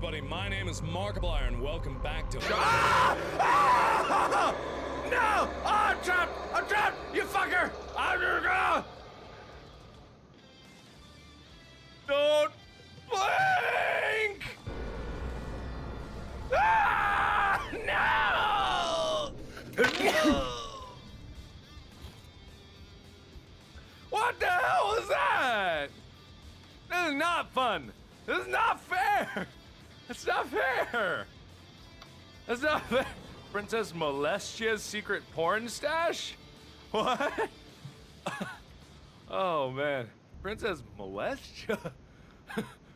everybody, my name is Markiplier and welcome back to... Ah! Ah! No! Oh, I'm trapped! I'm trapped! You fucker! Don't blink! Ah! No! What the hell was that? This is not fun. This is not fair. It's not fair. That's not fair. Princess Molestia's secret porn stash? What? Oh man, Princess Molestia?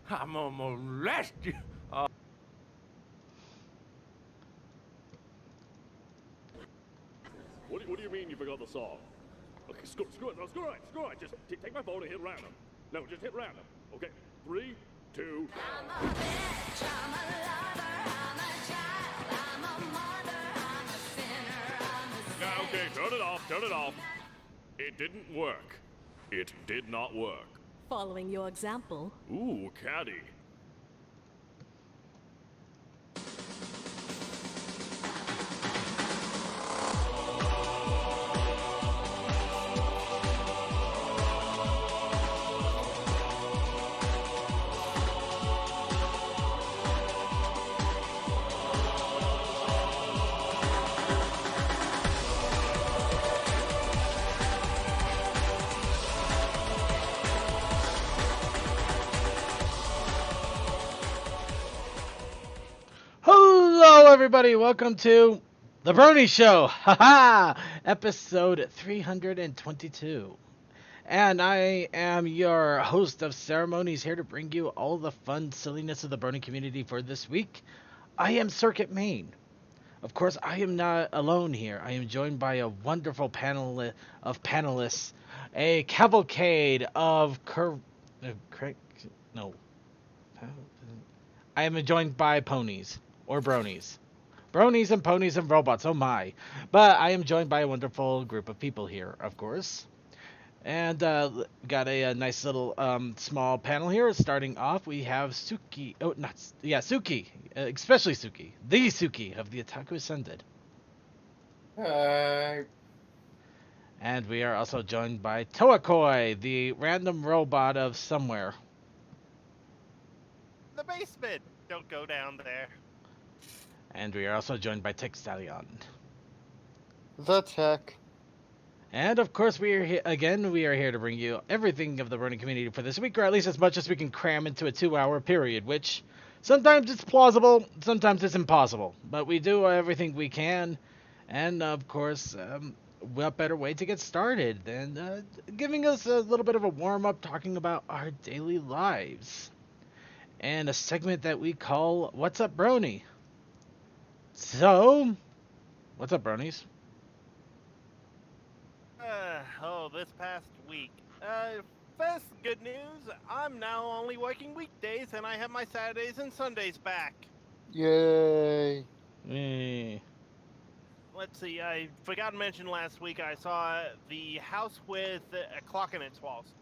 I'm a molestia. What do you mean you forgot the song? Okay, screw it. Just take my phone and hit random. No, just hit random. Okay, 3, 2. I'm a bitch, I'm a lover, I'm a child, I'm a mother, I'm a sinner, I'm a Yeah, okay, turn it off. It didn't work. It did not work. Following your example. Ooh, caddy. Hello, everybody. Welcome to the Brony Show. Haha! Episode 322. And I am your host of ceremonies, here to bring you all the fun silliness of the Brony community for this week. I am Circuit Main. Of course, I am not alone here. I am joined by a wonderful panel of panelists, a cavalcade of I am joined by ponies. Or bronies. Bronies and ponies and robots, oh my. But I am joined by a wonderful group of people here, of course. And got a nice little small panel here. Starting off, we have Suki. Oh, not... Yeah, Suki. Especially Suki. The Suki of the Otaku Ascended. Hi. And we are also joined by Toakoi, the random robot of somewhere. The basement. Don't go down there. And we are also joined by Tech Stallion. The tech. And of course, we are here to bring you everything of the running community for this week, or at least as much as we can cram into a 2-hour period, which sometimes it's plausible, sometimes it's impossible. But we do everything we can, and of course, what better way to get started than giving us a little bit of a warm-up talking about our daily lives. And a segment that we call What's Up, Brony? So, what's up, bronies? This past week. First good news, I'm now only working weekdays and I have my Saturdays and Sundays back. Yay. Let's see, I forgot to mention last week I saw The House with a Clock in its Walls.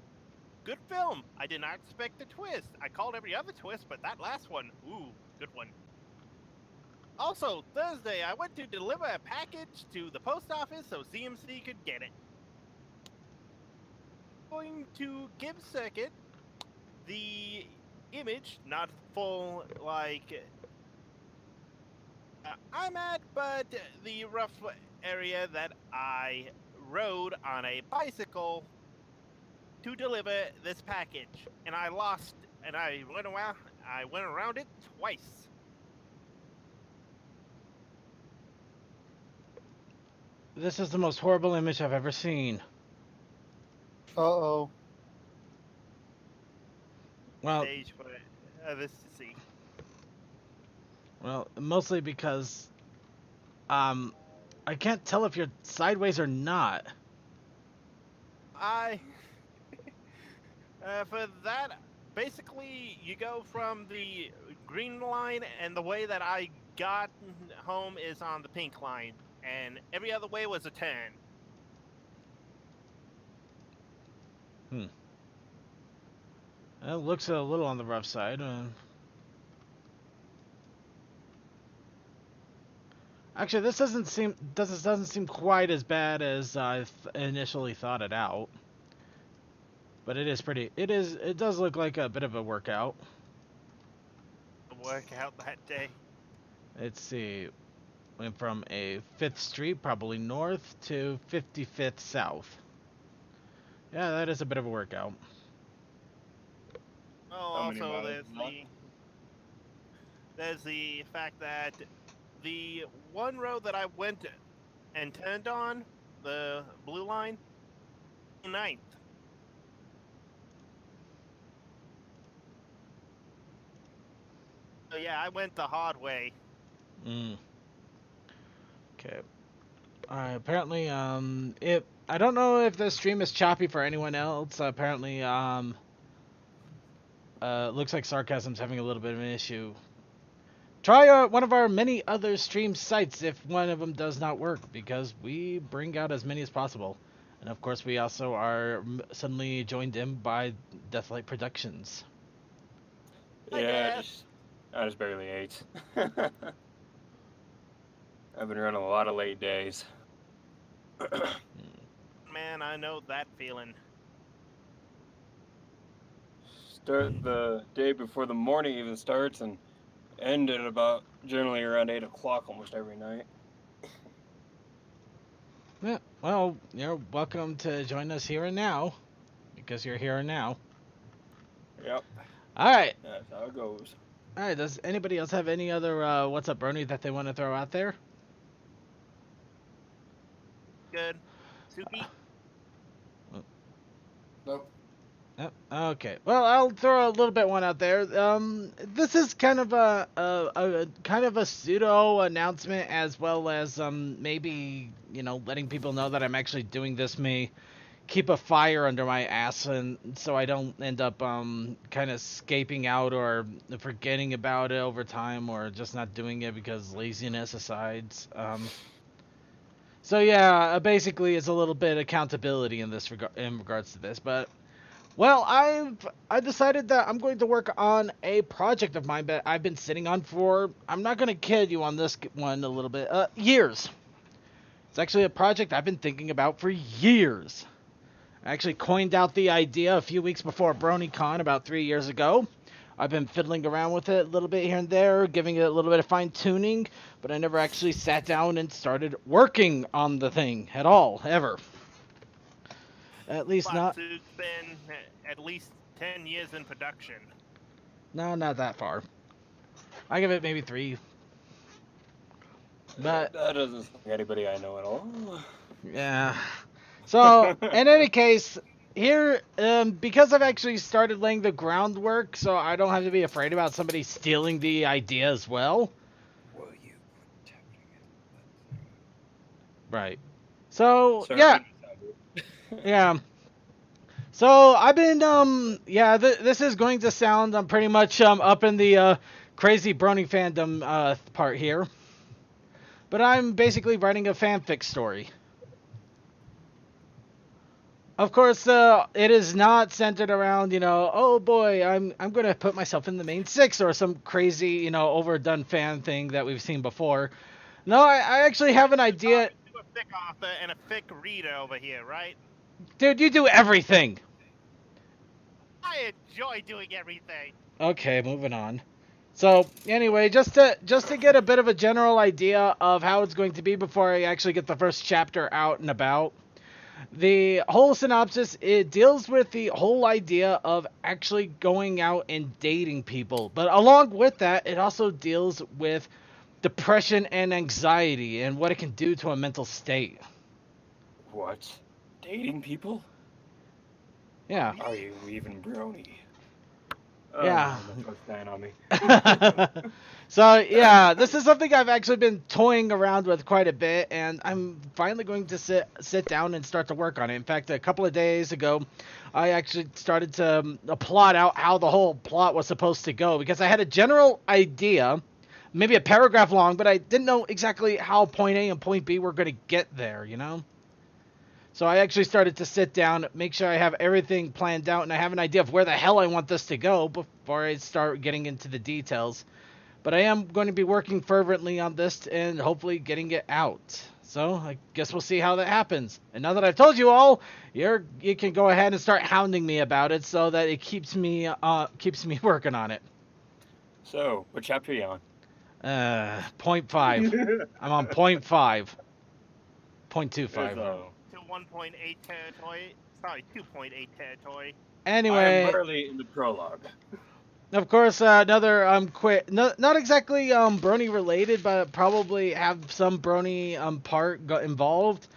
Good film. I did not expect a twist. I called every other twist, but that last one, ooh, good one. Also, Thursday, I went to deliver a package to the post office so CMC could get it. Going to give Circuit the image, not full like I'm at, but the rough area that I rode on a bicycle to deliver this package, and I lost, and I went around it twice. This is the most horrible image I've ever seen. Uh-oh. Well, Stage for this to see. Well, mostly because I can't tell if you're sideways or not. For that, basically, you go from the green line, and the way that I got home is on the pink line, and every other way was a turn. It looks a little on the rough side. Actually, this doesn't seem quite as bad as I initially thought it out. But it is pretty. It does look like a bit of a workout. Workout that day. Let's see. Went from a 5th Street, probably north, to 55th South. Yeah, that is a bit of a workout. Oh, How many also miles there's is that? there's the fact that the one road that I went and turned on, the blue line, 9th. So yeah, I went the hard way. Okay. Apparently, I don't know if the stream is choppy for anyone else. Apparently, looks like Sarcasm's having a little bit of an issue. Try one of our many other stream sites if one of them does not work, because we bring out as many as possible. And of course, we also are suddenly joined in by Deathlight Productions. Yeah, I just barely ate. I've been running a lot of late days. Man, I know that feeling. Start the day before the morning even starts and end at about generally around 8 o'clock almost every night. Yeah, well, you're welcome to join us here and now, because you're here and now. Yep, All right. that's how it goes. All right, does anybody else have any other What's Up Brony that they want to throw out there? Good. Suki? Nope. Yep. Okay. Well, I'll throw a little bit one out there. This is kind of a pseudo announcement, as well as maybe letting people know that I'm actually doing this may keep a fire under my ass, and so I don't end up kind of escaping out or forgetting about it over time, or just not doing it because laziness aside. So yeah, basically it's a little bit accountability in this in regards to this, but well, I decided that I'm going to work on a project of mine that I've been sitting on for, I'm not going to kid you on this one a little bit, years. It's actually a project I've been thinking about for years. I actually coined out the idea a few weeks before BronyCon about 3 years ago. I've been fiddling around with it a little bit here and there, giving it a little bit of fine-tuning, but I never actually sat down and started working on the thing at all, ever. At least not... Lawsuit's been at least 10 years in production. No, not that far. I give it maybe 3. But... That doesn't sound like anybody I know at all. Yeah. So, in any case, here, because I've actually started laying the groundwork, so I don't have to be afraid about somebody stealing the idea as well. Will you quit tapping it? Right. So, Sorry. yeah. Yeah. So, I've been, yeah, this is going to sound pretty much up in the crazy Brony fandom part here. But I'm basically writing a fanfic story. Of course, it is not centered around, oh boy, I'm going to put myself in the main 6 or some crazy, overdone fan thing that we've seen before. No, I actually have an idea. You're a thick author and a thick reader over here, right? Dude, you do everything. I enjoy doing everything. Okay, moving on. So, anyway, just to get a bit of a general idea of how it's going to be before I actually get the first chapter out and about. The whole synopsis, it deals with the whole idea of actually going out and dating people. But along with that, it also deals with depression and anxiety and what it can do to a mental state. What? Dating people? Yeah. Are you even Brony? Yeah. Don't go stand on me. So, yeah, this is something I've actually been toying around with quite a bit, and I'm finally going to sit down and start to work on it. In fact, a couple of days ago, I actually started to plot out how the whole plot was supposed to go, because I had a general idea, maybe a paragraph long, but I didn't know exactly how point A and point B were going to get there, So I actually started to sit down, make sure I have everything planned out, and I have an idea of where the hell I want this to go before I start getting into the details. But I am going to be working fervently on this and hopefully getting it out. So I guess we'll see how that happens. And now that I've told you all, you can go ahead and start hounding me about it so that it keeps me working on it. So, what chapter are you on? 0.5. I'm on 0.5. 0.25. So, To 1.8 territory. Sorry, 2.8 territory. I Anyway, am barely in the prologue. of course, another not exactly Brony related, but probably have some Brony part involved.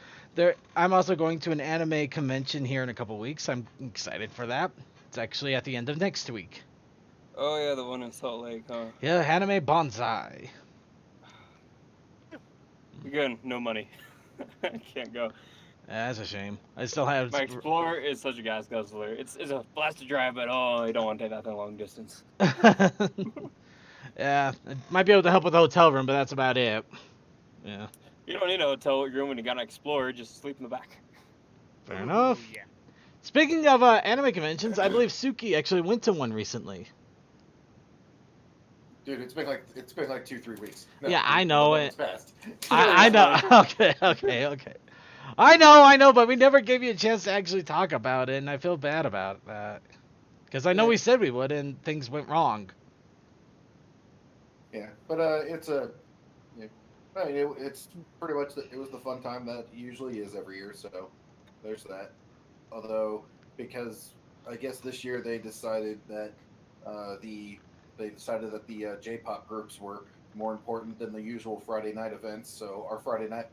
I'm also going to an anime convention here in a couple weeks. I'm excited for that. It's actually at the end of next week. Oh yeah, the one in Salt Lake, huh? Yeah, Anime Bonsai. Again, no money. I can't go. That's a shame. I still have. My Explorer is such a gas guzzler. It's a blast to drive, but I don't want to take that long distance. Yeah, I might be able to help with the hotel room, but that's about it. Yeah. You don't need a hotel room when you got an Explorer. Just sleep in the back. Fair enough. Yeah. Speaking of anime conventions, I believe Suki actually went to one recently. Dude, it's been like 2-3 weeks. Yeah, I know It's fast. I know. Okay. I know, but we never gave you a chance to actually talk about it, and I feel bad about that. Because I know we said we would, and things went wrong. Yeah, but it's a. Yeah, I mean, it's pretty much it was the fun time that it usually is every year. So there's that. Although, because I guess this year they decided that the J-pop groups were more important than the usual Friday night events. So our Friday night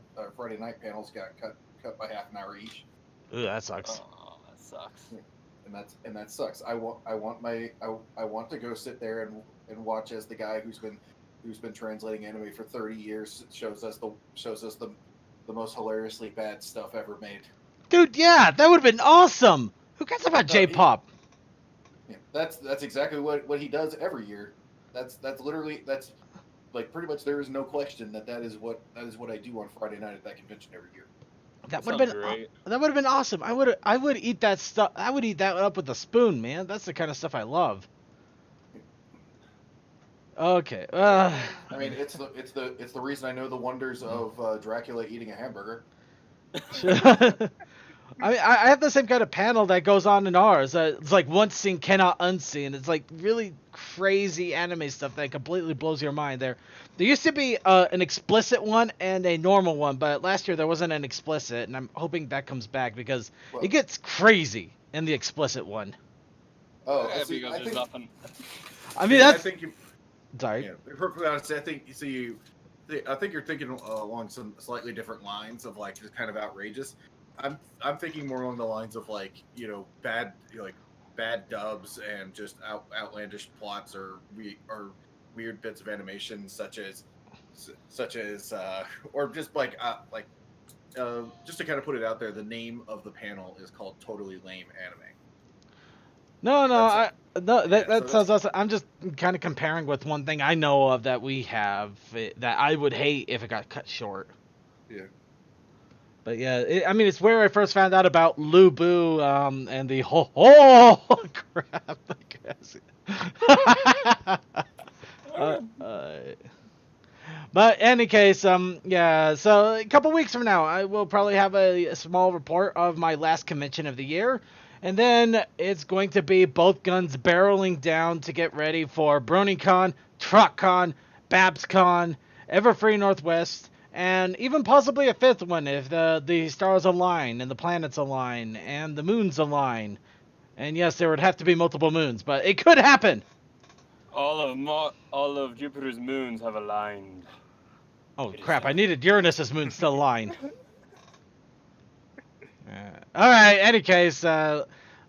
panels got cut by half an hour each. Ooh, that sucks. Oh, that sucks. And that sucks. I want to go sit there and watch as the guy who's been translating anime for 30 years shows us the most hilariously bad stuff ever made. Dude, yeah, that would have been awesome. Who cares about J-pop? Yeah, that's exactly what he does every year. That's like pretty much there is no question that is what I do on Friday night at that convention every year. That would have been awesome. I would eat that stuff. I would eat that up with a spoon, man. That's the kind of stuff I love. Okay. I mean, it's the reason I know the wonders of Dracula eating a hamburger. I mean, I have the same kind of panel that goes on in ours. It's like once seen, cannot unseen. It's like really crazy anime stuff that completely blows your mind. There used to be an explicit one and a normal one, but last year there wasn't an explicit, and I'm hoping that comes back because it gets crazy in the explicit one. Oh, Yeah, because there's nothing. I mean, I think you. Sorry. Yeah, to be perfectly honest, I think you're thinking along some slightly different lines of like just kind of outrageous. I'm thinking more along the lines of like bad dubs and just outlandish plots or weird bits of animation such as or just just to kind of put it out there, the name of the panel is called Totally Lame Anime. That sounds awesome. I'm just kind of comparing with one thing I know of that we have that I would hate if it got cut short. Yeah. But yeah, I mean, it's where I first found out about Lubu and the crap. But in any case, yeah. So a couple weeks from now, I will probably have a small report of my last convention of the year. And then it's going to be both guns barreling down to get ready for BronyCon, TruckCon, BabsCon, Everfree Northwest, and even possibly a fifth one if the stars align and the planets align and the moons align. And yes, there would have to be multiple moons, but it could happen. All of Jupiter's moons have aligned. Oh crap! I needed Uranus's moons to align. All right. Any case, a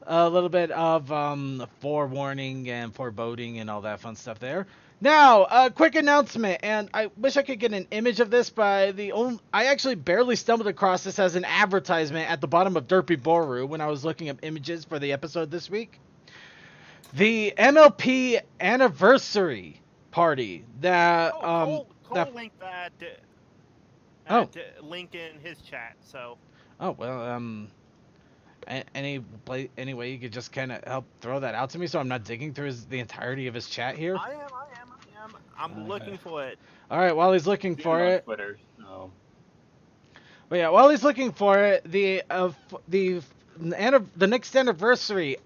little bit of forewarning and foreboding and all that fun stuff there. Now, a quick announcement, and I wish I could get an image of this, but I actually barely stumbled across this as an advertisement at the bottom of Derpy Boru when I was looking up images for the episode this week. The MLP anniversary party that Cole linked that link in his chat. So. Oh well, any way you could just kind of help throw that out to me so I'm not digging through the entirety of his chat here. I am. I'm looking for it. All right, while he's looking See him for on it. Twitter. So. But yeah, while he's looking for it, the next anniversary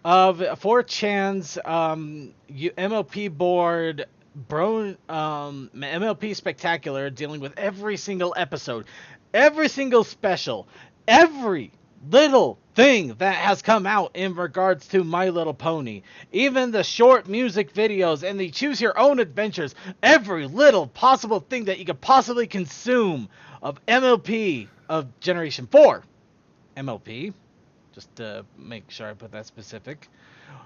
of 4chan's MLP board MLP Spectacular, dealing with every single episode, every single special, every little thing that has come out in regards to My Little Pony, even the short music videos and the choose your own adventures, every little possible thing that you could possibly consume of MLP of Generation 4 MLP, just to make sure I put that specific.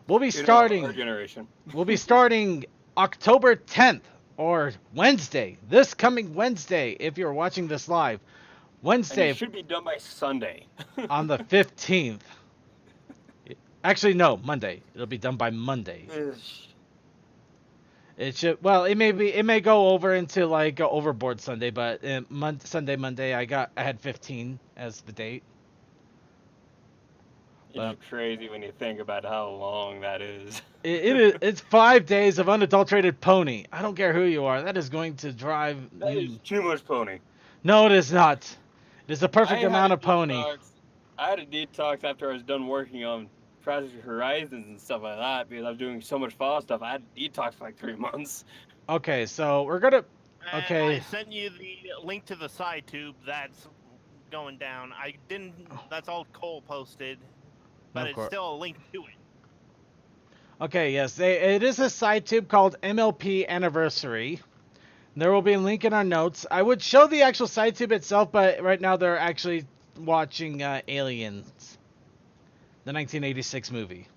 We'll be starting Our generation. We'll be starting October 10th, or Wednesday, this coming Wednesday, if you're watching this live. And Wednesday it should be done by Sunday. on the 15th. Actually, no, Monday. It'll be done by Monday. It should. Well, it may go over into like Overboard Sunday, but Monday, I had 15 as the date. It's crazy when you think about how long that is. It is. It's 5 days of unadulterated pony. I don't care who you are. That is going to drive. That is too much pony. No, it is not. It is the perfect I amount had of pony. I had a detox after I was done working on Project Horizons and stuff like that because I was doing so much fall stuff. I had a detox for like 3 months. Okay, so we're gonna. Okay. And I sent you the link to the side tube that's going down. I didn't. That's all Cole posted, but it's still a link to it. Okay, yes, it is a side tube called MLP Anniversary. There will be a link in our notes. I would show the actual side tube itself, but right now they're actually watching Aliens, the 1986 movie.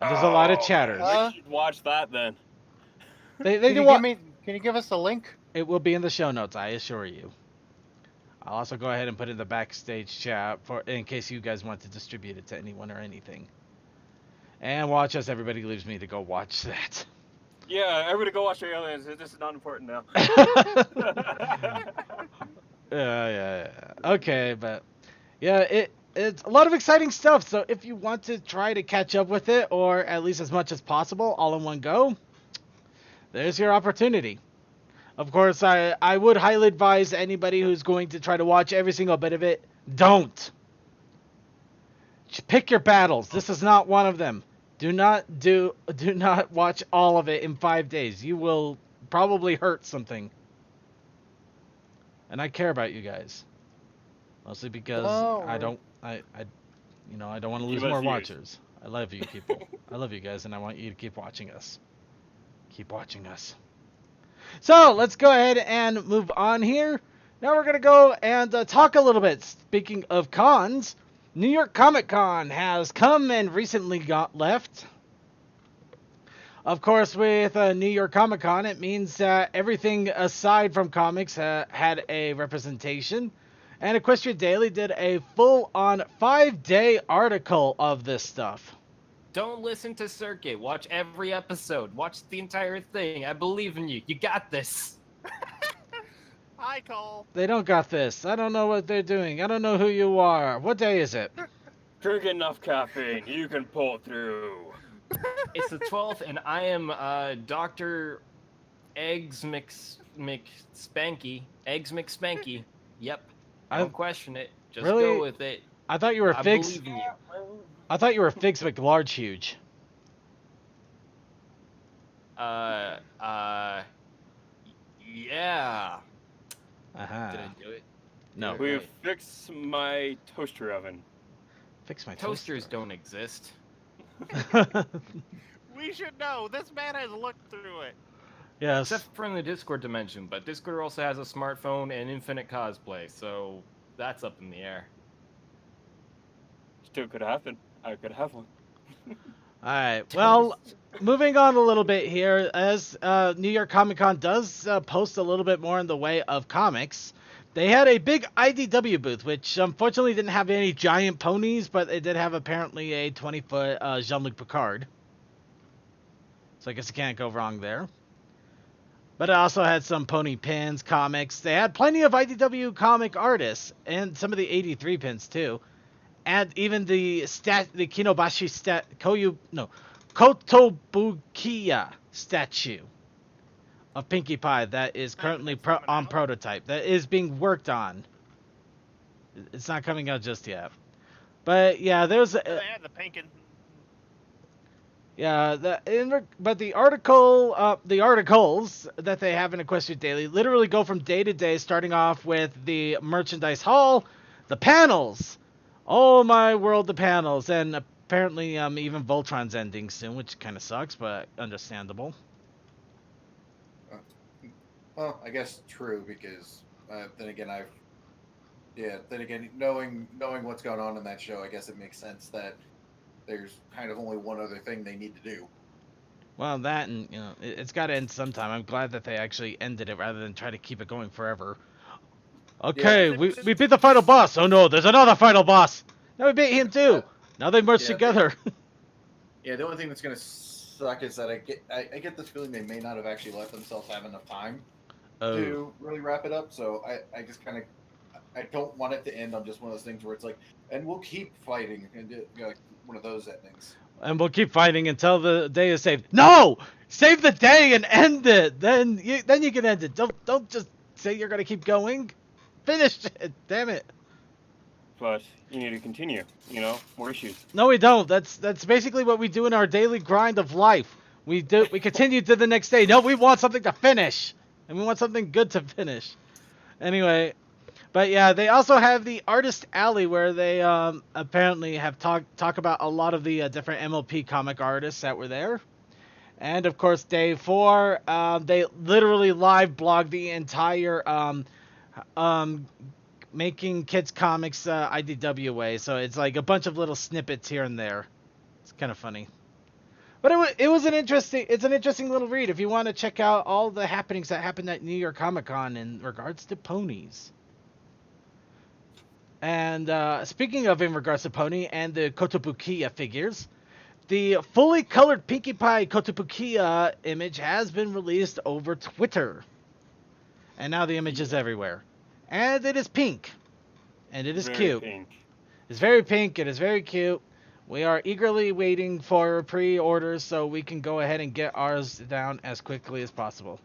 There's a lot of chatter. We should watch that then. They Can you give us a link? It will be in the show notes, I assure you. I'll also go ahead and put it in the backstage chat in case you guys want to distribute it to anyone or anything. And watch as everybody leaves me to go watch that. Yeah, everybody go watch Aliens. This is not important now. Yeah. Okay, but yeah, it's a lot of exciting stuff. So if you want to try to catch up with it, or at least as much as possible, all in one go, there's your opportunity. Of course, I would highly advise anybody who's going to try to watch every single bit of it, don't. Pick your battles. This is not one of them. Do not watch all of it in 5 days. You will probably hurt something. And I care about you guys. Mostly because I don't want to lose more watchers. I love you people. I love you guys, and I want you to keep watching us. Keep watching us. So, let's go ahead and move on here. Now we're going to go and talk a little bit. Speaking of cons, New York Comic Con has come and recently left. Of course, with New York Comic Con, it means that everything aside from comics had a representation. And Equestria Daily did a full-on 5-day article of this stuff. Don't listen to Circuit. Watch every episode. Watch the entire thing. I believe in you. You got this. Hi, Cole. They don't got this. I don't know what they're doing. I don't know who you are. What day is it? Drink enough caffeine. You can pull through. It's the 12th, and I am Dr. Eggs McSpanky. Eggs McSpanky. Yep. I don't question it. Just really? Go with it. I thought you were Figs. I believe in you. I thought you were Figs McLarge Huge. Yeah. Uh-huh. Did I do it? No. We fixed my toaster oven. Fix my Toasters don't exist. We should know. This man has looked through it. Yes. Except for in the Discord dimension, but Discord also has a smartphone and infinite cosplay, so that's up in the air. Still could happen. I could have one. Alright, well, moving on a little bit here, as New York Comic Con does post a little bit more in the way of comics, they had a big IDW booth, which unfortunately didn't have any giant ponies, but it did have apparently a 20-foot Jean-Luc Picard. So I guess you can't go wrong there. But it also had some pony pins, comics. They had plenty of IDW comic artists, and some of the 83 pins too. And even the Kinobashi Kotobukiya statue of Pinkie Pie that is currently It's coming on out. prototype. That is being worked on. It's not coming out just yet. But yeah, there's They had the pink and yeah, but the articles that they have in Equestria Daily literally go from day to day, starting off with the merchandise hall, the panels. Oh my world, the panels, and apparently even Voltron's ending soon, which kind of sucks, but understandable. Well, I guess true because then again knowing what's going on in that show, I guess it makes sense that there's kind of only one other thing they need to do. Well, that and it's got to end sometime. I'm glad that they actually ended it rather than try to keep it going forever. Okay, Yeah. we beat the final boss. Oh no, there's another final boss. Now we beat him too. Now they merged together. Yeah, the only thing that's gonna suck is that I get this feeling they may not have actually let themselves have enough time to really wrap it up. So I just kind of I don't want it to end on just one of those things where it's like, and we'll keep fighting and do like one of those endings. And we'll keep fighting until the day is saved. No, save the day and end it. Then you can end it. Don't just say you're gonna keep going. Finish it. Damn it. But you need to continue. More issues. No, we don't. That's basically what we do in our daily grind of life. We continue to the next day. No, we want something to finish, and we want something good to finish. Anyway, but yeah, they also have the Artist Alley where they apparently have talk about a lot of the different MLP comic artists that were there. And of course, day 4, they literally live blog the entire Making Kids Comics IDW way. So it's like a bunch of little snippets here and there. It's kind of funny. But it's an interesting little read if you want to check out all the happenings that happened at New York Comic Con in regards to ponies. And speaking of in regards to pony and the Kotobukiya figures, the fully colored Pinkie Pie Kotobukiya image has been released over Twitter. And now the image is everywhere. And it is pink. And it is Very cute. pink. It's very pink. It is very cute. We are eagerly waiting for pre-orders so we can go ahead and get ours down as quickly as possible.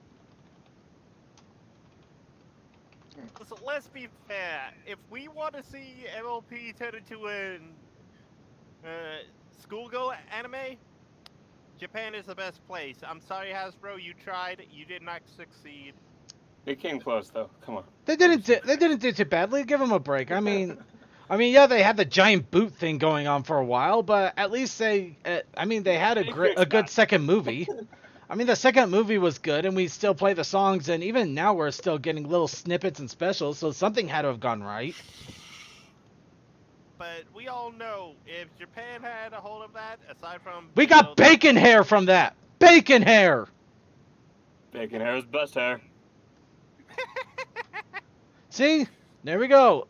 So let's be fair. If we want to see MLP turn into a schoolgirl anime, Japan is the best place. I'm sorry, Hasbro, you tried. You did not succeed. They came close though. Come on. They didn't do too badly. Give them a break. I mean, yeah, they had the giant boot thing going on for a while, but at least they had a good second movie. I mean, the second movie was good, and we still play the songs, and even now we're still getting little snippets and specials, so something had to have gone right. But we all know if Japan had a hold of that, aside from We got bacon hair from that. Bacon hair. Bacon hair is best hair. See, there we go.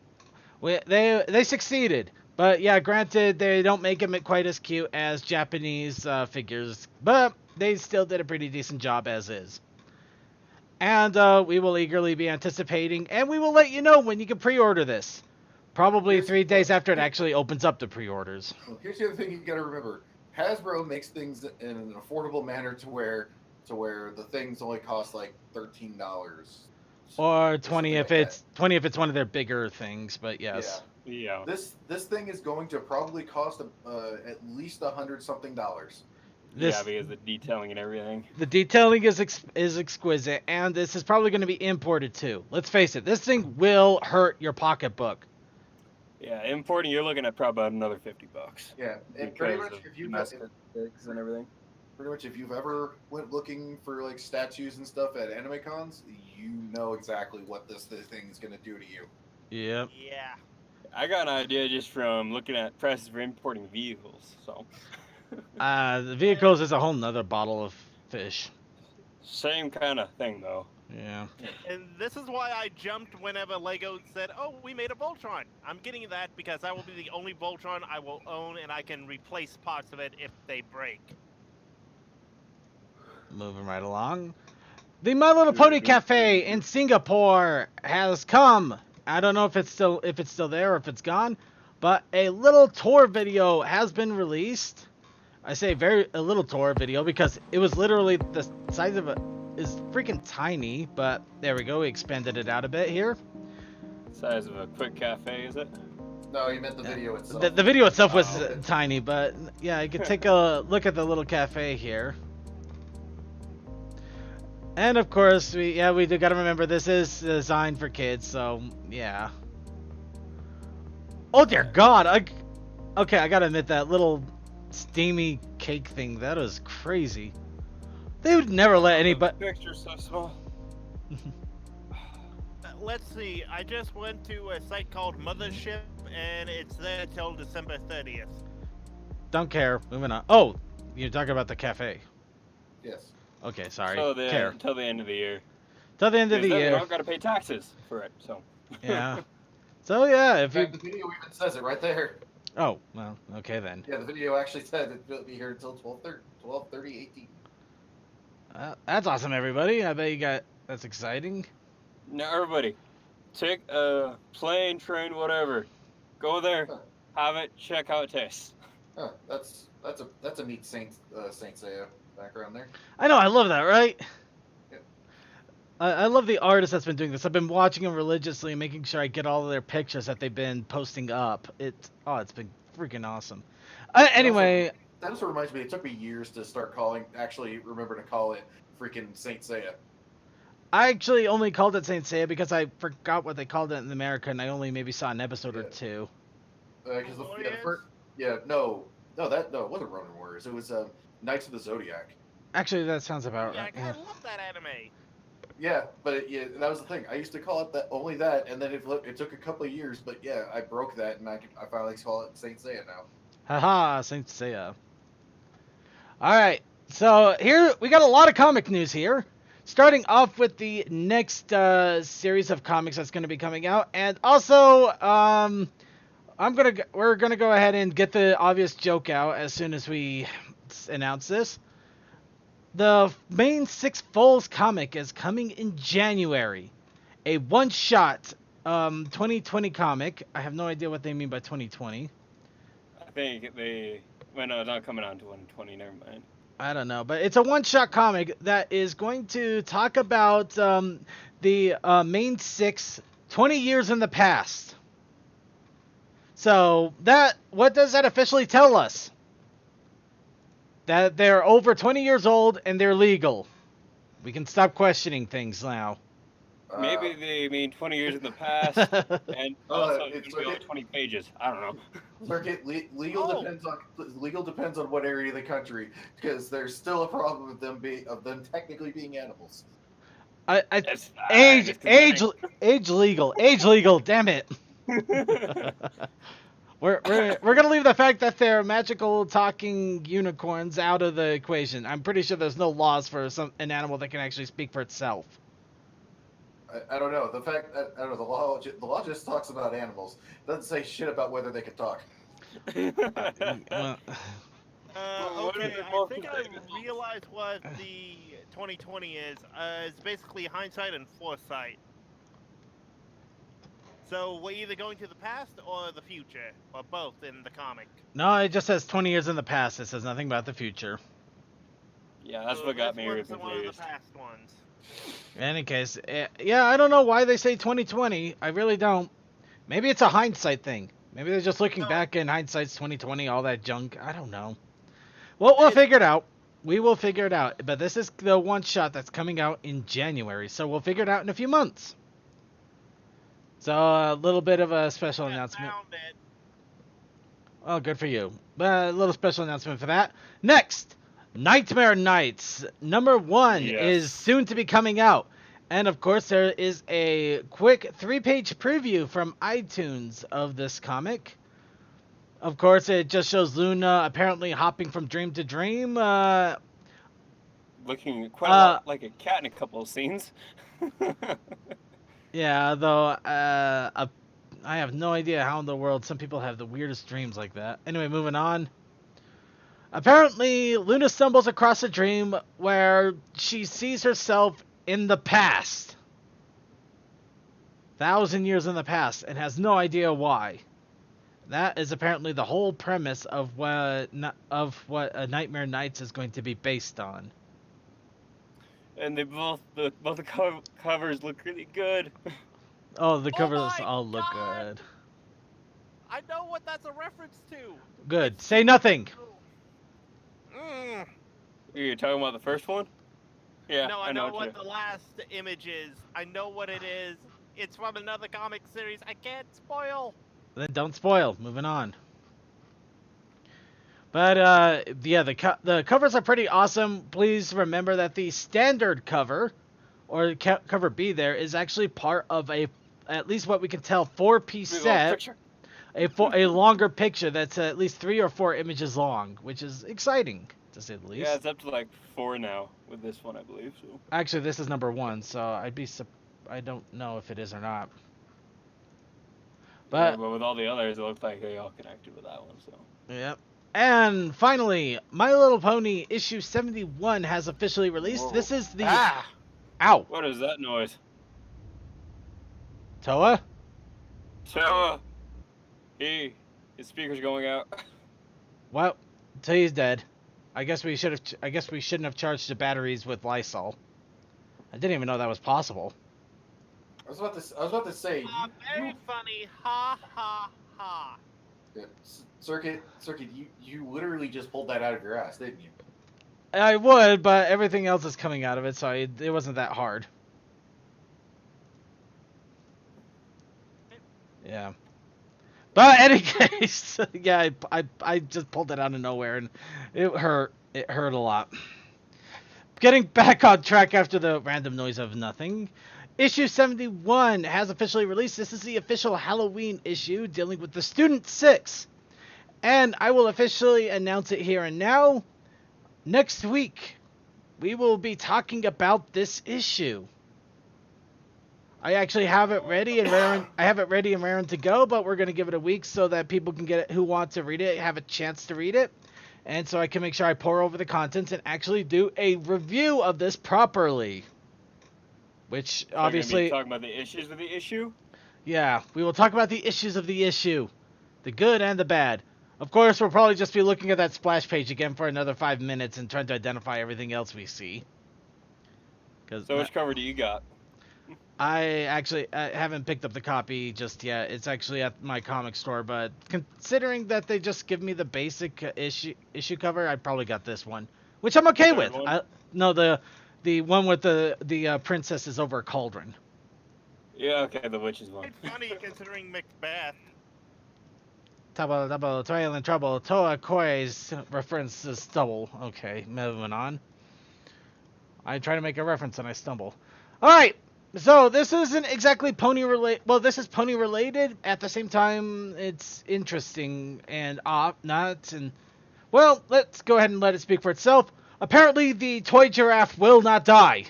They succeeded, but yeah, granted they don't make them quite as cute as Japanese figures, but they still did a pretty decent job as is. And we will eagerly be anticipating, and we will let you know when you can pre-order this. Probably 3 days after it actually opens up the pre-orders. Well, here's the other thing you got to remember: Hasbro makes things in an affordable manner to where the things only cost like $13. Or 20 if it's one of their bigger things, but yes. Yeah. This thing is going to probably cost at least $100-something. This, yeah, because the detailing and everything. The detailing is exquisite, and this is probably going to be imported too. Let's face it, this thing will hurt your pocketbook. Yeah, importing, you're looking at probably about another $50. Yeah, and pretty much if you've ever went looking for like statues and stuff at anime cons, you know exactly what this thing is going to do to you. Yep. Yeah. I got an idea just from looking at prices for importing vehicles. So. The vehicles is a whole nother bottle of fish. Same kind of thing though. Yeah. And this is why I jumped whenever Lego said, "Oh, we made a Voltron." I'm getting that because that will be the only Voltron I will own, and I can replace parts of it if they break. Moving right along. The My Little Pony Cafe in Singapore has come. I don't know if it's still there or if it's gone, but a little tour video has been released. I say a little tour video because it was literally the size of is freaking tiny, but there we go. We expanded it out a bit here. Size of a quick cafe, is it? No, you meant the video itself. The video itself was okay. tiny, but yeah, you could take a look at the little cafe here. And of course, we do gotta remember this is designed for kids, so yeah. Oh dear God! Okay, I gotta admit that little steamy cake thing, that was crazy. They would never let anybody. The picture's so small. Let's see. I just went to a site called Mothership, and it's there till December 30th. Don't care. Moving on. Oh, you're talking about the cafe. Yes. Okay, sorry. So Care. until the end of the year. Till the end of the Because then year. They don't gotta pay taxes for it, so. Yeah. So yeah, if In you. fact, the video even says it right there. Oh well, okay then. Yeah, the video actually said it'll be here until 12:30, 18. That's awesome, everybody. I bet you got. That's exciting. Now everybody, take a plane, train, whatever. Go there, have it, check how it tastes. Huh, that's a neat Saint Seiya background there. I know. I love that, right? Yeah. I love the artist that's been doing this. I've been watching them religiously, and making sure I get all of their pictures that they've been posting up. It's been freaking awesome. Anyway. That also reminds me. It took me years to start actually remember to call it freaking Saint Seiya. I actually only called it Saint Seiya because I forgot what they called it in America, and I only maybe saw an episode or two. Because it wasn't Ronin Warriors. It was Knights of the Zodiac. Actually, that sounds about Yeah, right. I love that anime. Yeah, but that was the thing. I used to call it only that, and then it took a couple of years. But yeah, I broke that, and I finally call it Saint Seiya now. Haha, Saint Seiya. Alright, so here we got a lot of comic news here. Starting off with the next series of comics that's going to be coming out. And also, we're gonna go ahead and get the obvious joke out as soon as we announce this. The main Six Foals comic is coming in January. A one-shot 2020 comic. I have no idea what they mean by 2020. I think well, no, it's not coming out to 120, never mind. I don't know, but it's a one-shot comic that is going to talk about the main six 20 years in the past. So what does that officially tell us? That they're over 20 years old and they're legal. We can stop questioning things now. Maybe they mean 20 years in the past, and also it's going to be like 20 pages. I don't know. Circuit legal depends on what area of the country, because there's still a problem with them technically being animals. Age legal. Damn it. We're gonna leave the fact that they're magical talking unicorns out of the equation. I'm pretty sure there's no laws for an animal that can actually speak for itself. I don't know. The law just talks about animals. It doesn't say shit about whether they can talk. Okay, I think I realized what the 2020 is. It's basically hindsight and foresight. So we're either going to the past or the future, or both in the comic. No, it just says 20 years in the past. It says nothing about the future. Yeah, that's what got me really confused. One of the past ones. In any case, yeah, I don't know why they say 2020. I really don't. Maybe it's a hindsight thing. Maybe they're just looking back in hindsight's 2020, all that junk. I don't know. Well, we'll figure it out. We will figure it out. But this is the one shot that's coming out in January, so we'll figure it out in a few months. So a little bit of a special announcement. Oh, good for you. A little special announcement for that. Next, Nightmare Nights #1 is soon to be coming out. And of course, there is a quick 3-page preview from iTunes of this comic. Of course, it just shows Luna apparently hopping from dream to dream. Looking quite a lot like a cat in a couple of scenes. Yeah, though I have no idea how in the world some people have the weirdest dreams like that. Anyway, moving on. Apparently, Luna stumbles across a dream where she sees herself in the past. 1,000 years in the past, and has no idea why. That is apparently the whole premise of what Nightmare Nights is going to be based on. and they both the covers look really good. Oh, the covers my all look God! good. I know what that's a reference to. Good. Say nothing. Mm. You're talking about the first one? Yeah, No, I know what what the last image is. I know what it is. It's from another comic series. I can't spoil. Then don't spoil. Moving on. But yeah, the covers are pretty awesome. Please remember that the standard cover, or cover B, there is actually part of at least what we can tell, 4-piece set. A longer picture that's at least 3 or 4 images long, which is exciting to say the least. Yeah, it's up to like 4 now with this one, I believe. So. Actually, this is number 1, so I don't know if it is or not. But, yeah, but with all the others, it looks like they all connected with that one. So. Yep. And finally, My Little Pony issue 71 has officially released. Whoa. This is the Ow! What is that noise? Toa? Toa! His speaker's going out. Well, Toa's dead. I guess we shouldn't have charged the batteries with Lysol. I didn't even know that was possible. I was about to say. Very funny. Ha ha ha. Yeah, Circuit, you literally just pulled that out of your ass, didn't you? I would, but everything else is coming out of it, so it wasn't that hard. Yeah. But in any case, yeah, I just pulled it out of nowhere, and it hurt. It hurt a lot. Getting back on track after the random noise of nothing. Issue 71 has officially released. This is the official Halloween issue dealing with the Student 6. And I will officially announce it here and now. Next week, we will be talking about this issue. I actually have it ready and raring to go, but we're going to give it a week so that people can get it who want to read it, have a chance to read it. And so I can make sure I pour over the contents and actually do a review of this properly. Which So obviously... talking about the issues of the issue? Yeah, we will talk about the issues of the issue. The good and the bad. Of course, we'll probably just be looking at that splash page again for another 5 minutes and trying to identify everything else we see. So which cover do you got? I haven't picked up the copy just yet. It's actually at my comic store, but considering that they just give me the basic issue cover, I probably got this one, which I'm okay with. No, the one with the princesses over a cauldron. Yeah, okay, the witches one. It's funny considering Macbeth. Double, trail in trouble. Toa Koi's reference is double. Okay, moving on. I try to make a reference and I stumble. Alright, so this isn't exactly pony related. Well, this is pony related. At the same time, it's interesting and not. And well, let's go ahead and let it speak for itself. Apparently, the toy giraffe will not die.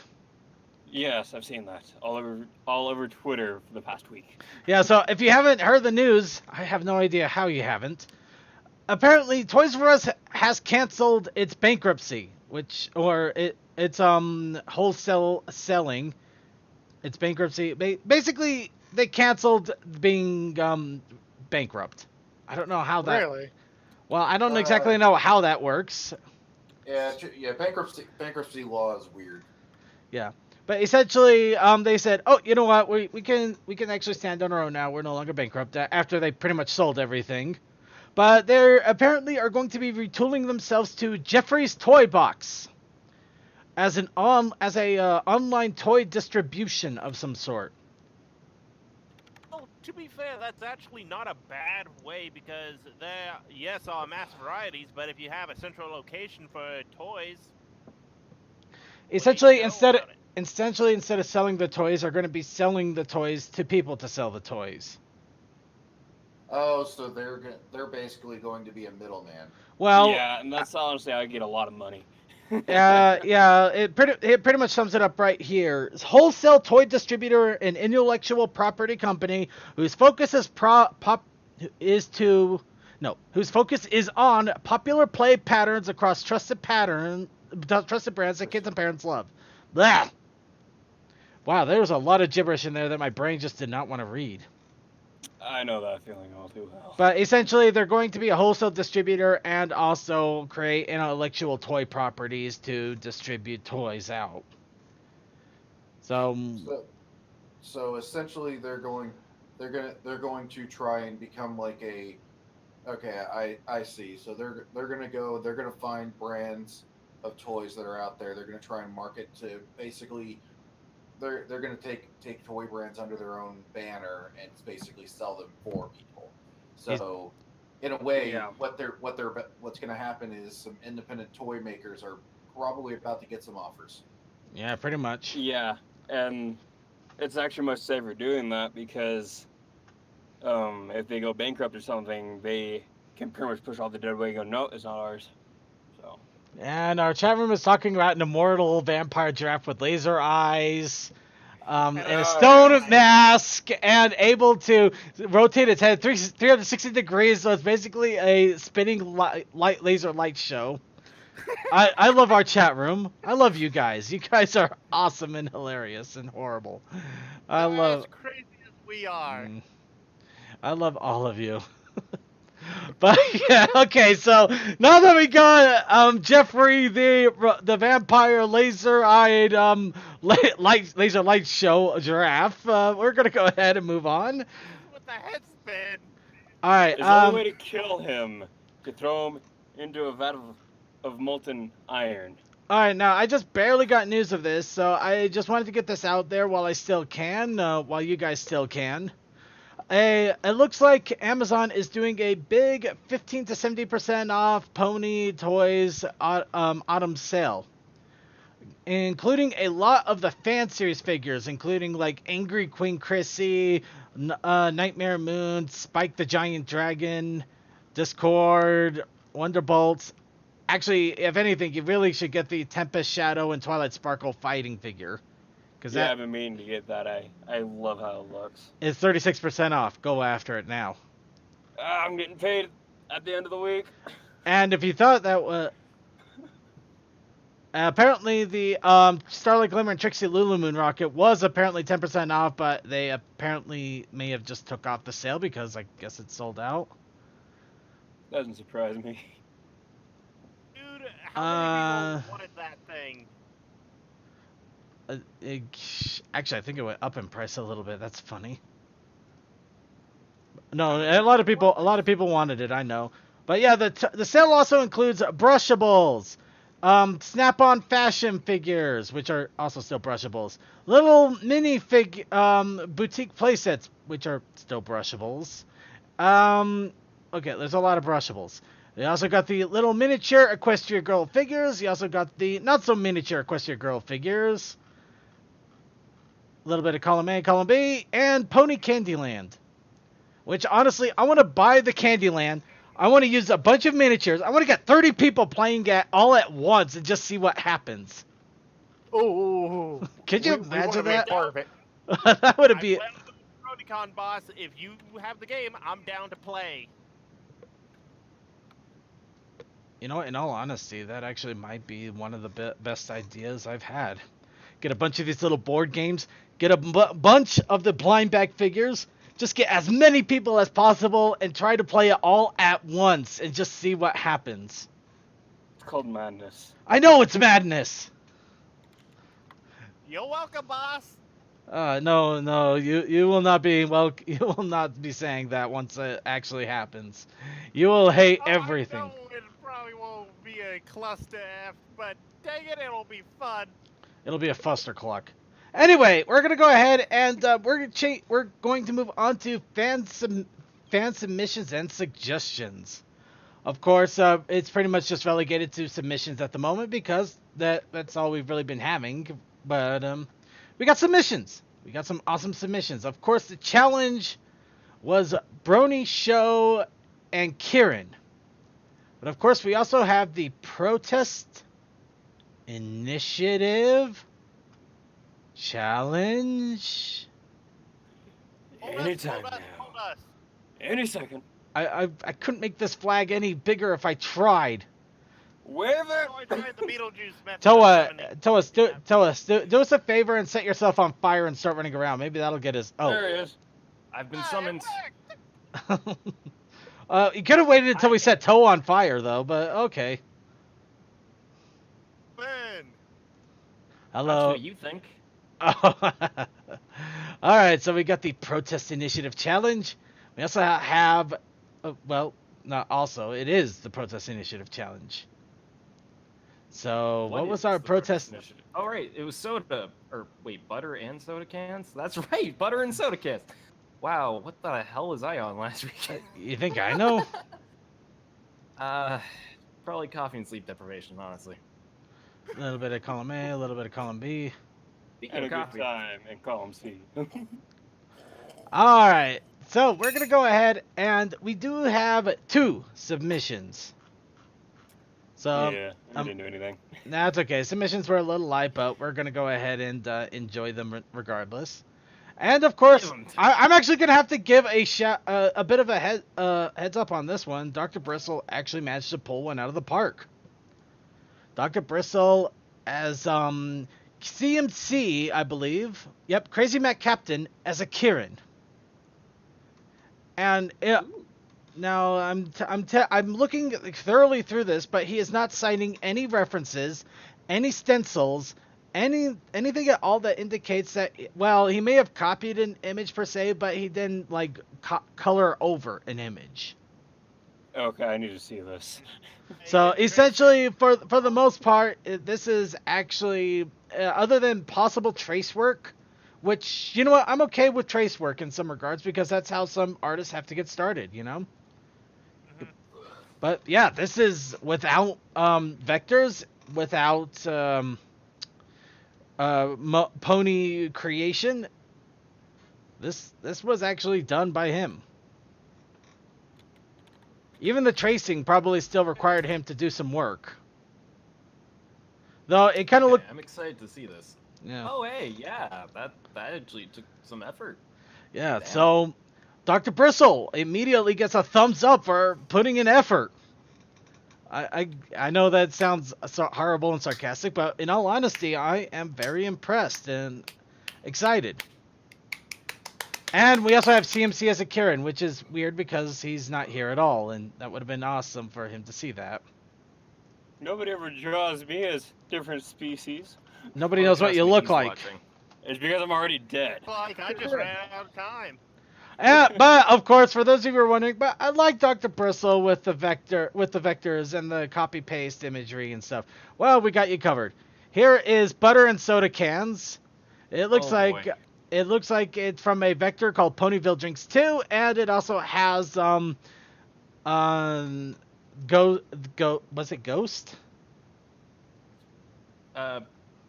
Yes, I've seen that all over Twitter for the past week. Yeah, so if you haven't heard the news, I have no idea how you haven't. Apparently, Toys R Us has canceled its bankruptcy, it's wholesale selling. Its bankruptcy. Basically, they canceled being bankrupt. I don't know how that. Really? Well, I don't exactly know how that works. Yeah, bankruptcy law is weird. Yeah. But essentially, they said, "Oh, you know what? We can actually stand on our own now. We're no longer bankrupt." After they pretty much sold everything, but they apparently are going to be retooling themselves to Jeffrey's Toy Box as an online toy distribution of some sort. Oh, to be fair, that's actually not a bad way because there, yes, are mass varieties, but if you have a central location for toys, essentially instead of selling the toys, are going to be selling the toys to people to sell the toys. Oh, so they're basically going to be a middleman. Well, yeah, and that's honestly how I get a lot of money. Yeah, it pretty much sums it up right here. Wholesale toy distributor and intellectual property company whose focus is on popular play patterns across trusted brands that kids and parents love. Blah. Wow, there's a lot of gibberish in there that my brain just did not want to read. I know that feeling all too well. But essentially, they're going to be a wholesale distributor and also create intellectual toy properties to distribute toys out. So, So essentially, they're going to try and become like a. Okay, I see. So they're gonna find brands of toys that are out there. They're gonna try and market to basically. They're gonna take toy brands under their own banner and basically sell them for people. So, in a way, Yeah. what's gonna happen is some independent toy makers are probably about to get some offers. yeah, pretty much. Yeah, and it's actually much safer doing that because if they go bankrupt or something, they can pretty much push all the dead away and go, no, it's not ours. So. And our chat room is talking about an immortal vampire giraffe with laser eyes, and a stone mask, and able to rotate its head 360 degrees. So it's basically a spinning laser light show. I love our chat room. I love you guys. You guys are awesome and hilarious and horrible. As crazy as we are. I love all of you. But yeah, okay. So now that we got Jeffrey the vampire laser-eyed laser light show giraffe, we're gonna go ahead and move on. With the head spin. All right. There's no way to kill him to throw him into a vat of molten iron. All right, now I just barely got news of this, so I just wanted to get this out there while I still can, while you guys still can. It looks like Amazon is doing a big 15 to 70% off Pony Toys autumn sale, including a lot of the fan series figures, including like Angry Queen Chrissy, Nightmare Moon, Spike the Giant Dragon, Discord, Wonderbolts. Actually, if anything, you really should get the Tempest Shadow and Twilight Sparkle fighting figure. Yeah, I've been meaning to get that. I love how it looks. It's 36% off. Go after it now. I'm getting paid at the end of the week. And if you thought that was... apparently the Starlight Glimmer and Trixie Lulu Moon Rocket was apparently 10% off, but they apparently may have just took off the sale because I guess it's sold out. Doesn't surprise me. Dude, how many people wanted that thing? Actually, I think it went up in price a little bit. That's funny. No, a lot of people wanted it. I know, but yeah, the sale also includes brushables, snap-on fashion figures, which are also still brushables, little mini boutique playsets, which are still brushables. Okay, there's a lot of brushables. They also got the little miniature Equestria Girl figures. You also got the not so miniature Equestria Girl figures. A little bit of column A, column B, and Pony Candyland. Which, honestly, I want to buy the Candyland. I want to use a bunch of miniatures. I want to get 30 people playing all at once and just see what happens. Oh, Could you imagine that? Part of it. That would be... BronyCon boss, if you have the game, I'm down to play. You know what, in all honesty, that actually might be one of the best ideas I've had. Get a bunch of these little board games. Get a bunch of the blind bag figures. Just get as many people as possible and try to play it all at once and just see what happens. It's called madness. I know it's madness. You're welcome, boss. No, you will not be you will not be saying that once it actually happens. You will hate everything. I know it probably won't be a cluster F, but dang it, it'll be fun. It'll be a fustercluck. Anyway, we're gonna go ahead and we're going to move on to fan submissions and suggestions. Of course, it's pretty much just relegated to submissions at the moment because that's all we've really been having. But we got submissions. We got some awesome submissions. Of course, the challenge was Brony Show and Kieran. But of course, we also have the protest initiative challenge. Anytime now. Any second. I couldn't make this flag any bigger if I tried. Wave it. Do us a favor and set yourself on fire and start running around. Maybe that'll get us. Oh, there he is. I've been summoned. You could have waited until we set Toe on fire, though. But okay. Man. Hello. That's what you think. Oh. All right, so we got the Protest Initiative Challenge. We also have, well, not also, it is the Protest Initiative Challenge. So what was is our the protest protest? initiative? Oh, right. It was soda. Or, wait, butter and soda cans? That's right. Butter and soda cans. Wow, what the hell was I on last week? You think I know? Probably coffee and sleep deprivation, honestly. A little bit of column A, a little bit of column B. Speaking Had a of good coffee, time in column C. All right, so we're gonna go ahead and we do have 2 submissions. So Yeah, I didn't do anything. that's okay. Submissions were a little light, but we're gonna go ahead and enjoy them regardless. And of course, I'm actually gonna have to give a bit of a heads up on this one. Dr. Bristle actually managed to pull one out of the park. Dr. Bristle as CMC, I believe. Yep, Crazy Matt Captain as a Kieran. And now I'm looking thoroughly through this, but he is not citing any references, any stencils, anything at all that indicates that. Well, he may have copied an image per se, but he didn't like color over an image. Okay, I need to see this. So essentially, for the most part, this is actually other than possible trace work, which you know what, I'm okay with trace work in some regards because that's how some artists have to get started, you know. But yeah, this is without vectors, without pony creation. This was actually done by him. Even the tracing probably still required him to do some work. Though it kind of looked. I'm excited to see this. Yeah. Oh, hey, yeah, that actually took some effort. Yeah. Damn. So, Dr. Bristle immediately gets a thumbs up for putting in effort. I know that sounds so horrible and sarcastic, but in all honesty, I am very impressed and excited. And we also have CMC as a Kieran, which is weird because he's not here at all, and that would have been awesome for him to see that. Nobody ever draws me as different species. Nobody knows what you look like. Watching. It's because I'm already dead. Like, I just ran out of time. But of course, for those of you who are wondering, but I like Dr. Bristle with the vectors and the copy paste imagery and stuff. Well, we got you covered. Here is butter and soda cans. It looks boy. It looks like it's from a vector called Ponyville Drinks 2, and it also has was it Ghost?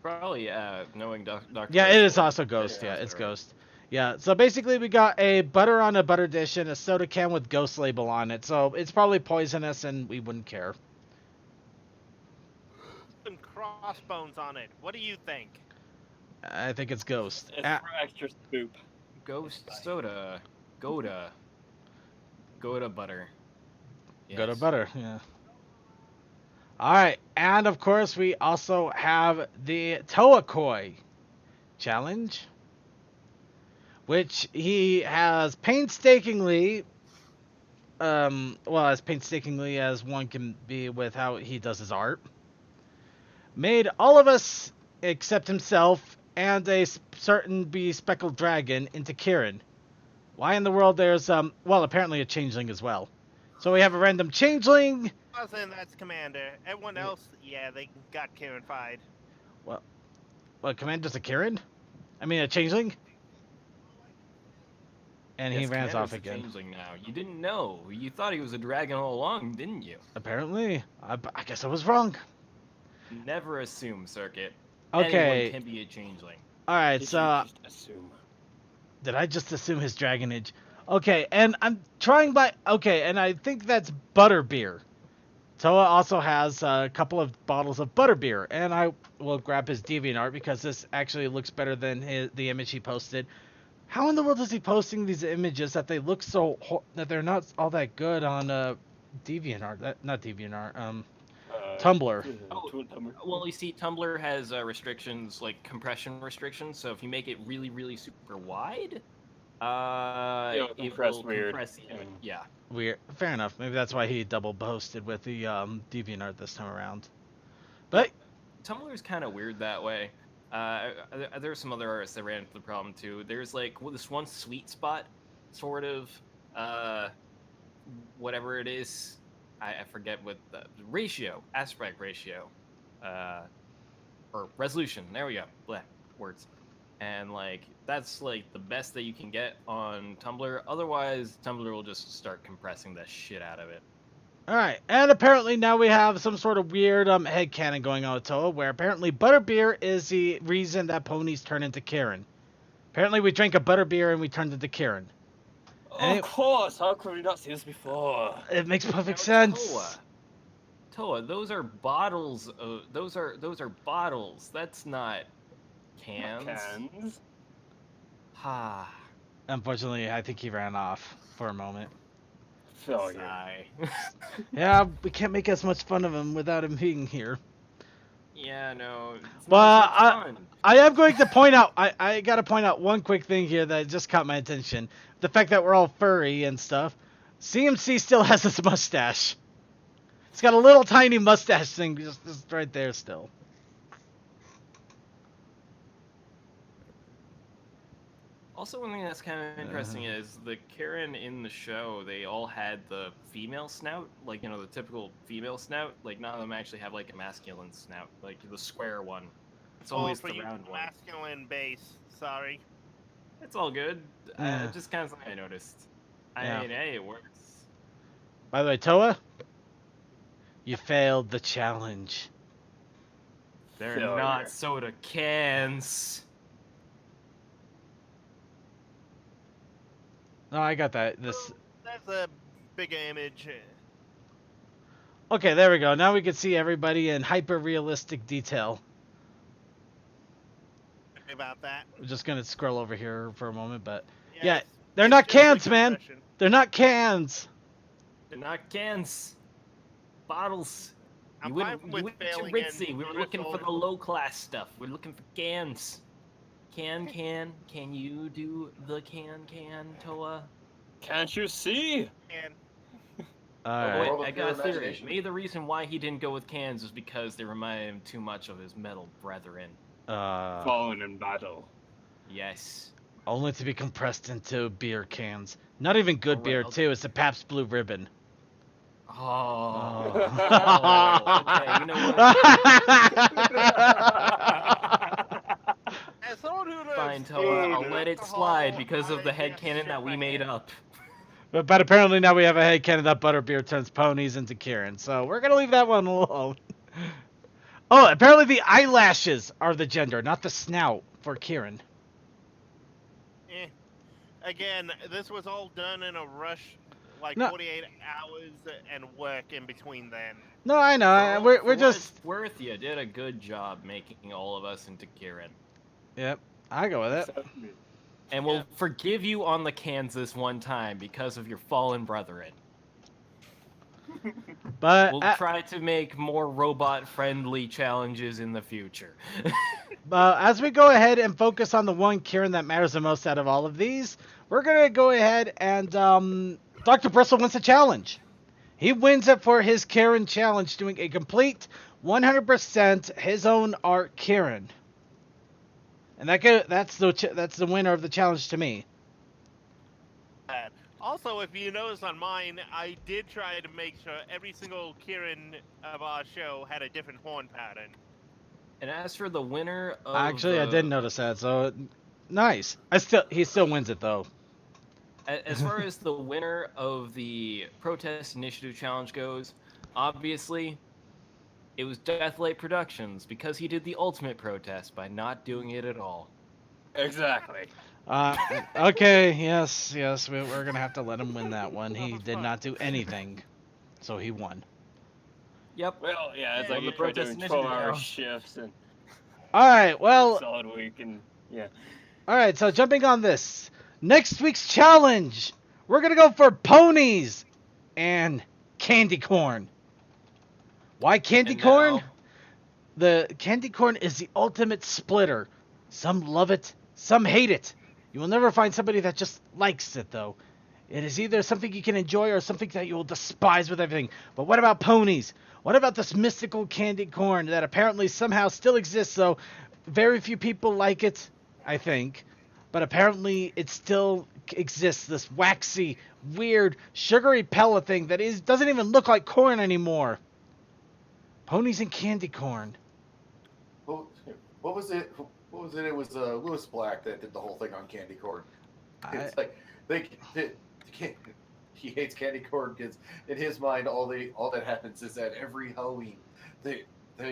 Probably knowing Dr. Yeah, it is also Ghost. Yeah, it's Ghost. Yeah, so basically we got a butter on a butter dish and a soda can with Ghost label on it. So it's probably poisonous and we wouldn't care. And crossbones on it. What do you think? I think it's Ghost. It's for extra spoop. Ghost soda. Gouda butter. Go to Yes. butter, yeah. Alright, and of course we also have the Toakoi challenge, which he has painstakingly, as painstakingly as one can be with how he does his art, made all of us, except himself, and a certain bespeckled dragon into Kieran. Why in the world there's, apparently a changeling as well. So we have a random changeling. Wasn't that's Commander. Everyone else, yeah, they got Kieran-fied. What, Commander's a Kieran? I mean, a changeling? And he Yes, ran Commander's off a again. changeling now. You didn't know. You thought he was a dragon all along, didn't you? Apparently. I guess I was wrong. Never assume, Circuit. Okay. Anyone can be a changeling. Alright, Did so... you just assume? Did I just assume his dragonage? Okay, and I'm trying by... Okay, and I think that's butterbeer. Toa also has a couple of bottles of butterbeer, and I will grab his DeviantArt because this actually looks better than the image he posted. How in the world is he posting these images that they look that they're not all that good on DeviantArt? Not DeviantArt, Tumblr. Well, you see, Tumblr has restrictions, like compression restrictions, so if you make it really, really super wide, It'll it compress will weird. compress even. Yeah. Weird. Fair enough. Maybe that's why he double posted with the DeviantArt this time around. But Tumblr's kind of weird that way. There's some other artists that ran into the problem too. There's like this one sweet spot, sort of, whatever it is. I forget what the ratio, aspect ratio, or resolution. There we go. Blah, words. And like that's like the best that you can get on Tumblr. Otherwise, Tumblr will just start compressing the shit out of it. Alright, and apparently now we have some sort of weird headcanon going on with Toa, where apparently butterbeer is the reason that ponies turn into Karen. Apparently we drank a butterbeer and we turned into Karen. Of course, how could we not see this before? It makes perfect sense. Toa, those are bottles. Those are bottles. That's not cans. Cans? Ha. Unfortunately, I think he ran off for a moment. Failure. Yeah, we can't make as much fun of him without him being here. Yeah, no. It's Well, not as much fun. I am going to point out, I gotta point out one quick thing here that just caught my attention. The fact that we're all furry and stuff. CMC still has his mustache. It's got a little tiny mustache thing just right there still. Also, one thing that's kind of interesting is the Karen in the show, they all had the female snout, like, you know, the typical female snout. Like, none of them actually have, like, a masculine snout, like the square one. It's always for the you round one. masculine base. Sorry. It's all good. Just kind of something I noticed. I mean, hey, it works. By the way, Toa, you failed the challenge. They're not soda cans. No, I got that. That's a bigger image. Okay, there we go. Now we can see everybody in hyper-realistic detail. Sorry about that. I'm just gonna scroll over here for a moment, but Yes. yeah, they're not It's just cans, a man. compression. They're not cans. They're not cans. Bottles. I'm You fine wouldn't with too failing ritzy. in We were looking for Bristol. the low-class stuff. We're looking for cans. Can you do the can, Toa? Can't you see? And Alright. World Wait, I of got a pure theory. imagination. Maybe the reason why he didn't go with cans was because they reminded him too much of his metal brethren. Fallen in battle. Yes. Only to be compressed into beer cans. Not even good beer, too. It's a Pabst Blue Ribbon. Oh. Oh. Okay, you know what? as someone who knows Fine, Toa. I'll food, let it alcohol, slide because of the I guess headcanon shit that we my made hand. up. But apparently now we have a headcanon that butterbeer turns ponies into Karen. So we're going to leave that one alone. Oh, apparently the eyelashes are the gender, not the snout for Kieran. Again, this was all done in a rush, like No. 48 hours and work in between then. No, I know. For We're what just... it's worth, you did a good job making all of us into Kieran. Yep, I go with it. And we'll forgive you on the cans this one time because of your fallen brethren. But We'll try to make more robot-friendly challenges in the future. as we go ahead and focus on the one Kieran that matters the most out of all of these, we're going to go ahead and Dr. Bristle wins the challenge. He wins it for his Kieran challenge, doing a complete 100% his own art Kieran. And that's the winner of the challenge to me. Also, if you notice on mine, I did try to make sure every single Kieran of our show had a different horn pattern. And as for the winner of Actually, I did notice that, so nice. He still wins it though. As far as the winner of the Protest Initiative Challenge goes, obviously, it was Deathlight Productions because he did the ultimate protest by not doing it at all. Exactly. Okay, yes, we're gonna have to let him win that one. He did not do anything, so he won. Yep. Well, yeah, it's Yeah, like the you try protest doing initiative 12-hour now. shifts and All right, well, solid week and yeah. all right. So jumping on this next week's challenge, we're gonna go for ponies and candy corn. Why candy And corn? now- The candy corn is the ultimate splitter. Some love it, some hate it. You will never find somebody that just likes it, though. It is either something you can enjoy or something that you will despise with everything. But what about ponies? What about this mystical candy corn that apparently somehow still exists, though, very few people like it, I think. But apparently it still exists, this waxy, weird, sugary pellet thing that doesn't even look like corn anymore. Ponies and candy corn. What was it? What was it? It was Lewis Black that did the whole thing on candy corn. It's like he hates candy corn because in his mind all that happens is that every Halloween they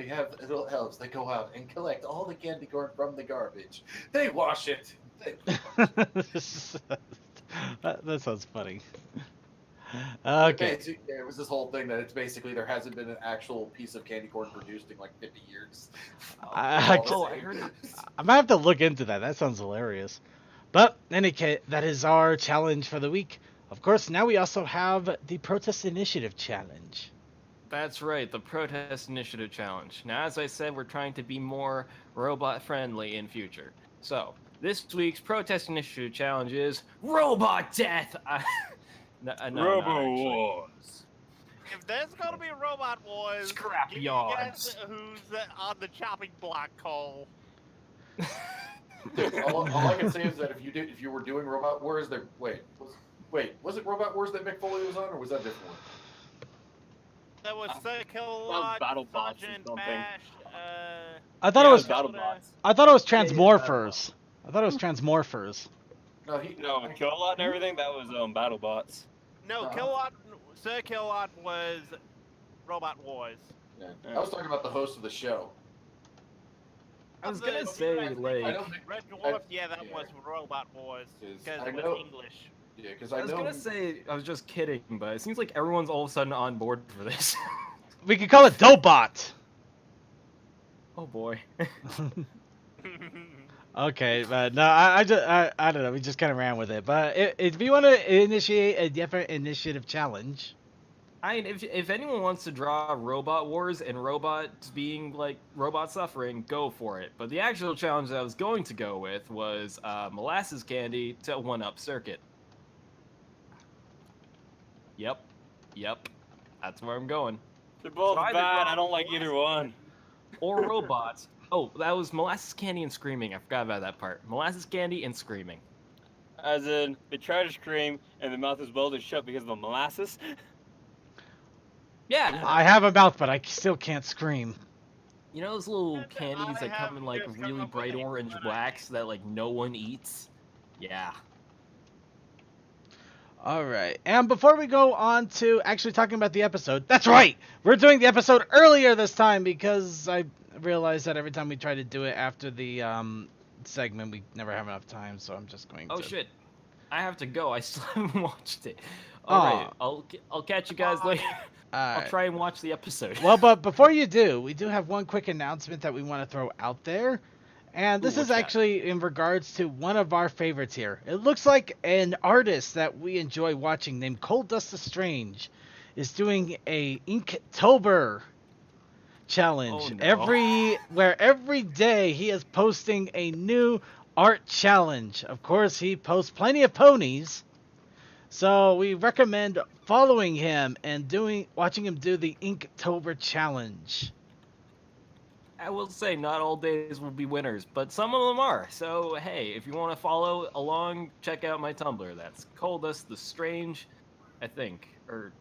have little elves that go out and collect all the candy corn from the garbage. They wash it. That sounds funny. Okay. It was this whole thing that it's basically there hasn't been an actual piece of candy corn produced in like 50 years. I heard it. I might have to look into that. That sounds hilarious. But in any case, that is our challenge for the week. Of course, now we also have the Protest Initiative Challenge. That's right, the Protest Initiative Challenge. Now, as I said, we're trying to be more robot-friendly in future. So, this week's Protest Initiative Challenge is Robot Death! Robo Wars. If there's gonna be a robot wars, Scrap can you yards. guess who's on the chopping block, Cole? all I can say is that if you were doing Robot Wars, was it Robot Wars that Mick Foley was on, or was that a different one? That was Sir Kill-A-Lot, Battle Bots or Sergeant something. Bash, I thought it was BattleBots. I thought it was Transmorphers. I thought it was Transmorphers. No, Kill-A-Lot and everything, that was BattleBots. No, Sir Kill-A-Lot was Robot Wars. Yeah. I was talking about the host of the show. I was gonna say, like... Red Dwarf, yeah, that was Robot Wars, because it was English. Yeah, because I was gonna say, I was just kidding, but it seems like everyone's all of a sudden on board for this. We could call it Dobot. Oh boy. Okay, but no, I don't know. We just kind of ran with it. But if you want to initiate a different initiative challenge, if anyone wants to draw Robot Wars and robots being like robot suffering, go for it. But the actual challenge that I was going to go with was molasses candy to 1-up Circuit. Yep, that's where I'm going. They're both So either bad. draw I don't like either one. Or robots. Oh, that was molasses candy and screaming. I forgot about that part. Molasses candy and screaming. As in, they try to scream and the mouth is welded shut because of the molasses. Yeah. I have a mouth, but I still can't scream. You know those little candies that come in like really bright orange wax that like no one eats? Yeah. All right. And before we go on to actually talking about the episode, that's right. We're doing the episode earlier this time because I realized that every time we try to do it after the segment, we never have enough time. So I'm just going to. Oh shit. I have to go. I still haven't watched it. All right. I'll catch you guys later. I'll try and watch the episode. Well, but before you do, we do have one quick announcement that we want to throw out there. And this is actually in regards to one of our favorites here. It looks like an artist that we enjoy watching named Cold Dust the Strange is doing a Inktober challenge. Every day he is posting a new art challenge. Of course, he posts plenty of ponies. So we recommend following him and watching him do the Inktober challenge. I will say not all days will be winners, but some of them are. So hey, if you want to follow along, check out my Tumblr. That's Coldust the Strange, I think, or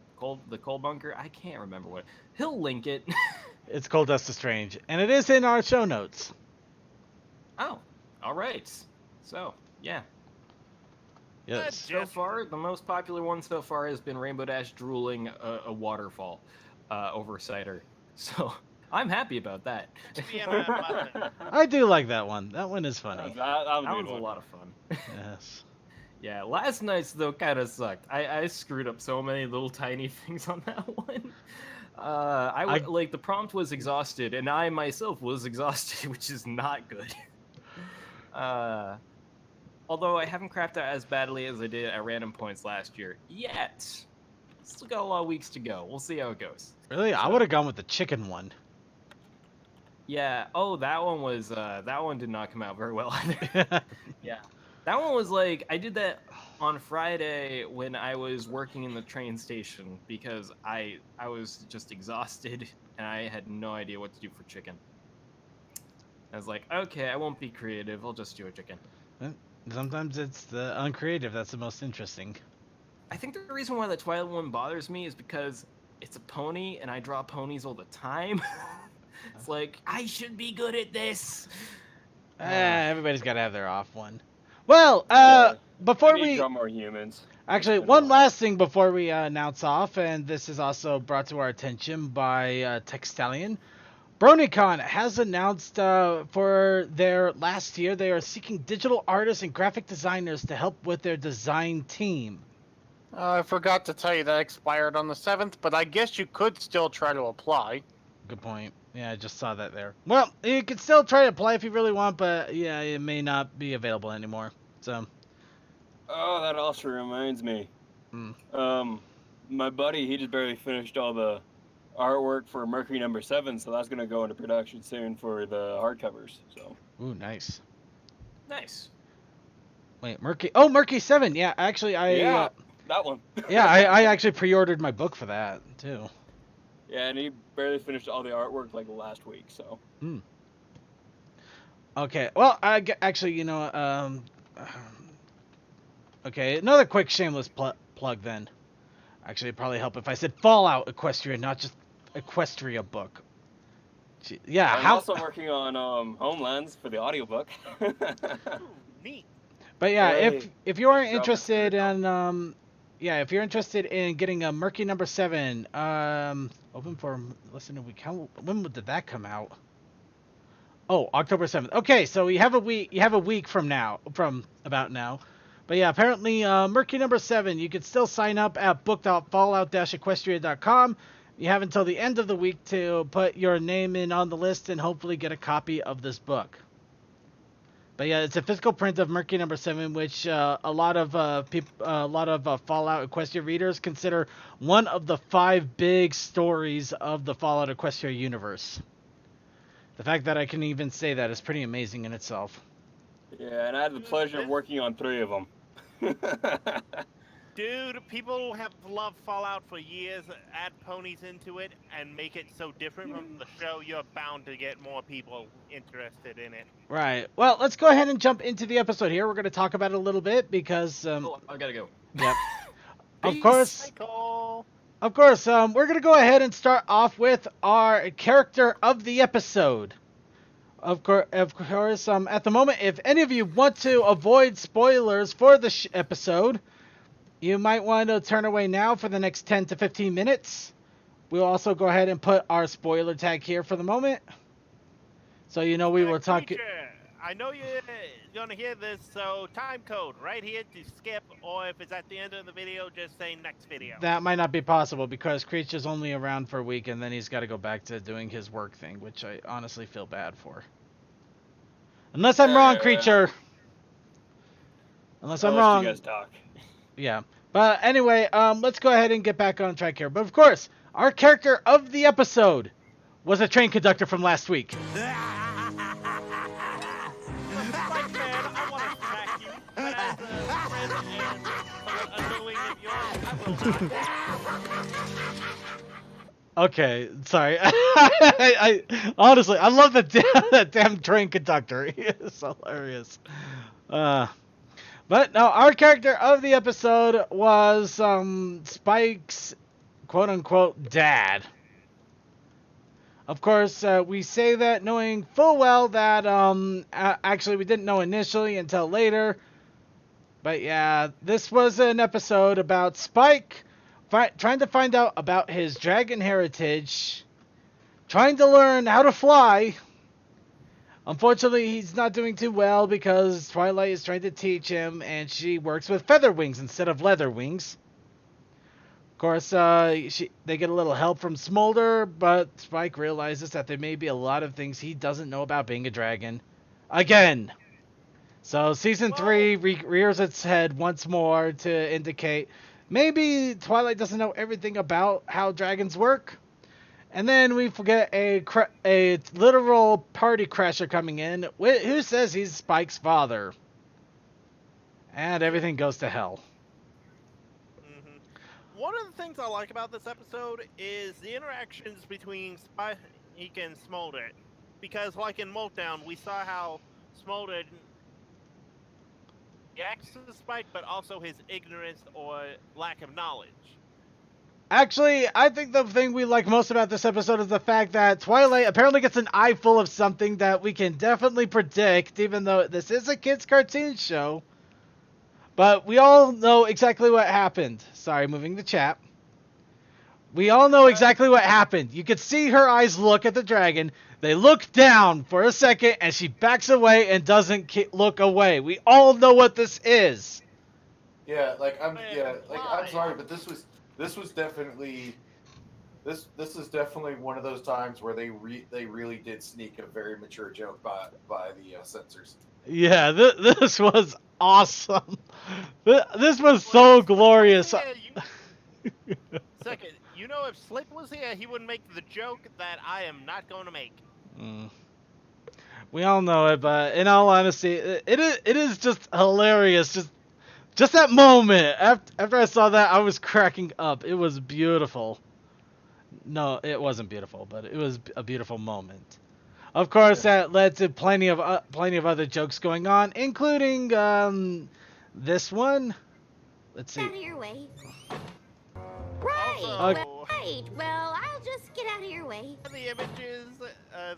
the Cold Bunker. I can't remember what. He'll link it. It's Cold Dust the Strange, and it is in our show notes. Oh, all right. So yeah. Yes. So far, the most popular one so far has been Rainbow Dash drooling a waterfall over cider. So. I'm happy about that. I do like that one. That one is funny. That one's a lot of fun. Yes. Yeah, last night's though kind of sucked. I screwed up so many little tiny things on that one. Like the prompt was exhausted, and I myself was exhausted, which is not good. Although I haven't crapped out as badly as I did at random points last year yet. Still got a lot of weeks to go. We'll see how it goes. Really, I would have gone with the chicken one. Yeah. Oh, that one did not come out very well either. Yeah. That one was like, I did that on Friday when I was working in the train station because I was just exhausted and I had no idea what to do for chicken. I was like, okay, I won't be creative. I'll just do a chicken. Sometimes it's the uncreative that's the most interesting. I think the reason why the Twilight one bothers me is because it's a pony, and I draw ponies all the time. It's like, I should be good at this. Everybody's got to have their off one. Well, before I need to we... draw more humans. Actually, one last thing before we announce off, and this is also brought to our attention by Textalion. BronyCon has announced for their last year they are seeking digital artists and graphic designers to help with their design team. I forgot to tell you that expired on the 7th, but I guess you could still try to apply. Good point. Yeah, I just saw that there. Well, you could still try to apply if you really want, but yeah, it may not be available anymore. So. Oh, that also reminds me. My buddy, he just barely finished all the artwork for Mercury #7, so that's gonna go into production soon for the hardcovers. So. Ooh, nice. Nice. Wait, Mercury 7. Yeah, actually, Yeah, that one. Yeah, I actually pre-ordered my book for that too. Yeah, and he barely finished all the artwork like last week, so. Okay, well, actually, you know, okay, another quick shameless plug then. Actually, it'd probably help if I said Fallout Equestria, not just Equestria book. Yeah, I'm also working on Homelands for the audiobook. Ooh, neat. But yeah, Hey, if you are interested in if you're interested in getting a Mercury #7, open for less than a week. When did that come out? Oh, October 7th. Okay, so you have a week. You have a week from about now. But yeah, apparently Mercury #7. You can still sign up at book.fallout-equestria.com. You have until the end of the week to put your name in on the list and hopefully get a copy of this book. But yeah, it's a physical print of Mercury #7, which a lot of Fallout Equestria readers consider one of the 5 big stories of the Fallout Equestria universe. The fact that I can even say that is pretty amazing in itself. Yeah, and I had the pleasure of working on 3 of them. Dude, people have loved Fallout for years. Add ponies into it and make it so different from the show, you're bound to get more people interested in it. Right. Well, let's go ahead and jump into the episode here. We're going to talk about it a little bit because... Oh, I gotta go. Yep. Of Peace. course... Cole. Of course, we're going to go ahead and start off with our character of the episode. Of course, at the moment, if any of you want to avoid spoilers for the episode, you might want to turn away now for the next 10 to 15 minutes. We'll also go ahead and put our spoiler tag here for the moment. So you know we were talking... I know you're going to hear this, so time code right here to skip, or if it's at the end of the video, just say next video. That might not be possible because Creature's only around for a week and then he's got to go back to doing his work thing, which I honestly feel bad for. Unless I'm wrong, Creature. Unless I'm wrong. You guys talk. Yeah. But anyway, let's go ahead and get back on track here. But of course, our character of the episode was a train conductor from last week. Okay, sorry. I honestly, I love that damn train conductor. He is hilarious. But no, our character of the episode was Spike's quote-unquote dad. Of course, we say that knowing full well that actually we didn't know initially until later. But yeah, this was an episode about Spike trying to find out about his dragon heritage, trying to learn how to fly. Unfortunately, he's not doing too well because Twilight is trying to teach him, and she works with feather wings instead of leather wings. Of course, they get a little help from Smolder, but Spike realizes that there may be a lot of things he doesn't know about being a dragon. Again! So Season 3 rears its head once more to indicate maybe Twilight doesn't know everything about how dragons work. And then we forget a literal party crasher coming in who says he's Spike's father. And everything goes to hell. Mm-hmm. One of the things I like about this episode is the interactions between Spike and Smolder. because like in Meltdown, we saw how Smolder reacts to Spike, but also his ignorance or lack of knowledge. Actually, I think the thing we like most about this episode is the fact that Twilight apparently gets an eye full of something that we can definitely predict, even though this is a kids' cartoon show. But we all know exactly what happened. Sorry, moving the chat. We all know exactly what happened. You could see her eyes look at the dragon. They look down for a second, and she backs away and doesn't look away. We all know what this is. Yeah, I'm sorry, but this was definitely this is definitely one of those times where they really did sneak a very mature joke by the censors. Yeah, this was awesome. This was so glorious. Second, you know, if Slick was here, he would make the joke that I am not going to make. We all know it, but in all honesty, it is just hilarious. Just that moment. After I saw that, I was cracking up. It was beautiful. No, it wasn't beautiful, but it was a beautiful moment. Of course, that led to plenty of other jokes going on, including this one. Let's see. Out of your way. Right. Well, I'll just get out of your way. The images I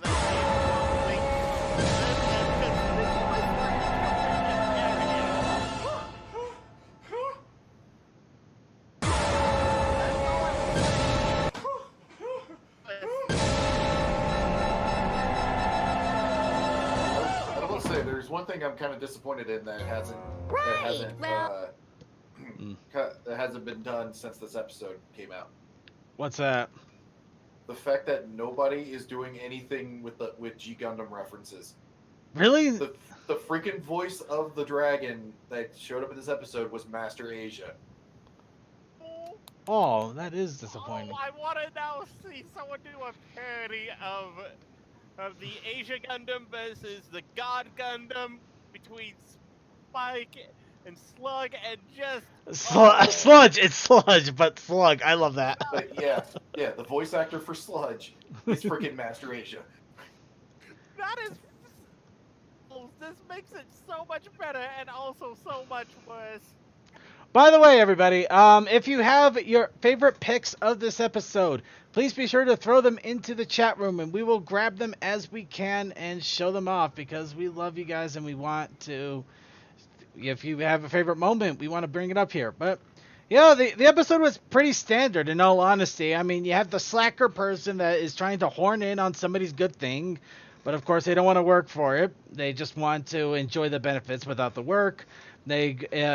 will say there's one thing I'm kind of disappointed in that hasn't been done since this episode came out. What's that? The fact that nobody is doing anything with G Gundam references. Really? The freaking voice of the dragon that showed up in this episode was Master Asia. Oh, that is disappointing. I want to now see someone do a parody of the Asia Gundam versus the God Gundam between Spike and Slug and just Sludge. It's Sludge, but Slug. I love that. But yeah, the voice actor for Sludge is freaking Master Asia. That is. This makes it so much better and also so much worse. By the way, everybody, if you have your favorite picks of this episode, please be sure to throw them into the chat room, and we will grab them as we can and show them off, because we love you guys and we want to. If you have a favorite moment, we want to bring it up here. But yeah, the episode was pretty standard, in all honesty. I mean, you have the slacker person that is trying to horn in on somebody's good thing, but of course they don't want to work for it. They just want to enjoy the benefits without the work. They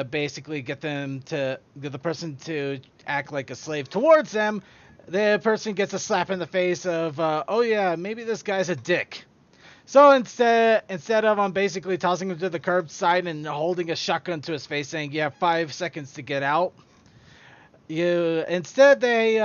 basically get the person to act like a slave towards them. The person gets a slap in the face of, oh yeah, maybe this guy's a dick. So instead of basically tossing him to the curbside and holding a shotgun to his face saying, you have 5 seconds to get out, instead they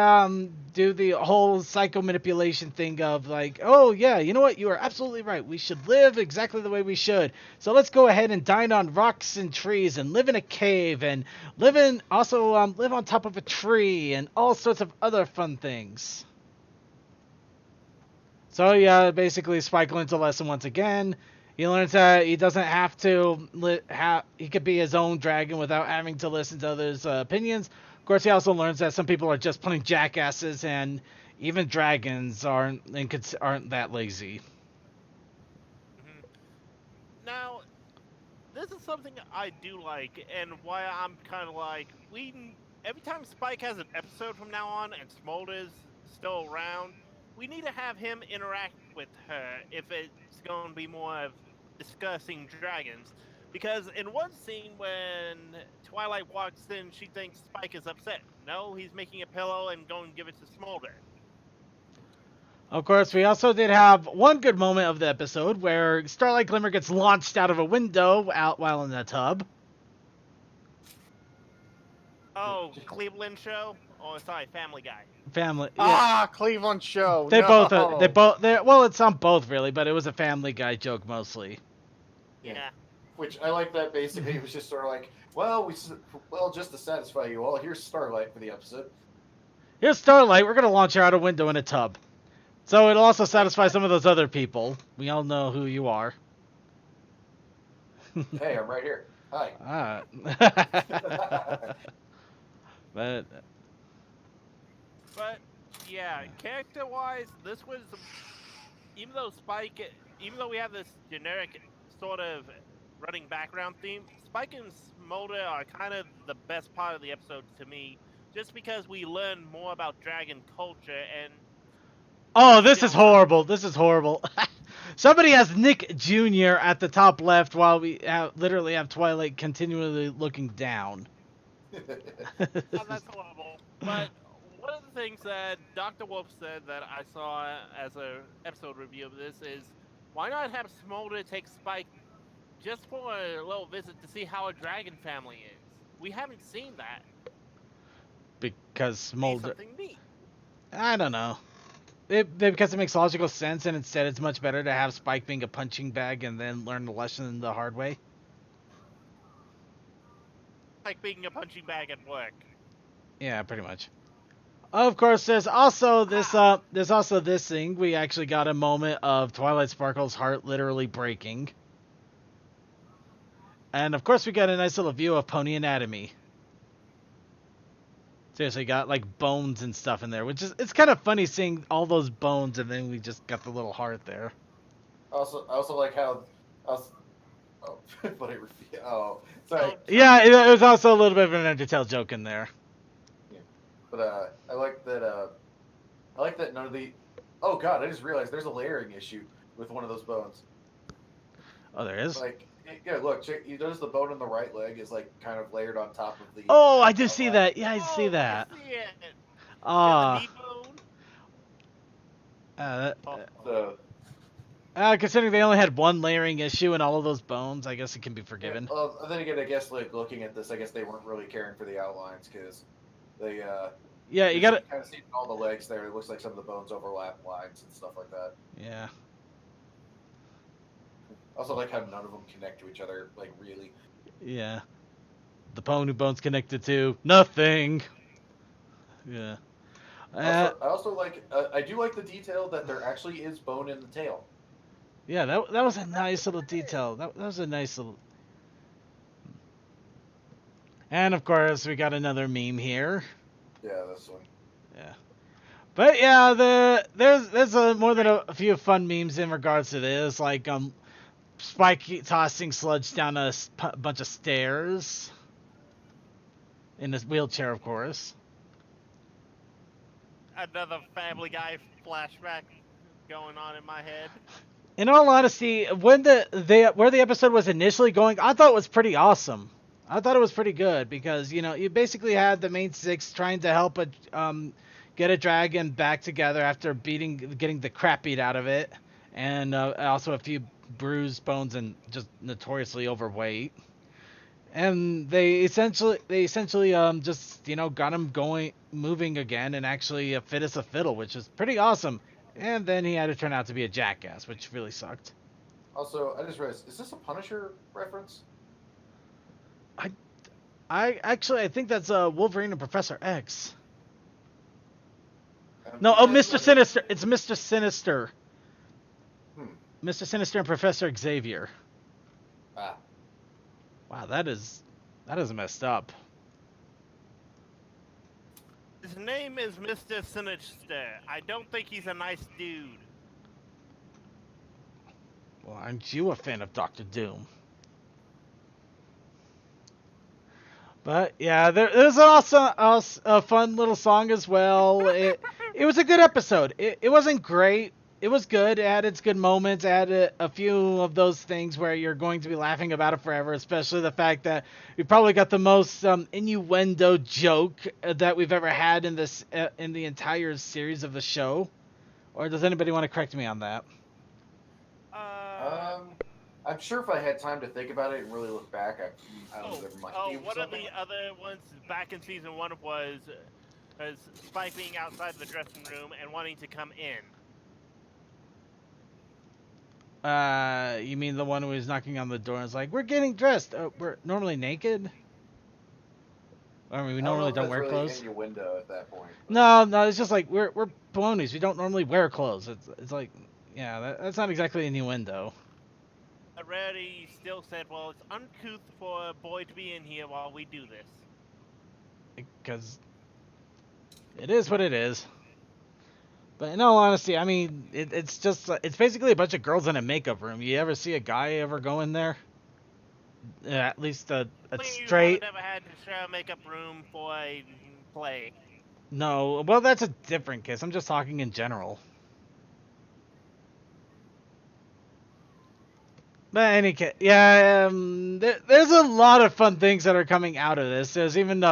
do the whole psycho manipulation thing of like, oh yeah, you know what, you are absolutely right, we should live exactly the way we should, so let's go ahead and dine on rocks and trees and live in a cave and live on top of a tree and all sorts of other fun things. So yeah, basically Spike learns a lesson once again. He learns that he doesn't have to he could be his own dragon without having to listen to others' opinions. Of course, he also learns that some people are just plain jackasses, and even dragons aren't that lazy. Now, this is something I do like, and why I'm kind of like, every time Spike has an episode from now on and Smolder's still around, we need to have him interact with her if it's going to be more of discussing dragons. Because in one scene when Twilight walks in, she thinks Spike is upset. No, he's making a pillow and going to give it to Smolder. Of course, we also did have one good moment of the episode where Starlight Glimmer gets launched out of a window while in the tub. Oh, Cleveland Show? Oh, sorry, Family Guy. Family. Yeah. Cleveland Show. Well, it's on both really, but it was a Family Guy joke mostly. Yeah. Which I like that basically it was just sort of like, well, just to satisfy you all, here's Starlight for the episode. Here's Starlight. We're gonna launch her out a window in a tub. So it'll also satisfy some of those other people. We all know who you are. Hey, I'm right here. Hi. Ah. But But yeah, character-wise, this was even though we have this generic sort of running background theme, Spike and Smolder are kind of the best part of the episode to me, just because we learn more about dragon culture and. oh, this is horrible. This is horrible. Somebody has Nick Jr. at the top left while we literally have Twilight continually looking down. Oh, that's horrible. But one of the things that Dr. Wolf said that I saw as a episode review of this is, why not have Smolder take Spike just for a little visit to see how a dragon family is? We haven't seen that. Because Smolder. Something neat. I don't know. Because it makes logical sense, and instead it's much better to have Spike being a punching bag and then learn the lesson the hard way. Like being a punching bag at work. Yeah, pretty much. Of course, there's also this thing. We actually got a moment of Twilight Sparkle's heart literally breaking. And of course, we got a nice little view of pony anatomy. Seriously, got like bones and stuff in there, which is it's kind of funny seeing all those bones, and then we just got the little heart there. I also like how. Sorry. Yeah, it was also a little bit of an Undertale joke in there. Yeah. But I like that none of the. Oh God! I just realized there's a layering issue with one of those bones. Oh, there is. Like, yeah, look, you notice the bone in the right leg is like kind of layered on top of the. Oh, I do see that. Yeah, I see that. I see it. Considering they only had one layering issue and all of those bones, I guess it can be forgiven. Yeah, well, then again, I guess like looking at this, I guess they weren't really caring for the outlines because they. Yeah, you gotta. Kind of see all the legs there. It looks like some of the bones overlap lines and stuff like that. Yeah. Also, like how none of them connect to each other, like really. Yeah. The pony bones connected to nothing. Yeah. I also like. I do like the detail that there actually is bone in the tail. Yeah, that was a nice little detail. That was a nice little. And of course, we got another meme here. Yeah, this one. Yeah. But yeah, there's more than a few fun memes in regards to this, like Spike tossing Sludge down a bunch of stairs in his wheelchair, of course. Another Family Guy flashback going on in my head. In all honesty, when where the episode was initially going, I thought it was pretty awesome. I thought it was pretty good because you basically had the main six trying to help get a dragon back together after getting the crap beat out of it, and also a few bruised bones and just notoriously overweight. And they essentially just got him moving again, and actually fit as a fiddle, which is pretty awesome. And then he had to turn out to be a jackass, which really sucked. Also, I just realized, is this a Punisher reference? I think that's Wolverine and Professor X. No, Mr. Sinister. It's Mr. Sinister. Mr. Sinister and Professor Xavier. Ah. Wow, that is messed up. His name is Mr. Sinister. I don't think he's a nice dude. Well, aren't you a fan of Doctor Doom? But yeah, there's also a fun little song as well. It was a good episode. It wasn't great. It was good. It had its good moments. It had a few of those things where you're going to be laughing about it forever, especially the fact that we probably got the most innuendo joke that we've ever had in the entire series of the show. Or does anybody want to correct me on that? I'm sure if I had time to think about it and really look back, I don't know. One of the other ones back in season 1 was Spike being outside the dressing room and wanting to come in. You mean the one who was knocking on the door and was like, "We're getting dressed. We're normally naked." I mean, we I don't normally know don't if wear that's really clothes. innuendo at that point. No, it's just like we're balonies. We don't normally wear clothes. It's like, yeah, that's not exactly innuendo. Rarity still said, well, it's uncouth for a boy to be in here while we do this. Because it is what it is. But in all honesty, I mean, it's just it's basically a bunch of girls in a makeup room. You ever see a guy ever go in there? Yeah, at least a You straight. haven't ever had to share a makeup room for a play. No, well, that's a different case. I'm just talking in general. But any case, yeah, there's a lot of fun things that are coming out of this. There's even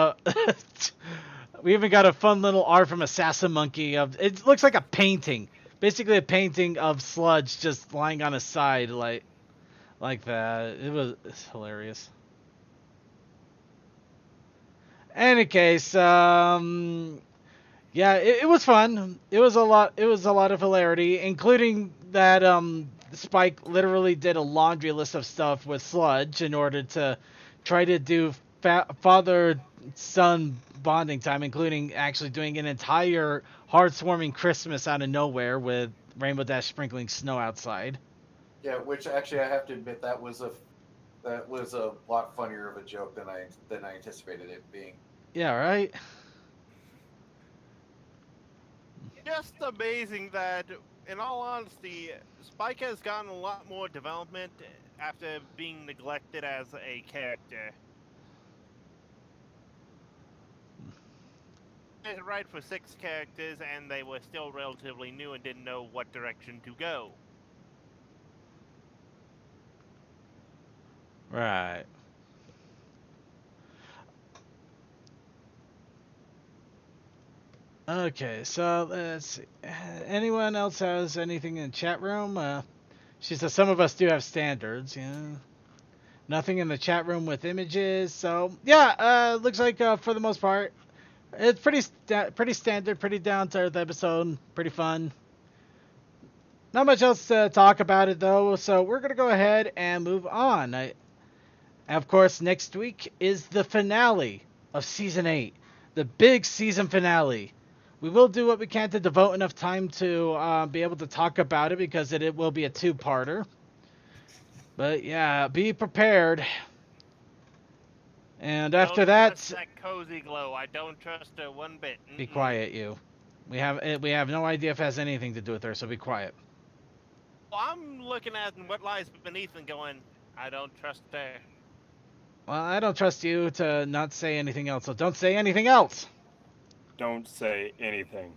we even got a fun little art from Assassin Monkey of it looks like a painting, basically a painting of Sludge just lying on his side like that. It's hilarious. Any case, yeah, it was fun. It was a lot of hilarity, including that Spike literally did a laundry list of stuff with Sludge in order to try to do father-son bonding time, including actually doing an entire heartwarming Christmas out of nowhere with Rainbow Dash sprinkling snow outside. Yeah, which actually I have to admit that was a lot funnier of a joke than I anticipated it being. Yeah, right? Just amazing that, in all honesty, Spike has gotten a lot more development after being neglected as a character. They write for 6 characters and they were still relatively new and didn't know what direction to go. Right. Okay, so let's see. Anyone else has anything in the chat room? She says some of us do have standards, yeah. Nothing in the chat room with images, so yeah, looks like for the most part, it's pretty standard, pretty down to earth episode, pretty fun. Not much else to talk about it though, so we're gonna go ahead and move on. Of course, next week is the finale of season 8, the big season finale. We will do what we can to devote enough time to be able to talk about it because it will be a 2-parter. But yeah, be prepared. And after Don't trust that cozy glow. I don't trust her one bit. Be quiet, you. We have no idea if it has anything to do with her, so be quiet. Well, I'm looking at what lies beneath and going, I don't trust her. Well, I don't trust you to not say anything else, so don't say anything else. Don't say anything.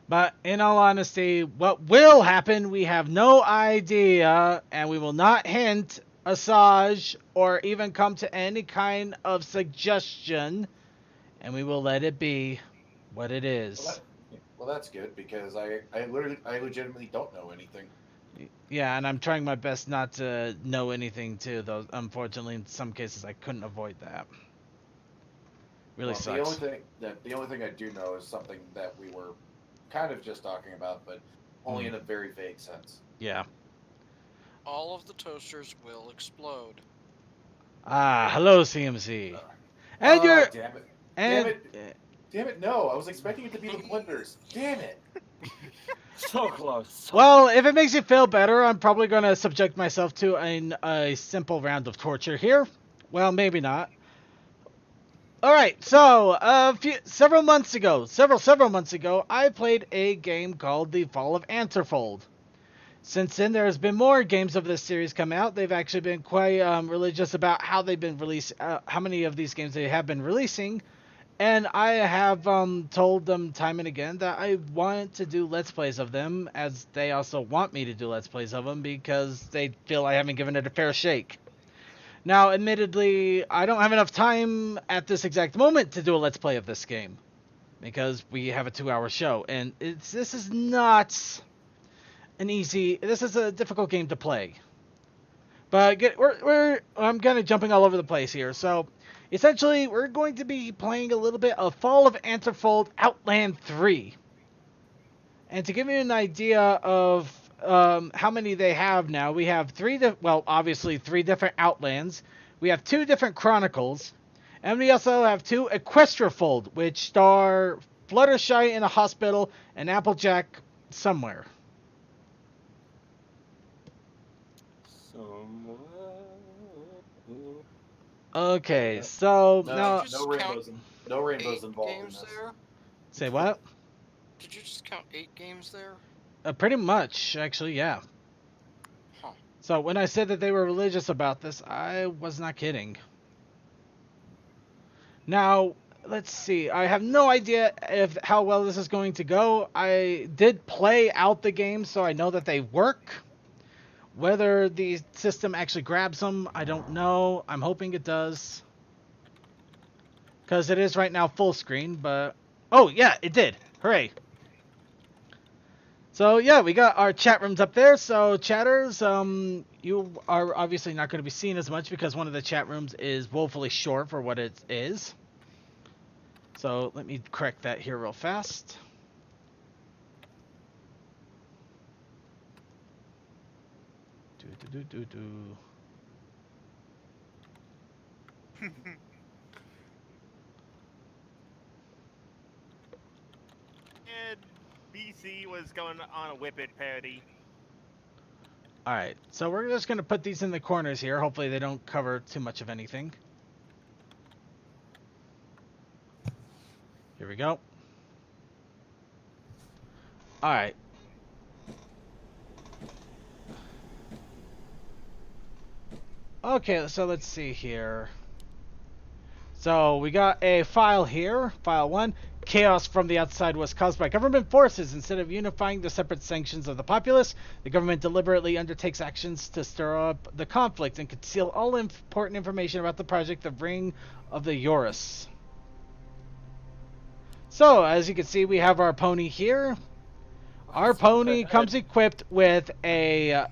But in all honesty, what will happen, we have no idea, and we will not hint, assage, or even come to any kind of suggestion, and we will let it be what it is. Well, that's good because I legitimately don't know anything. Yeah, and I'm trying my best not to know anything too, though unfortunately in some cases I couldn't avoid that. Really sucks. The only thing I do know is something that we were kind of just talking about, but only in a very vague sense. Yeah. All of the toasters will explode. Ah, hello CMC. And you're damn it. and Damn it, no. I was expecting it to be the blenders. Damn it. So close. well, if it makes you feel better, I'm probably going to subject myself to a simple round of torture here. Well, maybe not. All right, so several months ago, I played a game called The Fall of Anterfold. Since then, there's been more games of this series come out. They've actually been quite religious about how they've been released, how many of these games they have been releasing. And I have told them time and again that I want to do Let's Plays of them, as they also want me to do Let's Plays of them because they feel I haven't given it a fair shake. Now, admittedly, I don't have enough time at this exact moment to do a Let's Play of this game because we have a 2-hour show, and this is not this is a difficult game to play. But I'm kind of jumping all over the place here. So, essentially, we're going to be playing a little bit of Fall of Anterfold Outland 3. And to give you an idea of how many they have now, we have obviously 3 different Outlands. We have 2 different Chronicles. And we also have 2 Equestrafold, which star Fluttershy in a hospital and Applejack somewhere. Okay, so now... No rainbows involved in this. There? Say what? Did you just count 8 games there? Pretty much, actually, yeah. Huh. So when I said that they were religious about this, I was not kidding. Now, let's see. I have no idea how well this is going to go. I did play out the game, so I know that they work. Whether the system actually grabs them, I don't know. I'm hoping it does. Because it is right now full screen, but... Oh, yeah, it did. Hooray. So, yeah, we got our chat rooms up there. So, chatters, you are obviously not going to be seen as much because one of the chat rooms is woefully short for what it is. So, let me correct that here real fast. And BC was going on a Whip It parody. Alright, so we're just going to put these in the corners here. Hopefully they don't cover too much of anything. Here we go. Alright. Okay, so let's see here. So we got a file here, file 1. Chaos from the outside was caused by government forces. Instead of unifying the separate sanctions of the populace, the government deliberately undertakes actions to stir up the conflict and conceal all important information about the project, the Ring of the Eurus. So, as you can see, we have our pony here. Our pony comes equipped with a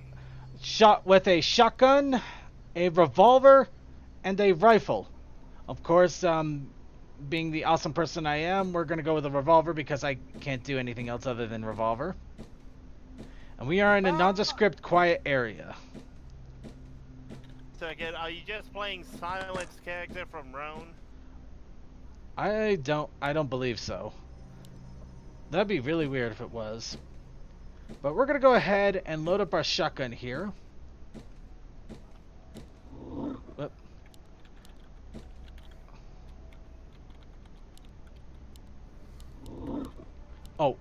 shotgun, a revolver, and a rifle. Of course, being the awesome person I am, we're going to go with a revolver because I can't do anything else other than revolver. And we are in a nondescript, quiet area. So again, are you just playing Silent's character from Roan? I don't believe so. That'd be really weird if it was. But we're going to go ahead and load up our shotgun here. Whoop. Oh.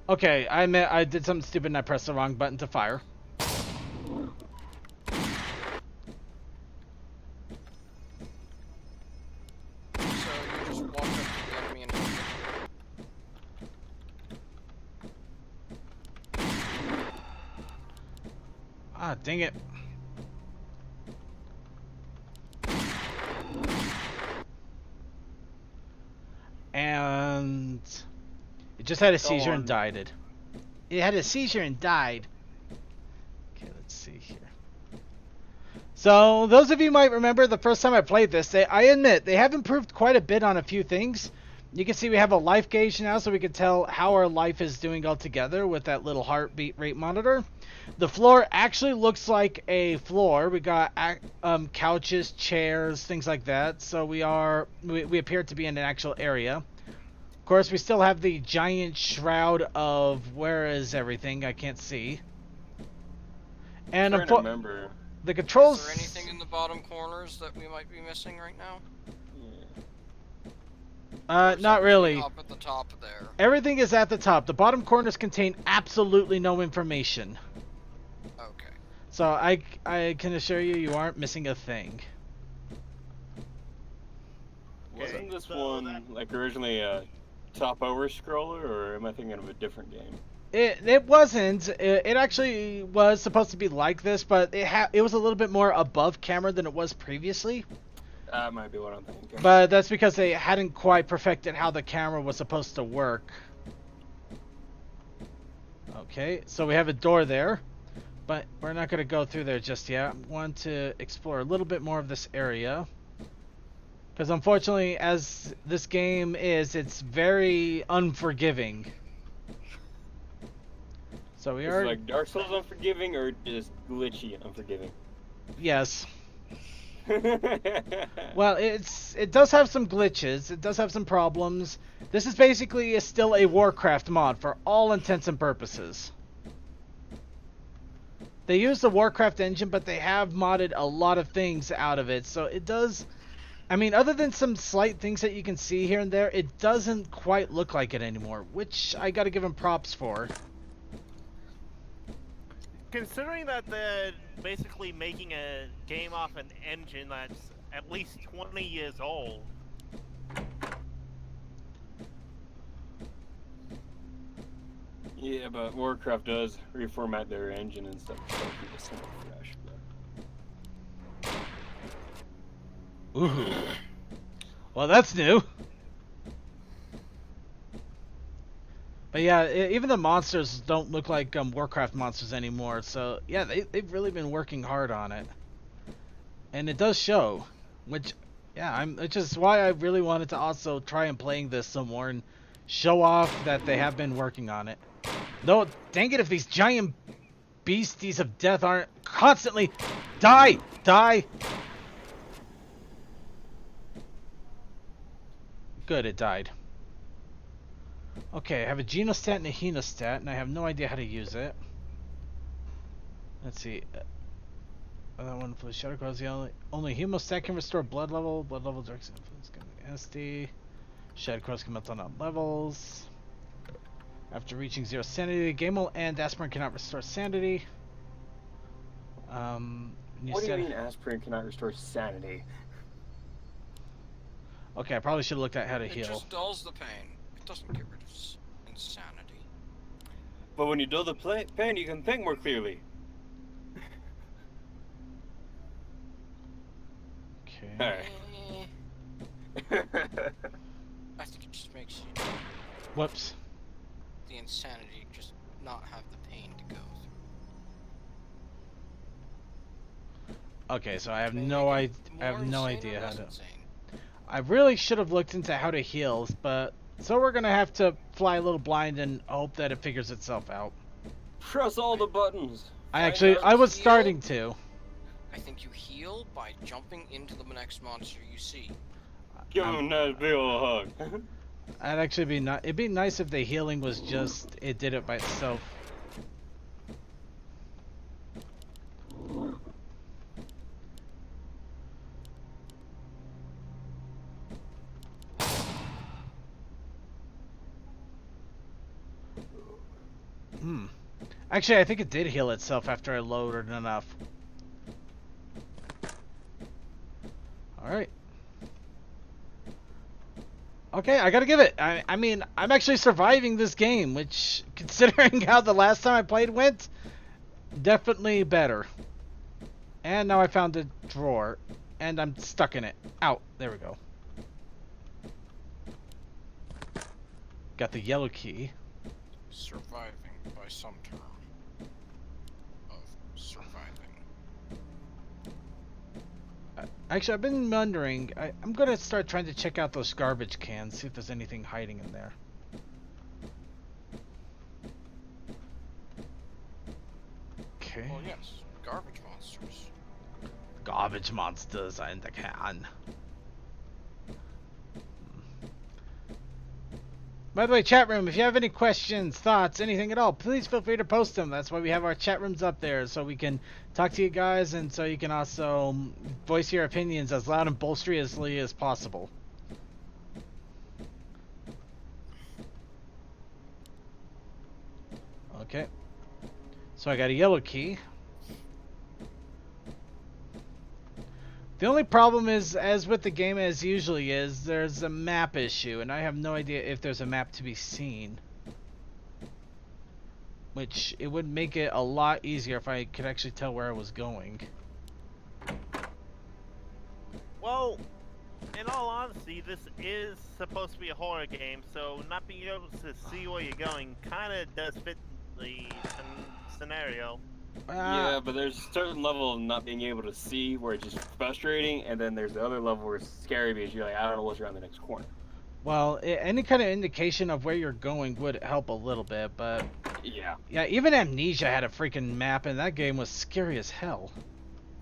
Okay, I did something stupid and I pressed the wrong button to fire. Ah, dang it. And it just had a seizure and died. It had a seizure and died. Okay, let's see here. So, those of you might remember the first time I played this, I admit, they have improved quite a bit on a few things. You can see we have a life gauge now, so we can tell how our life is doing all together with that little heartbeat rate monitor. The floor actually looks like a floor. We got couches, chairs, things like that. So we appear to be in an actual area. Of course, we still have the giant shroud of where is everything? I can't see. And I'm trying to remember. The controls. Is there anything in the bottom corners that we might be missing right now? Not really. Up at the top there. Everything is at the top. The bottom corners contain absolutely no information. Okay. So I can assure you, you aren't missing a thing. Wasn't this one like originally a top over scroller, or am I thinking of a different game? It wasn't. It actually was supposed to be like this, but it was a little bit more above camera than it was previously. That might be what I'm thinking. But that's because they hadn't quite perfected how the camera was supposed to work. Okay, so we have a door there, but we're not going to go through there just yet. I want to explore a little bit more of this area. Because unfortunately, as this game is, it's very unforgiving. So we are... Is it like Dark Souls unforgiving, or just glitchy unforgiving? Yes. Well, it does have some glitches. It does have some problems. This is basically still a Warcraft mod for all intents and purposes. They use the Warcraft engine, but they have modded a lot of things out of it. So it does... I mean, other than some slight things that you can see here and there, it doesn't quite look like it anymore, which I gotta give them props for. Considering that they're basically making a game off an engine that's at least 20 years old. Yeah, but Warcraft does reformat their engine and stuff to keep it somewhat fresh. Ooh. Well, that's new. But yeah, even the monsters don't look like Warcraft monsters anymore. So yeah, they've really been working hard on it, and it does show. Which, yeah, which is why I really wanted to also try and playing this some more and show off that they have been working on it. No, dang it! If these giant beasties of death aren't constantly die. Good, it died. Okay, I have a genostat and a henostat, and I have no idea how to use it. Let's see. That one for the Shadow Cross, the only hemostat can restore blood level direct influence, SD. Shadow Cross can melt on all levels. After reaching 0 sanity, the game will end. Aspirin cannot restore sanity. What do you mean aspirin cannot restore sanity? Okay, I probably should have looked at how to heal. It just dulls the pain. It doesn't get rid of insanity. But when you dull the pain, you can think more clearly. Okay. I think it just makes you... Whoops. The insanity just not have the pain to go through. Okay, so I have no idea how to... I really should have looked into how to heal, but so we're gonna have to fly a little blind and hope that it figures itself out. Press all the buttons. I was starting to. I think you heal by jumping into the next monster you see. Give him that big ol' hug. That'd actually be not. It'd be nice if the healing was just it did it by itself. Actually, I think it did heal itself after I loaded enough. Alright. Okay, I gotta give it. I mean, I'm actually surviving this game, which, considering how the last time I played went, definitely better. And now I found a drawer, and I'm stuck in it. Out. There we go. Got the yellow key. Surviving by some term of surviving. Actually, I've been wondering. I'm gonna start trying to check out those garbage cans, see if there's anything hiding in there. Okay. Well, yes, garbage monsters. Garbage monsters are in the can. By the way, chat room, if you have any questions, thoughts, anything at all, please feel free to post them. That's why we have our chat rooms up there, so we can talk to you guys, and so you can also voice your opinions as loud and boisterously as possible. Okay. So I got a yellow key. The only problem is, as with the game as usually is, there's a map issue, and I have no idea if there's a map to be seen. Which, it would make it a lot easier if I could actually tell where I was going. Well, in all honesty, this is supposed to be a horror game, so not being able to see where you're going kind of does fit the scenario. Yeah, but there's a certain level of not being able to see where it's just frustrating, and then there's the other level where it's scary because you're like, I don't know what's around the next corner. Well, any kind of indication of where you're going would help a little bit, but... Yeah. Yeah, even Amnesia had a freaking map, and that game was scary as hell.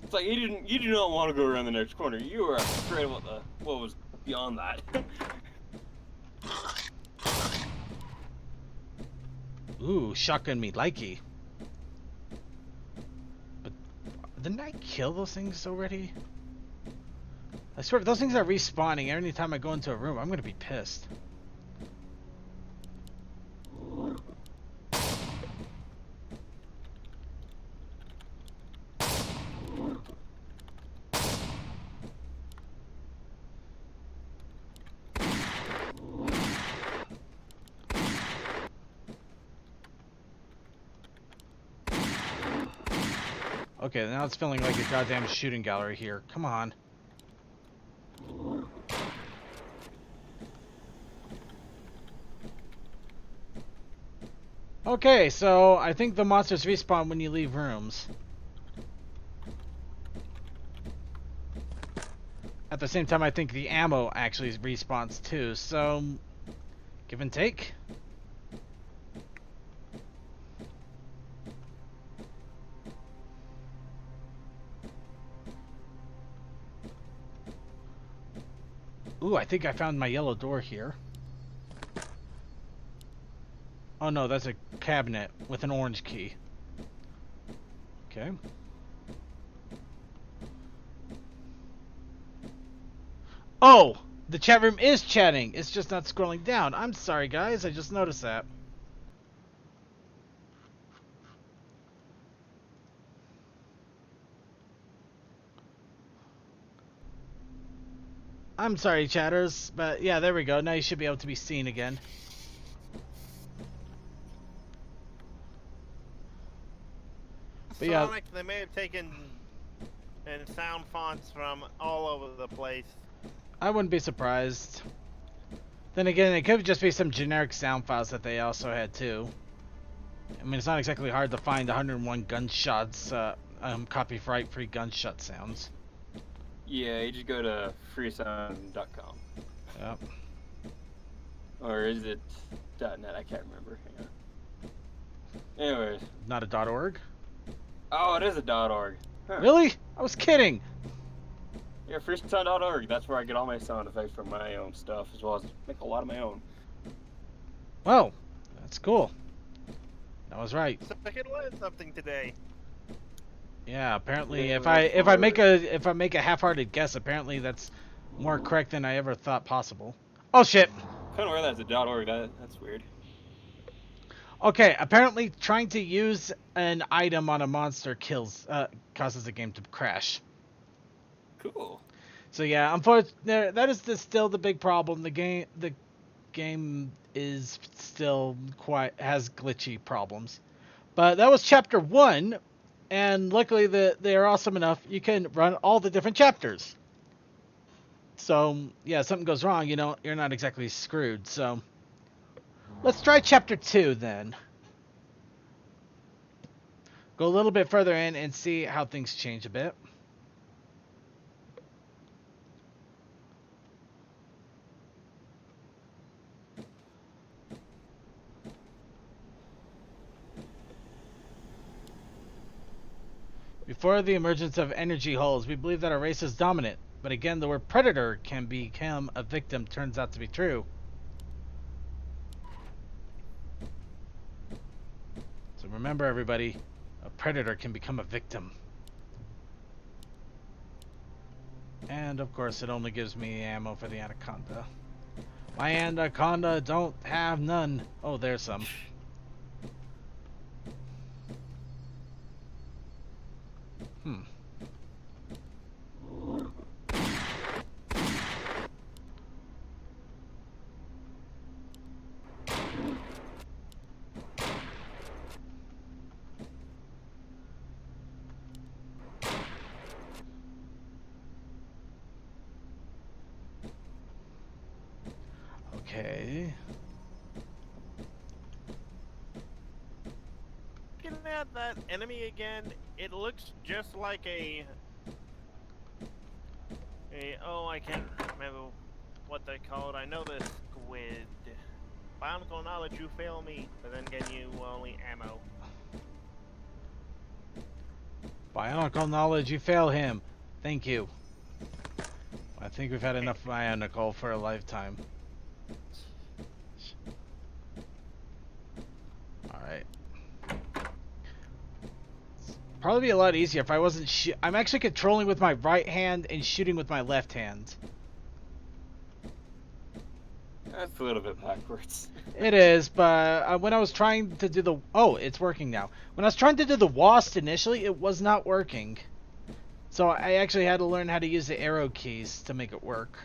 It's like you do not want to go around the next corner. You are afraid of what was beyond that. Ooh, shotgun me likey. But didn't I kill those things already? I swear, if those things are respawning every time I go into a room, I'm gonna be pissed. Okay, now it's feeling like a goddamn shooting gallery here. Come on. Okay, so I think the monsters respawn when you leave rooms. At the same time, I think the ammo actually respawns too, so give and take. Ooh, I think I found my yellow door here. Oh no, that's a cabinet with an orange key. Okay. Oh! The chat room is chatting. It's just not scrolling down. I'm sorry, guys. I just noticed that. I'm sorry, chatters. But yeah, there we go. Now you should be able to be seen again. But yeah, Sonic, they may have taken and sound fonts from all over the place. I wouldn't be surprised. Then again, it could just be some generic sound files that they also had too. I mean, it's not exactly hard to find 101 gunshots, copyright-free gunshot sounds. Yeah, you just go to freesound.com. Yep. Or is it .net? I can't remember. Hang on. Anyways. Not a .org? Oh, it is a .org. Huh. Really? I was kidding. Yeah, freesound.org. That's where I get all my sound effects from my own stuff, as well as make a lot of my own. Well, that's cool. I was right. So I could learn something today. Yeah, apparently, if I make a half-hearted guess, apparently that's more correct than I ever thought possible. Oh shit! Kind of weird that's a .org. That's weird. Okay, apparently trying to use an item on a monster causes the game to crash. Cool. So yeah, unfortunately, that is still the big problem. The game is still has glitchy problems. But that was chapter 1, and luckily they are awesome enough you can run all the different chapters. So yeah, if something goes wrong, you're not exactly screwed. So let's try chapter 2 then. Go a little bit further in and see how things change a bit. Before the emergence of energy holes, we believe that our race is dominant. But again, the word predator can become a victim turns out to be true. So remember, everybody, a predator can become a victim. And of course, it only gives me ammo for the anaconda. My anaconda don't have none. Oh, there's some. Okay. Looking at that enemy again, it looks just like oh, I can't remember what they call it. I know the squid. Bionicle knowledge, you fail me, but then again, you only ammo. Bionicle knowledge, you fail him. Thank you. I think we've had enough Bionicle for a lifetime. Alright. Probably be a lot easier if I wasn't I'm actually controlling with my right hand and shooting with my left hand. That's a little bit backwards. It is, but when I was trying to do the... Oh, it's working now. When I was trying to do the WASD initially, it was not working. So I actually had to learn how to use the arrow keys to make it work.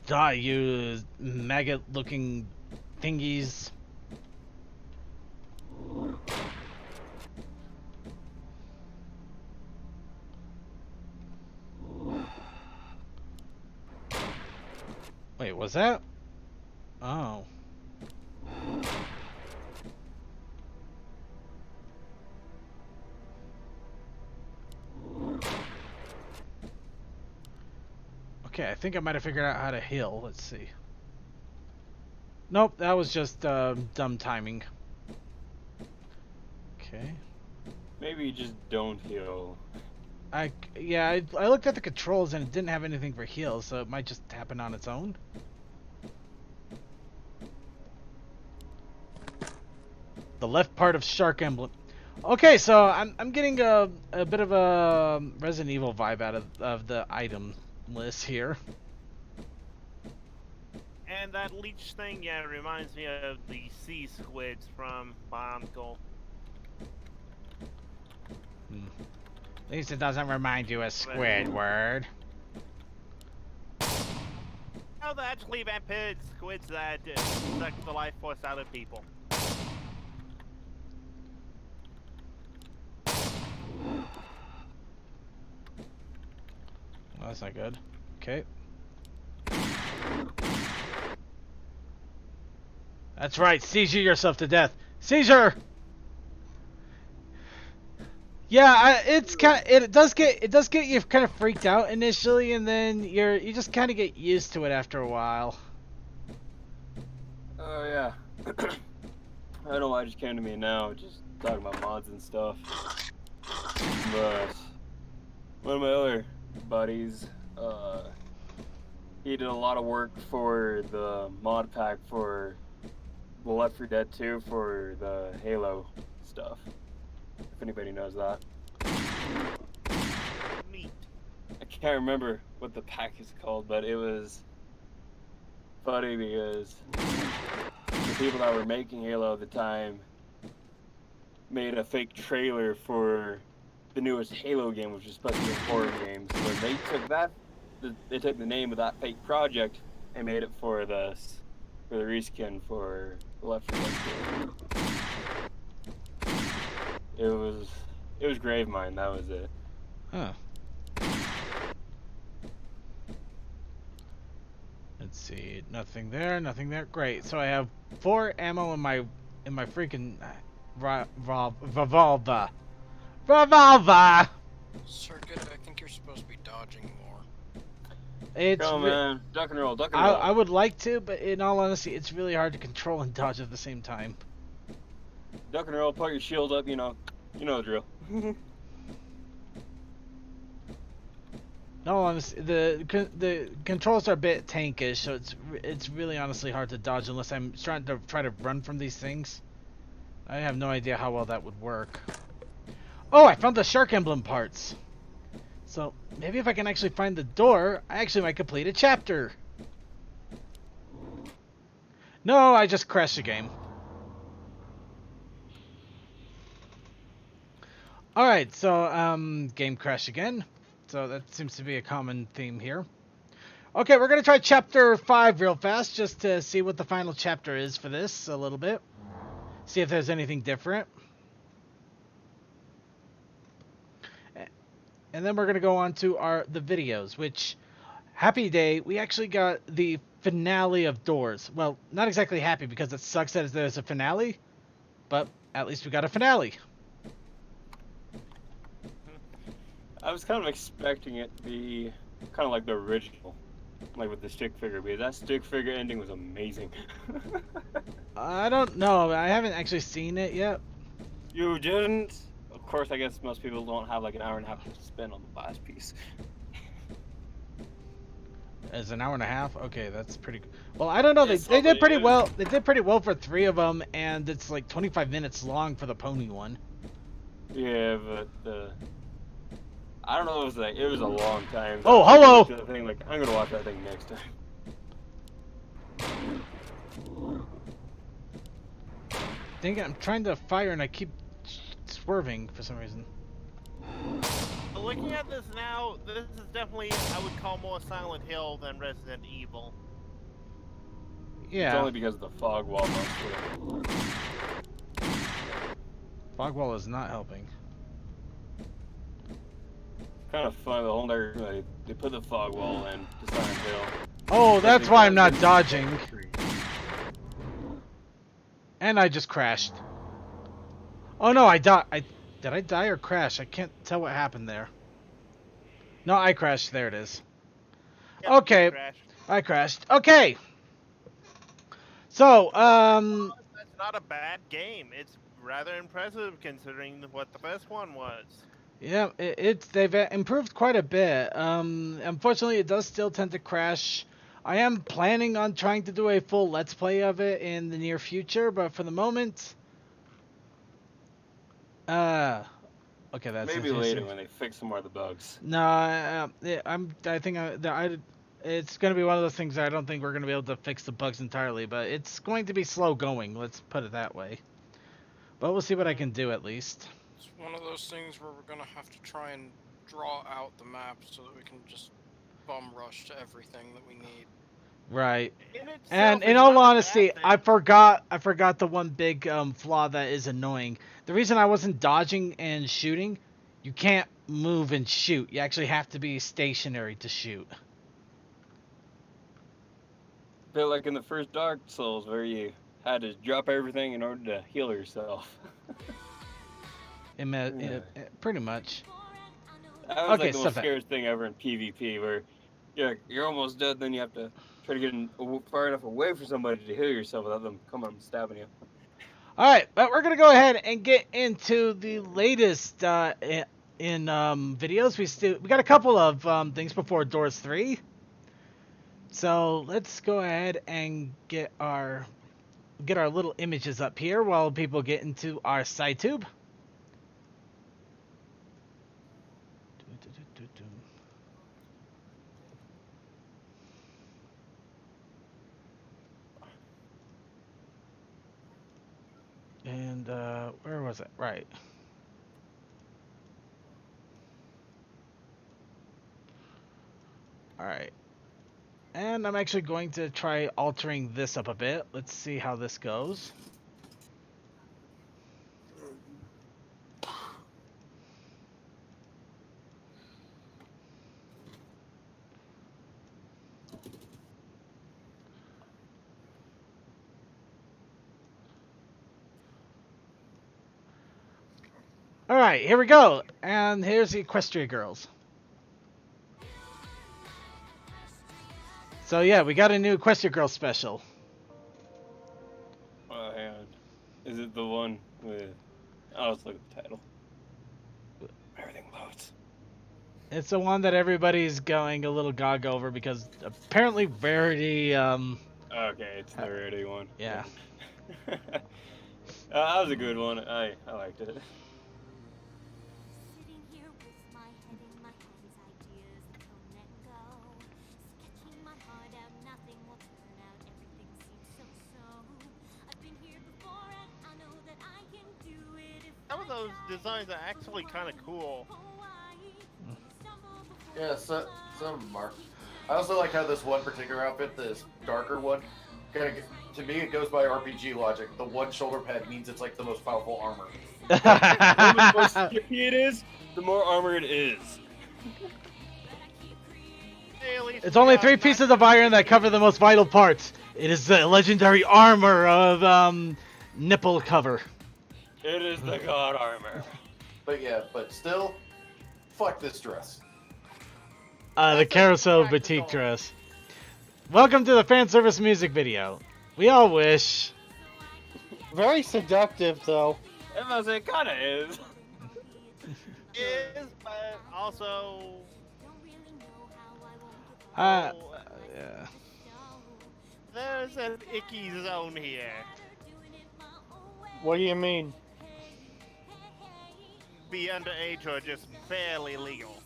Die, you maggot-looking thingies. Wait, was that? Oh. Okay, I think I might have figured out how to heal. Let's see. Nope, that was just dumb timing. Okay. Maybe you just don't heal. I looked at the controls and it didn't have anything for heal, so it might just happen on its own. The left part of Shark Emblem. Okay, so I'm getting a bit of a Resident Evil vibe out of the item list here. And that leech thing, yeah, it reminds me of the sea squids from Bionicle. At least it doesn't remind you of Squidward. Oh, they're actually vampire squids that suck the life force out of people. Well, that's not good. Okay. That's right, seizure yourself to death. Seizure! Yeah, it does get you kind of freaked out initially, and then you just kind of get used to it after a while. Oh yeah. I don't know why it just came to me now, just talking about mods and stuff. But one of my other buddies, he did a lot of work for the mod pack for the Left 4 Dead 2 for the Halo stuff. If anybody knows that. Neat. I can't remember what the pack is called, but it was funny because the people that were making Halo at the time made a fake trailer for the newest Halo game, which was supposed to be a horror game. So they took the name of that fake project and made it for the reskin for Left 4 Dead 2. It was Gravemind, that was it. Huh. Let's see, nothing there, nothing there. Great. So I have 4 ammo in my freaking revolver. Revolver. Circuit, I think you're supposed to be dodging more. Come man, duck and roll, duck and roll. I would like to, but in all honesty, it's really hard to control and dodge at the same time. Duck and roll, put your shield up, you know the drill. No, honestly, the controls are a bit tankish, so it's really honestly hard to dodge unless I'm trying to run from these things. I have no idea how well that would work. Oh, I found the Shark Emblem parts. So maybe if I can actually find the door, I actually might complete a chapter. No, I just crashed the game. Alright, so, game crash again. So that seems to be a common theme here. Okay, we're going to try Chapter 5 real fast, just to see what the final chapter is for this a little bit. See if there's anything different. And then we're going to go on to the videos, which, happy day, we actually got the finale of Doors. Well, not exactly happy, because it sucks that there's a finale, but at least we got a finale. I was kind of expecting it to be kind of like the original, like with the stick figure, because that stick figure ending was amazing. I don't know. I haven't actually seen it yet. You didn't? Of course, I guess most people don't have like an hour and a half to spend on the last piece. It's an hour and a half. Okay, that's pretty good. Well, I don't know. They It's did pretty probably well. They did pretty well for 3 of them, and it's like 25 minutes long for the pony one. Yeah, but I don't know. It was a long time. Oh, I hello! looked at the thing, like, I'm gonna watch that thing next time. Dang it! I'm trying to fire and I keep swerving for some reason. Looking at this now, this is definitely, I would call more Silent Hill than Resident Evil. Yeah. It's only because of the fog wall. Mostly. Fog wall is not helping. Kind of fun. The whole entire they put the fog wall in to Silent Hill. Oh, that's why I'm not dodging. And I just crashed. Oh no, I died. Did I die or crash? I can't tell what happened there. No, I crashed. There it is. Yep, Okay, I crashed. Okay. So, That's not a bad game. It's rather impressive considering what the first one was. yeah, they've improved quite a bit. Unfortunately, it does still tend to crash. I am planning on trying to do a full Let's Play of it in the near future, but for the moment, okay, that's Maybe later when they fix some more of the bugs. No, I think it's going to be one of those things that I don't think we're going to be able to fix the bugs entirely, but it's going to be slow going, let's put it that way. But we'll see what I can do at least. It's one of those things where we're gonna have to try and draw out the map so that we can just bum rush to everything that we need. Right. In itself, And in it's all not a bad honesty, thing. I forgot the one big flaw that is annoying. The reason I wasn't dodging and shooting, you can't move and shoot. You actually have to be stationary to shoot. Feel like in the first Dark Souls where you had to drop everything in order to heal yourself. Pretty much. That was Okay, like the most stop that. scariest thing ever in PvP, where you're almost dead, then you have to try to get far enough away from somebody to heal yourself without them coming up and stabbing you. All right, but we're gonna go ahead and get into the latest in videos. We got a couple of things before Doors 3. So let's go ahead and get our little images up here while people get into our side tube. And where was it? Right. All right. And I'm actually going to try altering this up a bit. Let's see how this goes. All right, here we go. And here's the Equestria Girls. So yeah, we got a new Equestria Girls special. And is it the one with? Oh, let's look at the title. Everything loads. It's the one that everybody's going a little gog over because apparently Verity. Okay, it's the Rarity one. Yeah. That was a good one. I liked it. Sitting here with my head in my hands, ideas that come and go. Sketching my heart out, nothing will turn out, everything seems so. I've been here before and I know that I can do it if Some of those designs are actually kind of cool. Yeah, some of them are. I also like how this one particular outfit, this darker one, to me it goes by RPG logic. The one shoulder pad means it's like the most powerful armor. The more skippy it is, the more armor it is. It's only 3 pieces of iron that cover the most vital parts. It is the legendary armor of nipple cover. It is the god armor. But yeah, but still, Fuck this dress. The Carousel Boutique dress. Welcome to the fan service music video. We all wish. Very seductive, though. It kind of is. Is, but also. Yeah. There's an icky zone here. What do you mean? Be underage or just barely legal.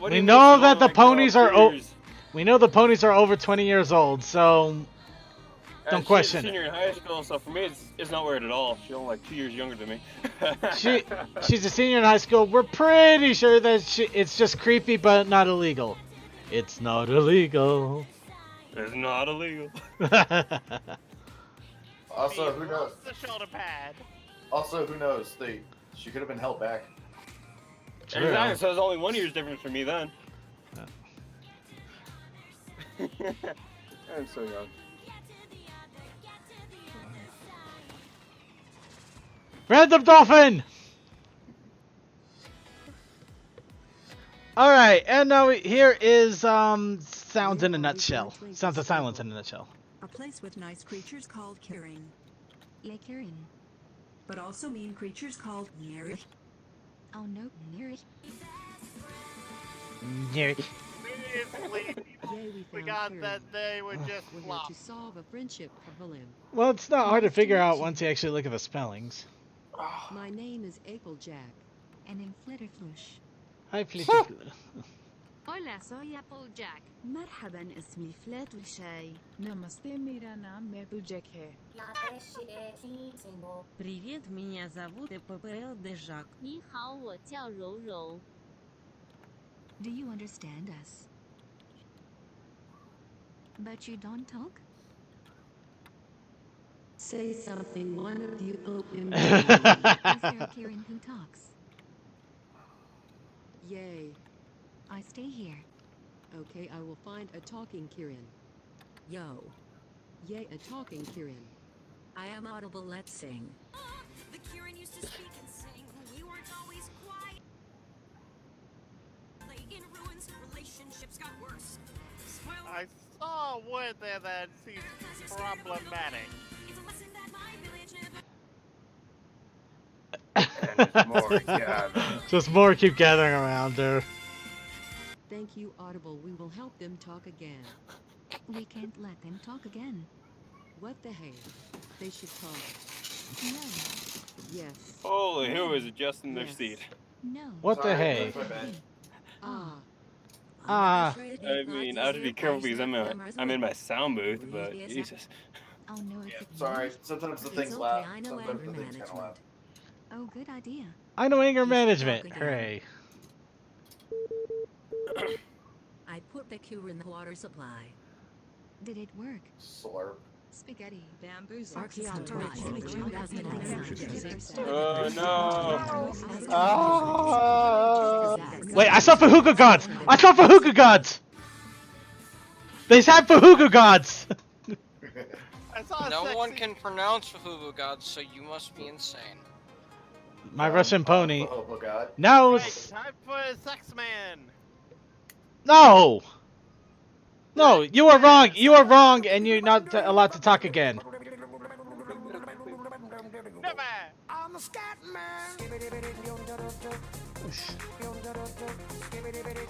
We know that the ponies are. We know the ponies are over 20 years old, so don't question she's a senior in high school, so for me it's not weird at all. She's only like 2 years younger than me. She's a senior in high school. We're pretty sure that it's just creepy, but not illegal. It's not illegal. It's not illegal. Also, who knows? The shoulder pad. Also, who knows? She could have been held back. Exactly. So there's only 1 year's difference for me then. I'm so young. Random dolphin. All right, and now here is sounds in a nutshell. Sounds of silence in a nutshell. A place with nice creatures called Kirin. Yeah, Kirin. But also mean creatures called Nyeri. Oh no, Nyeri. Nyeri. We got that they were just flop. To solve a friendship problem. Well, it's not hard to figure out once you actually look at the spellings. My name is Applejack, and I'm Flitterflush. Hi, Flitterflush. Hola, soy Applejack. مرحبا اسمي فلاتوشاي. Namaste, मेरा नाम Applejack है. Привет, меня зовут Эппел де Жак. 你好，我叫柔柔。 Do you understand us? But you don't talk? Say something, one of you open. Is there a Kirin who talks? Yay. I stay here. Okay, I will find a talking Kirin. Yo. Yay, a talking Kirin. I am audible, let's sing. The Kirin used to speak and sing. We weren't always quiet. In ruins, relationships got worse. I saw word there that seems problematic. It's a lesson that my village never. Just more keep gathering around there. Thank you, Audible. We will help them talk again. We can't let them talk again. What the hey? They should talk. No. Yes. Holy, who is adjusting their seat? No. What the hey? I mean, I have to be careful because I'm in my sound booth, but Jesus. Oh no. Yeah, sorry. Sometimes the thing's loud. Sometimes the thing's kind of loud. Oh, good idea. I know anger management. Hooray. I put the cure in the water supply. Did it work? Slurp. Spaghetti, bamboos, Oh no! Wait, I saw Fahuka gods! I saw Fahuka gods! They had Fahuka gods! No one can pronounce Fahuvu gods, so you must be insane. My Russian pony. Oh god. No! Time for a sex man! No! No, you are wrong! You are wrong, and you're not allowed to talk again. Never! I'm a scat man.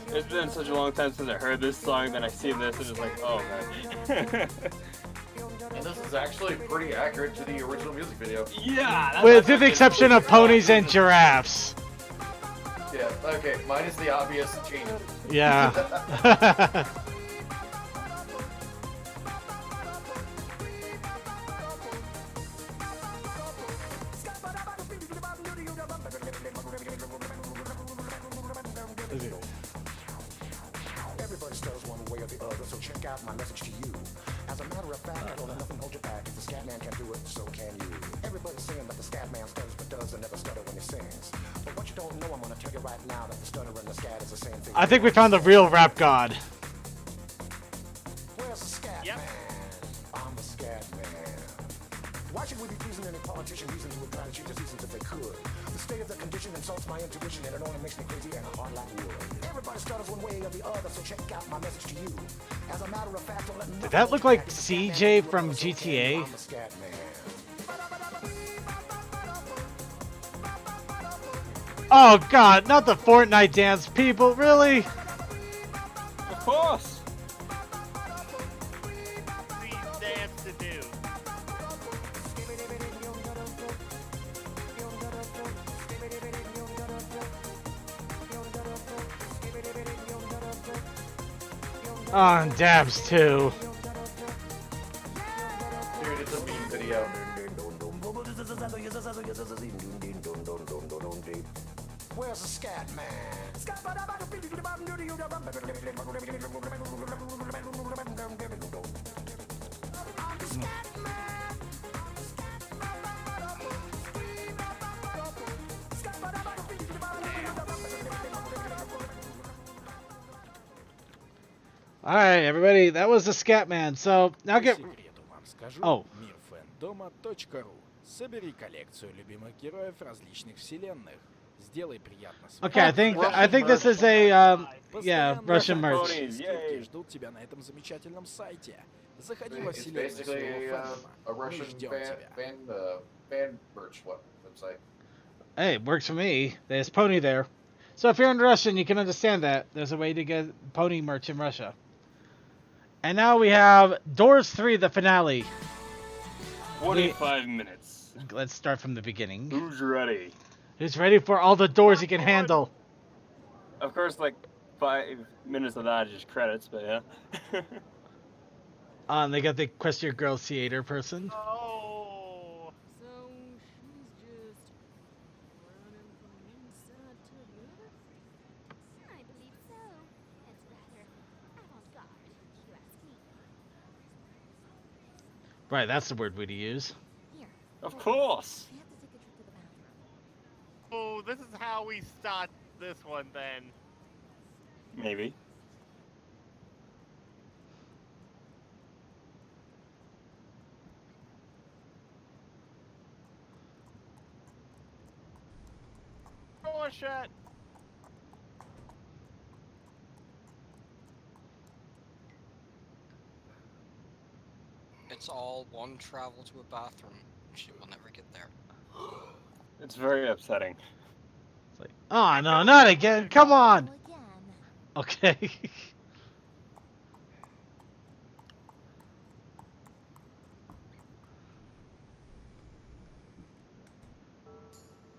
It's been such a long time since I heard this song that I see this and it's like, oh man. And this is actually pretty accurate to the original music video. Yeah! With the exception of ponies and giraffes. Yeah, okay, minus the obvious changes. Yeah. Everybody stutters one way or the other, so check out my message to you. As a matter of fact, don't let nothing hold you back. If the scat man can do it, so can you. Everybody's saying that the scat man stutters but doesn't never stutter when he sings. But what you don't know, I'm gonna tell you right now that the stutter and the scat is the same thing. I think we found the real rap god. Where's the scat man? I'm the scat man. Why should we be pleasing any politician reason to apply to change the seasons if they could? The state of the condition insults my intuition and it only makes me crazy and hard like wood. Everybody stutters one way or the other, so check out my message to you. As a matter of fact, don't let Did that look like CJ from GTA? I'm a scat man. Oh god, not the Fortnite dance, people, really? Of course. Dance to do. Oh, and dabs too. Dude, it's a meme video. Where's the scat man? All right, everybody, that was the Scat Man. So now get. Oh. Мирфэндома.ру. Собери коллекцию любимых героев различных вселенных. Сделай приятно своим. Okay, I think this is a yeah, Russian merch. Ждут тебя на этом замечательном сайте. Заходи во It's вселенную basically своего a Russian fan merch website. Hey, it works for me. There's Pony there. So if you're in Russian, you can understand that. There's a way to get Pony merch in Russia. And now we have Doors 3, the finale. 45 minutes. Let's start from the beginning. Who's ready? Who's ready for all the doors he can handle? Of course, like 5 minutes of that is just credits, but yeah. They got the Question Girl Theater person. Oh. So she's just running from one side to the other? I believe so. It's rather avant-garde, if you ask me. Right, that's the word we'd use. Of course. Oh, this is how we start this one then. Maybe. Oh shit. It's all one travel to a bathroom. She will never get there. It's very upsetting. It's like, oh no, not again! Come on. Okay.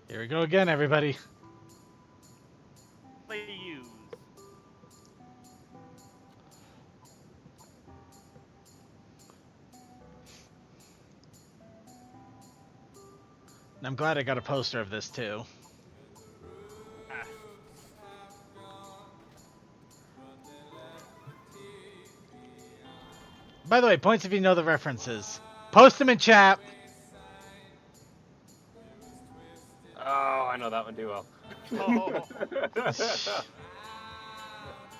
Here we go again, everybody. Please. I'm glad I got a poster of this too. By the way, points if you know the references. Post them in chat. Oh, I know that one too well. Oh.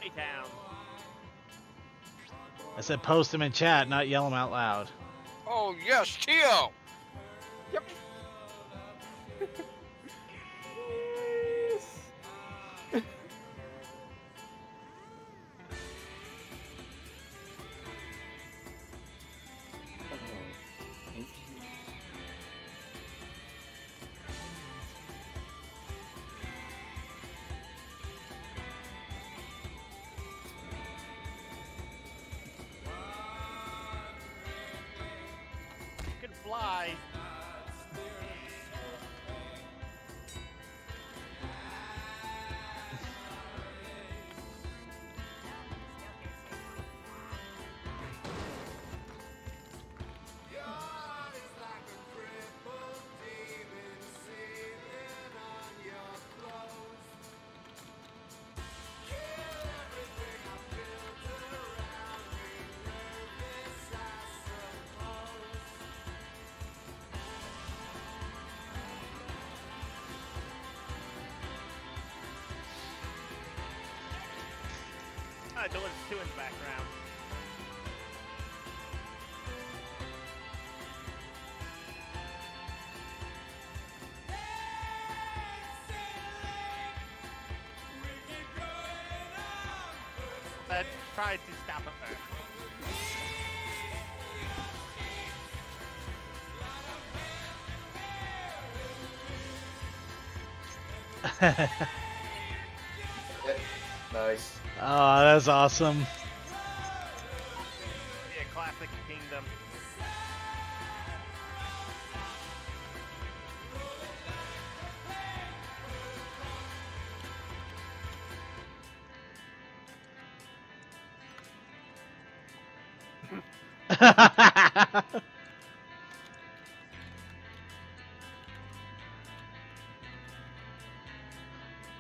Hey, down. I said post them in chat, not yell them out loud. Oh yes, Tio! Yep. You can fly. Doors 2 in the background. that tried to stop her. Nice. Oh, that's awesome. Yeah, classic Kingdom.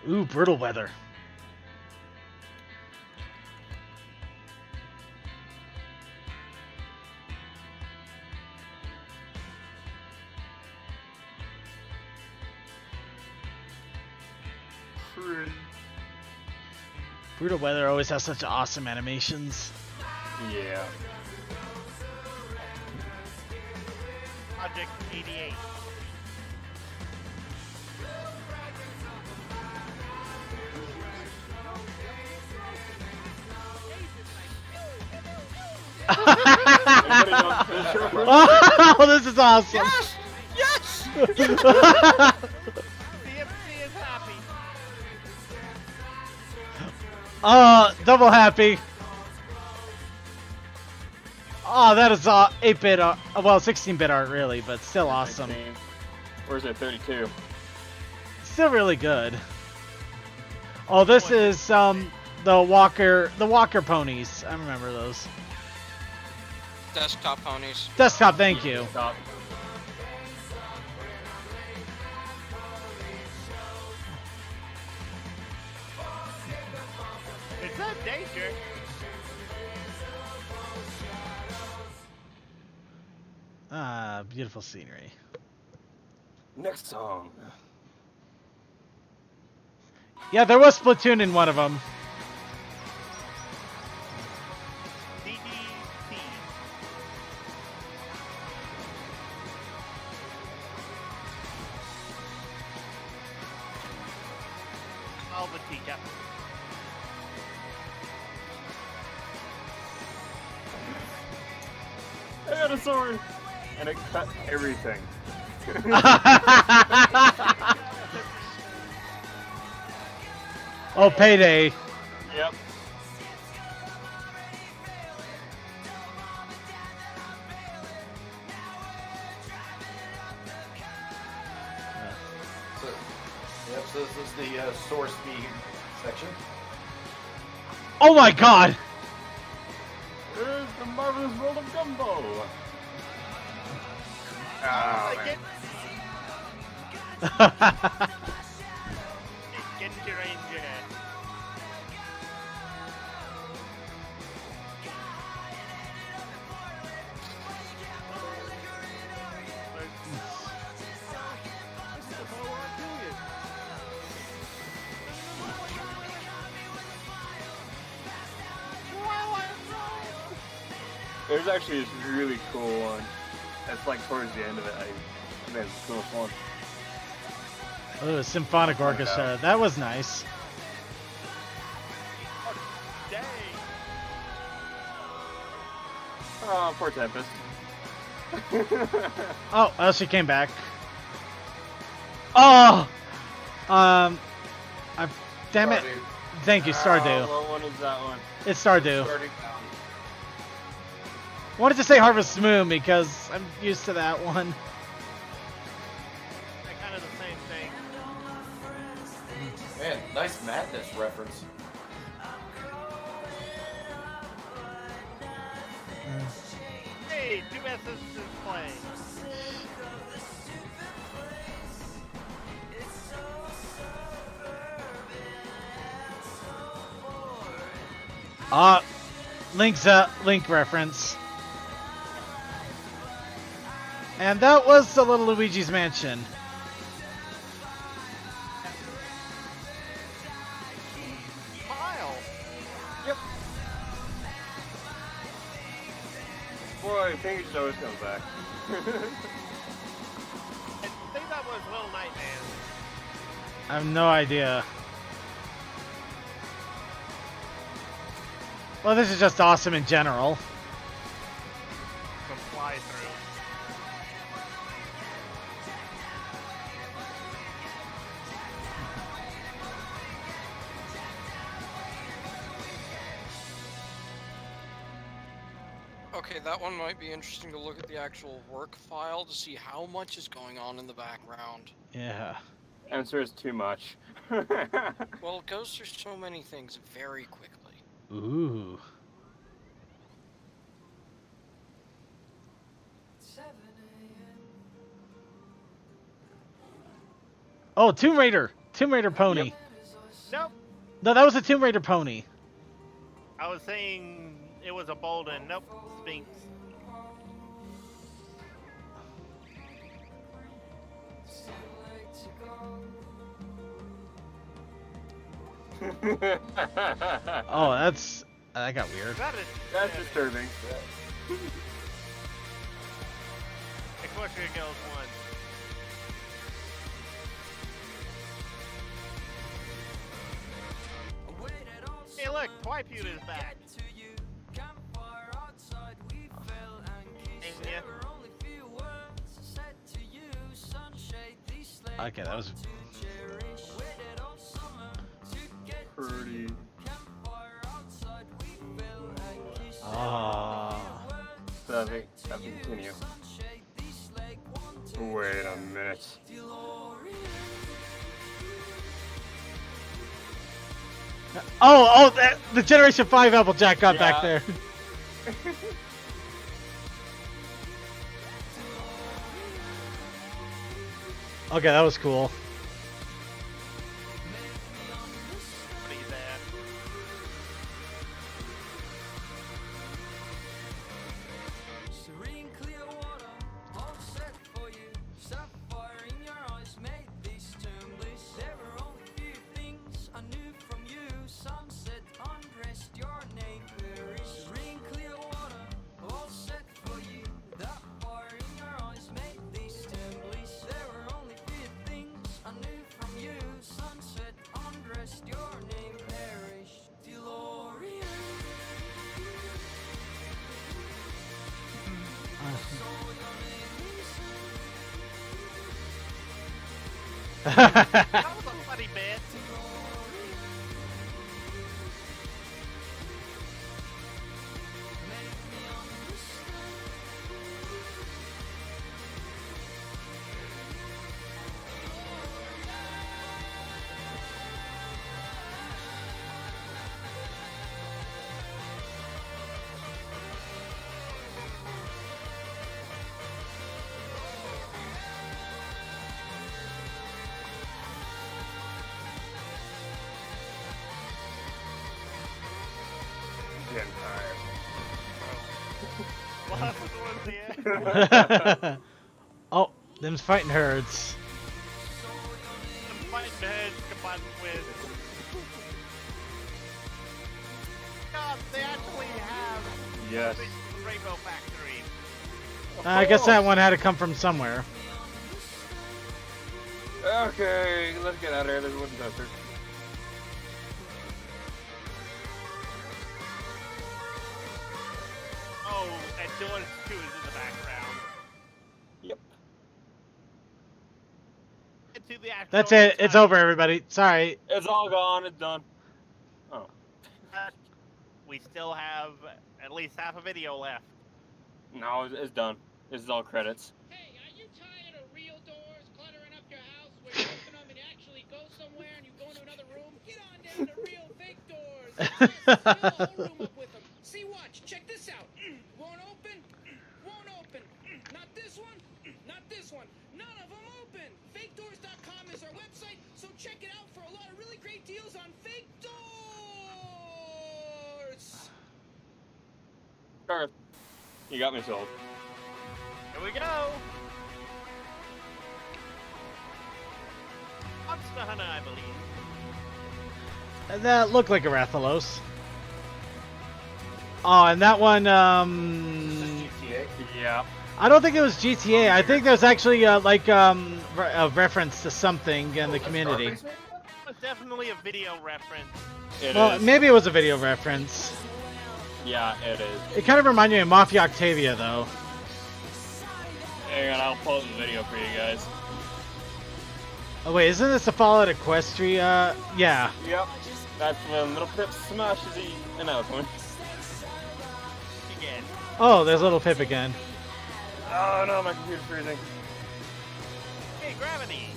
Ooh, brutal weather. Brutal weather always has such awesome animations. Yeah. Project 88. Oh, this is awesome. Yes! Yes! CMC is happy. Double happy. Oh, that is 8-bit art. Well, 16-bit art, really, but still awesome. Or is it 32? Still really good. Oh, this is the Walker ponies. I remember those. Desktop ponies. Desktop, thank you. Desktop. It's a danger. Ah, beautiful scenery. Next song. Yeah, there was Splatoon in one of them. DDT. All the teacup. I got a sword! And it cut everything. Oh, Payday. Yep. So this is the source speed section. Oh my god! There's the marvelous world of Gumbo! Oh, Ah, get your ranger. There's actually this really cool one. That's like towards the end of it. I think it's the coolest one. Oh, Symphonic Orchestra. That was nice. Dang. Oh, poor Tempest. Oh, she came back. Oh! Damn it. Stardew. Thank you, Stardew. What one is that one? It's Stardew. Stardew. Wanted to say Harvest Moon because I'm used to that one. They're kind of the same thing. Man, nice Madness reference. Hey, 2SS is playing. Link reference. And that was the Little Luigi's Mansion. Smile. Yep. Boy, Pinky always comes back. I think that was Little Nightman. I have no idea. Well, this is just awesome in general. Some fly through. Okay, that one might be interesting to look at the actual work file to see how much is going on in the background. Yeah. Answer is too much. Well, it goes through so many things very quickly. Ooh. Oh, Tomb Raider. Tomb Raider pony. Nope. No, that was a Tomb Raider pony. I was saying it was a Bolden. Nope. Sphinx. Oh, that got weird. That's disturbing. Equestria Girls 1. Hey, look, Twipeute is back. Okay, that was pretty. Ah. That'll continue. Wait a minute. Oh, the Generation 5 Applejack got back there. Okay, that was cool. That was a funny bit. Oh, them's fighting herds. Them fighting heads combined with. God, they actually have. Yes. The Rainbow Factory. I guess that one had to come from somewhere. Okay, let's get out of here. There's a wooden duster. Oh, and Dylan 2 is in the background. Yep. Into the actual That's it. It's over, everybody. Sorry. It's all gone. It's done. Oh. We still have at least half a video left. No, it's done. This is all credits. Hey, are you tired of real doors cluttering up your house where you open them and you actually go somewhere and you go into another room? Get on down to real fake doors. Fill the whole room up with them. See, watch. Check this out. Won't open. Won't open. Not this one. Not this one. None of them open. FakeDoors.com is our website, so check it out for a lot of really great deals on fake doors. Gareth, you got me sold. Here we go. Monster Hunter, I believe. And that looked like a Rathalos. Oh, and that one, Yeah. I don't think it was GTA. I think there's actually a reference to something in the community. It was definitely a video reference. Well, maybe it was a video reference. Yeah, it is. It kind of reminded me of Mafia Octavia, though. Hang on, I'll pause the video for you guys. Oh wait, isn't this a Fallout Equestria? Yeah. Yep. That's when Little Pip smashes an elephant. Again. Oh, there's Little Pip again. Oh no, my computer's freezing. Hey, gravity.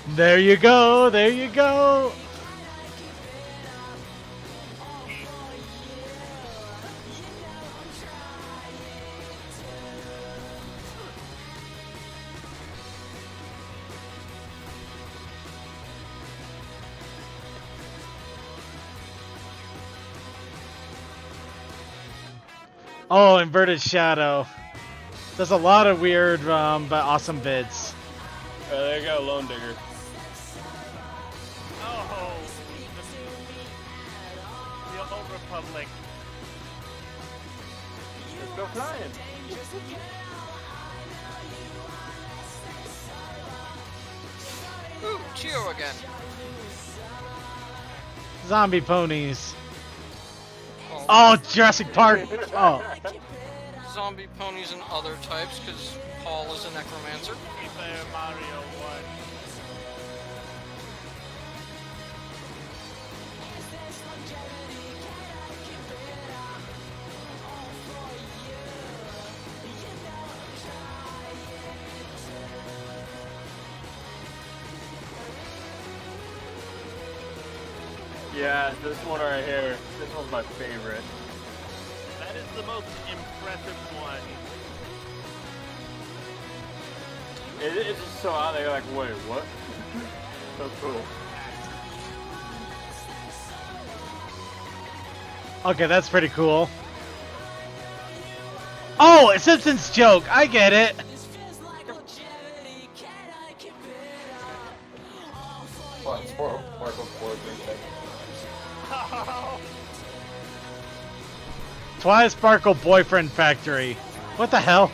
There you go, there you go. Oh, Inverted Shadow. There's a lot of weird but awesome vids. There you go, Lone Digger. Oh, the Old Republic. Let's go flying. Ooh, Chio again. Zombie ponies. Oh, Jurassic Park. Oh. Zombie ponies and other types, because Paul is a necromancer. Super Mario 1. Yeah, this one right here. This one's my favorite. That is the most impressive one. It's just so out there, you're like, wait, what? So cool. Okay, that's pretty cool. Oh, a Simpsons joke. I get it. Twilight Sparkle Boyfriend Factory. What the hell?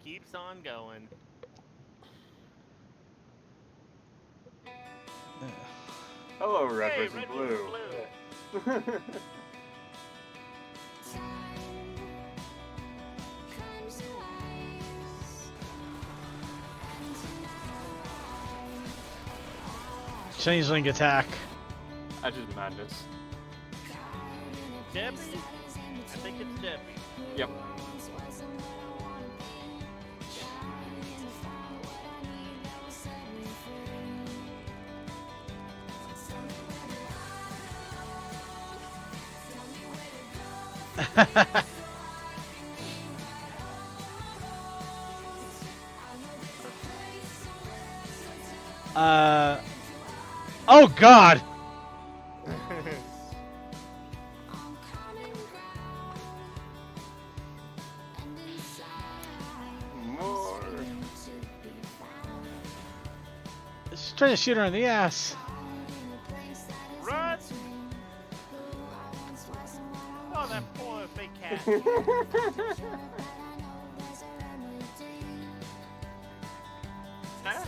Keeps on going. Hello, Red Hey, versus Red Blue. versus Blue. Changeling attack. That's just madness. Debbie? I think it's Debbie. Yep. Oh God. More. Just trying to shoot her in the ass. Run! Oh, that poor fake cat. Huh?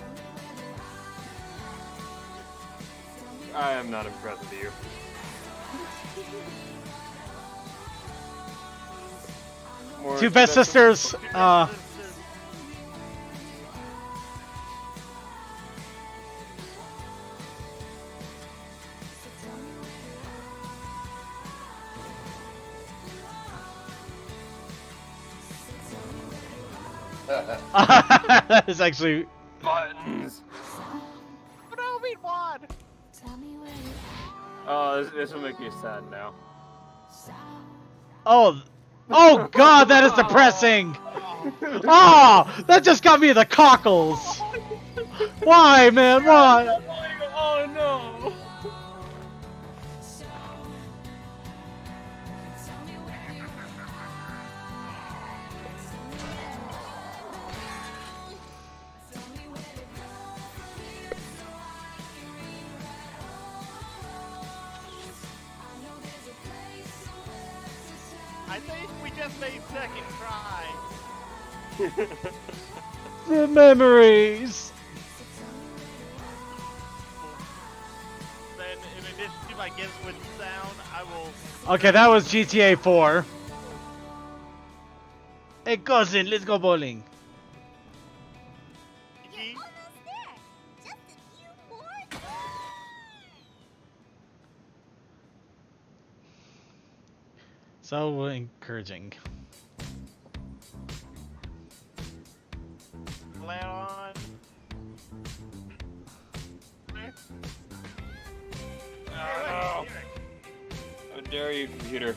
I am not impressed with you. More Two best sisters. That is actually buttons. But I don't mean one. Oh, this will make me sad now. Oh God, that is depressing. Oh, that just got me the cockles. Why, man? Why? Oh no. just made second try. The memories. Then, in addition to my gifts with sound, I will. Okay, that was GTA 4. Hey cousin, let's go bowling. So encouraging. Flare on. Oh, how dare you, computer?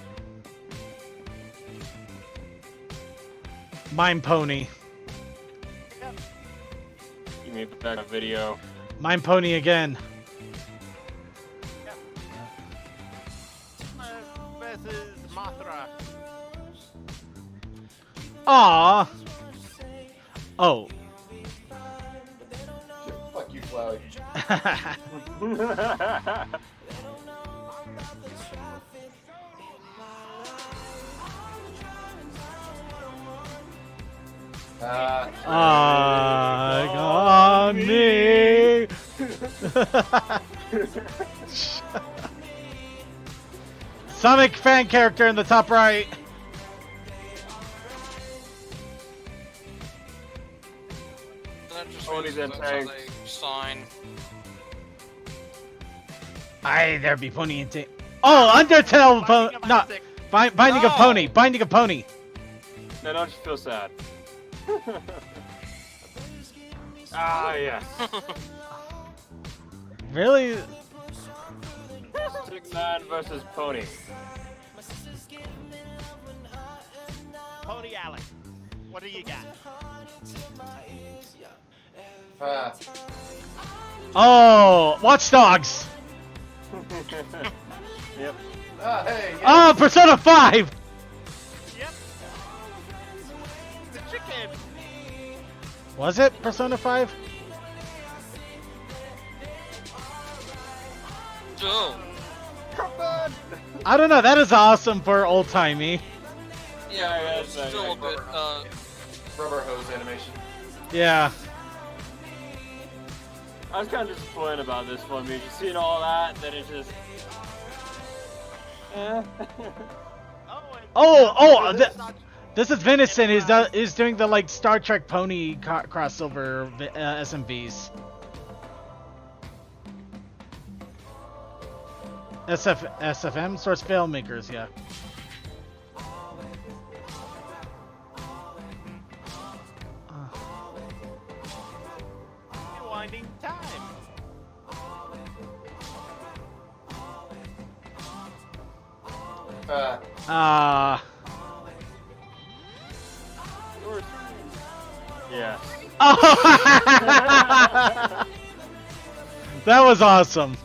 Mime Pony. Give me back a video. Mime Pony again. Versus Mothra. Aww. Oh. Fuck you, Flowey. On me. Sonic fan character in the top right. That just Oh, means he's in that's tank. how they sign. Aye, there be pony in tank. Oh, Undertale pony. No, Binding of Pony. Binding of Pony. No, don't you feel sad. Ah, yes. Really? Stick Man versus Pony. Pony Alex. What do you got? Oh, Watch Dogs. Yep. Hey, Oh, Persona 5. Yep. The chicken. Was it Persona 5? Oh. I don't know. That is awesome for old timey. Yeah, it's still a bit, rubber hose animation. Yeah. I was kind of disappointed about this one because you've seen all that, then it just. This is Venison. He's doing the like Star Trek Pony crossover SMVs. SFM Source Filmmakers, yeah. Winding time. Yeah. Oh! That was awesome.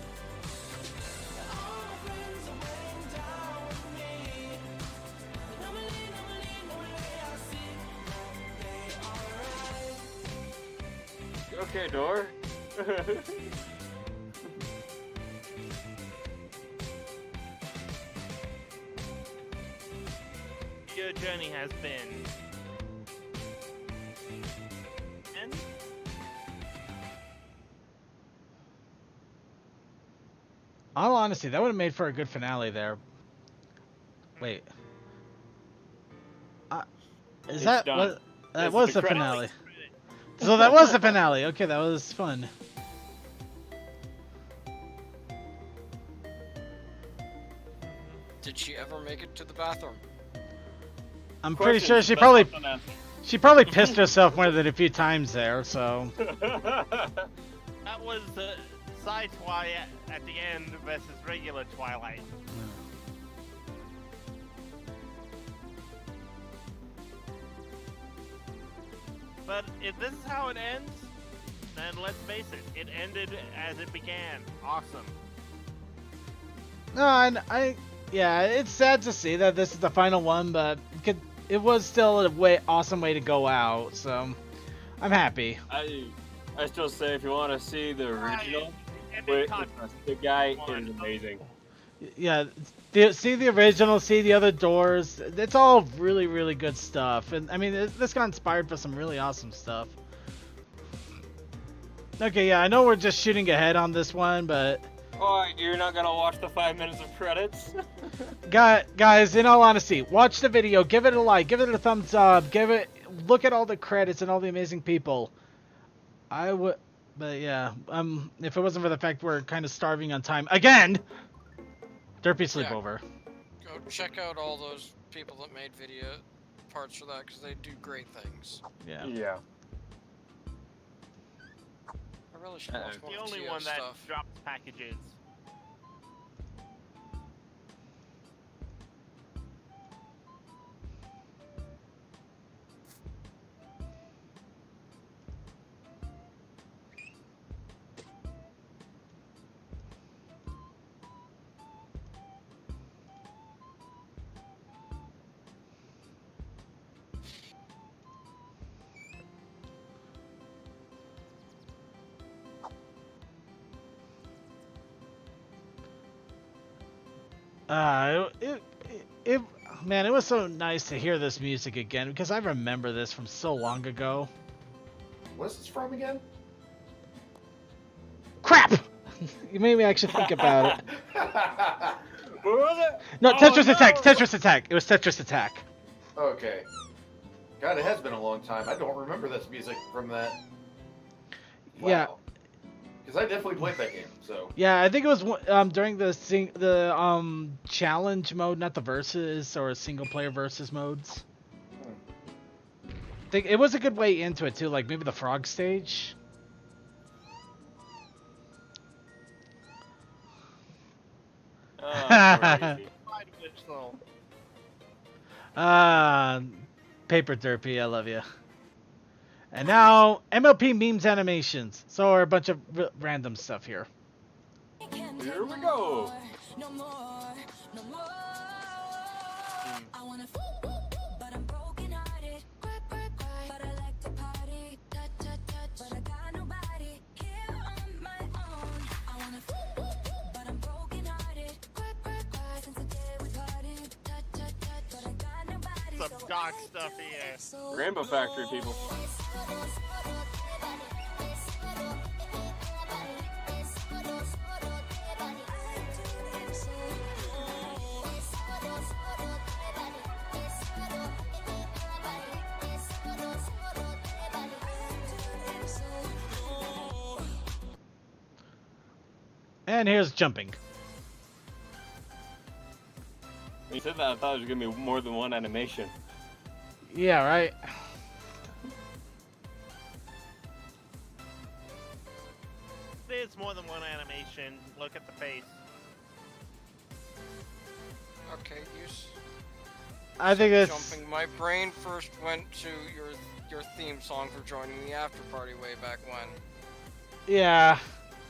Okay, door. Your journey has been. And All honesty, that would have made for a good finale there. Wait. Is that what? That was the finale. So that was the finale. Okay, that was fun. Did she ever make it to the bathroom? I'm pretty sure she probably pissed herself more than a few times there. So. that was the side Twilight at the end versus regular Twilight. But if this is how it ends, then let's face it, it ended as it began. Awesome. No, yeah, it's sad to see that this is the final one, but it was still a awesome way to go out. So, I'm happy. I still say if you want to see the original, with the guy is amazing. Yeah, see the original, see the other doors. It's all really, really good stuff. And I mean, this got inspired for some really awesome stuff. Okay, yeah, I know we're just shooting ahead on this one, but... Oh, you're not gonna watch the 5 minutes of credits? Guys, in all honesty, watch the video, give it a like, give it a thumbs up, look at all the credits and all the amazing people. I would... But yeah, if it wasn't for the fact we're kind of starving on time again, Derpy sleepover. Go check out all those people that made video parts for that because they do great things. Yeah. Yeah. I really should watch more The only TO one that stuff. drops packages. Man, it was so nice to hear this music again because I remember this from so long ago. What's this from again? Crap! You made me actually think about it. What was it? No, Tetris Attack! Tetris Attack! It was Tetris Attack. Okay. God, it has been a long time. I don't remember this music from that. Wow. Yeah. Because I definitely played that game, so. Yeah, I think it was during the challenge mode, not the versus or single player versus modes. I think it was a good way into it too, like maybe the frog stage. Paper Derpy, I love you. And now MLP memes animations. So are a bunch of random stuff here. Here we go. Some dark stuff here. Rainbow Factory people. And here's jumping. When you said that, I thought it was gonna be more than one animation. Yeah, right. There's more than one animation. Look at the face. Okay, I think it's jumping. My brain first went to your theme song for joining the after party way back when. Yeah,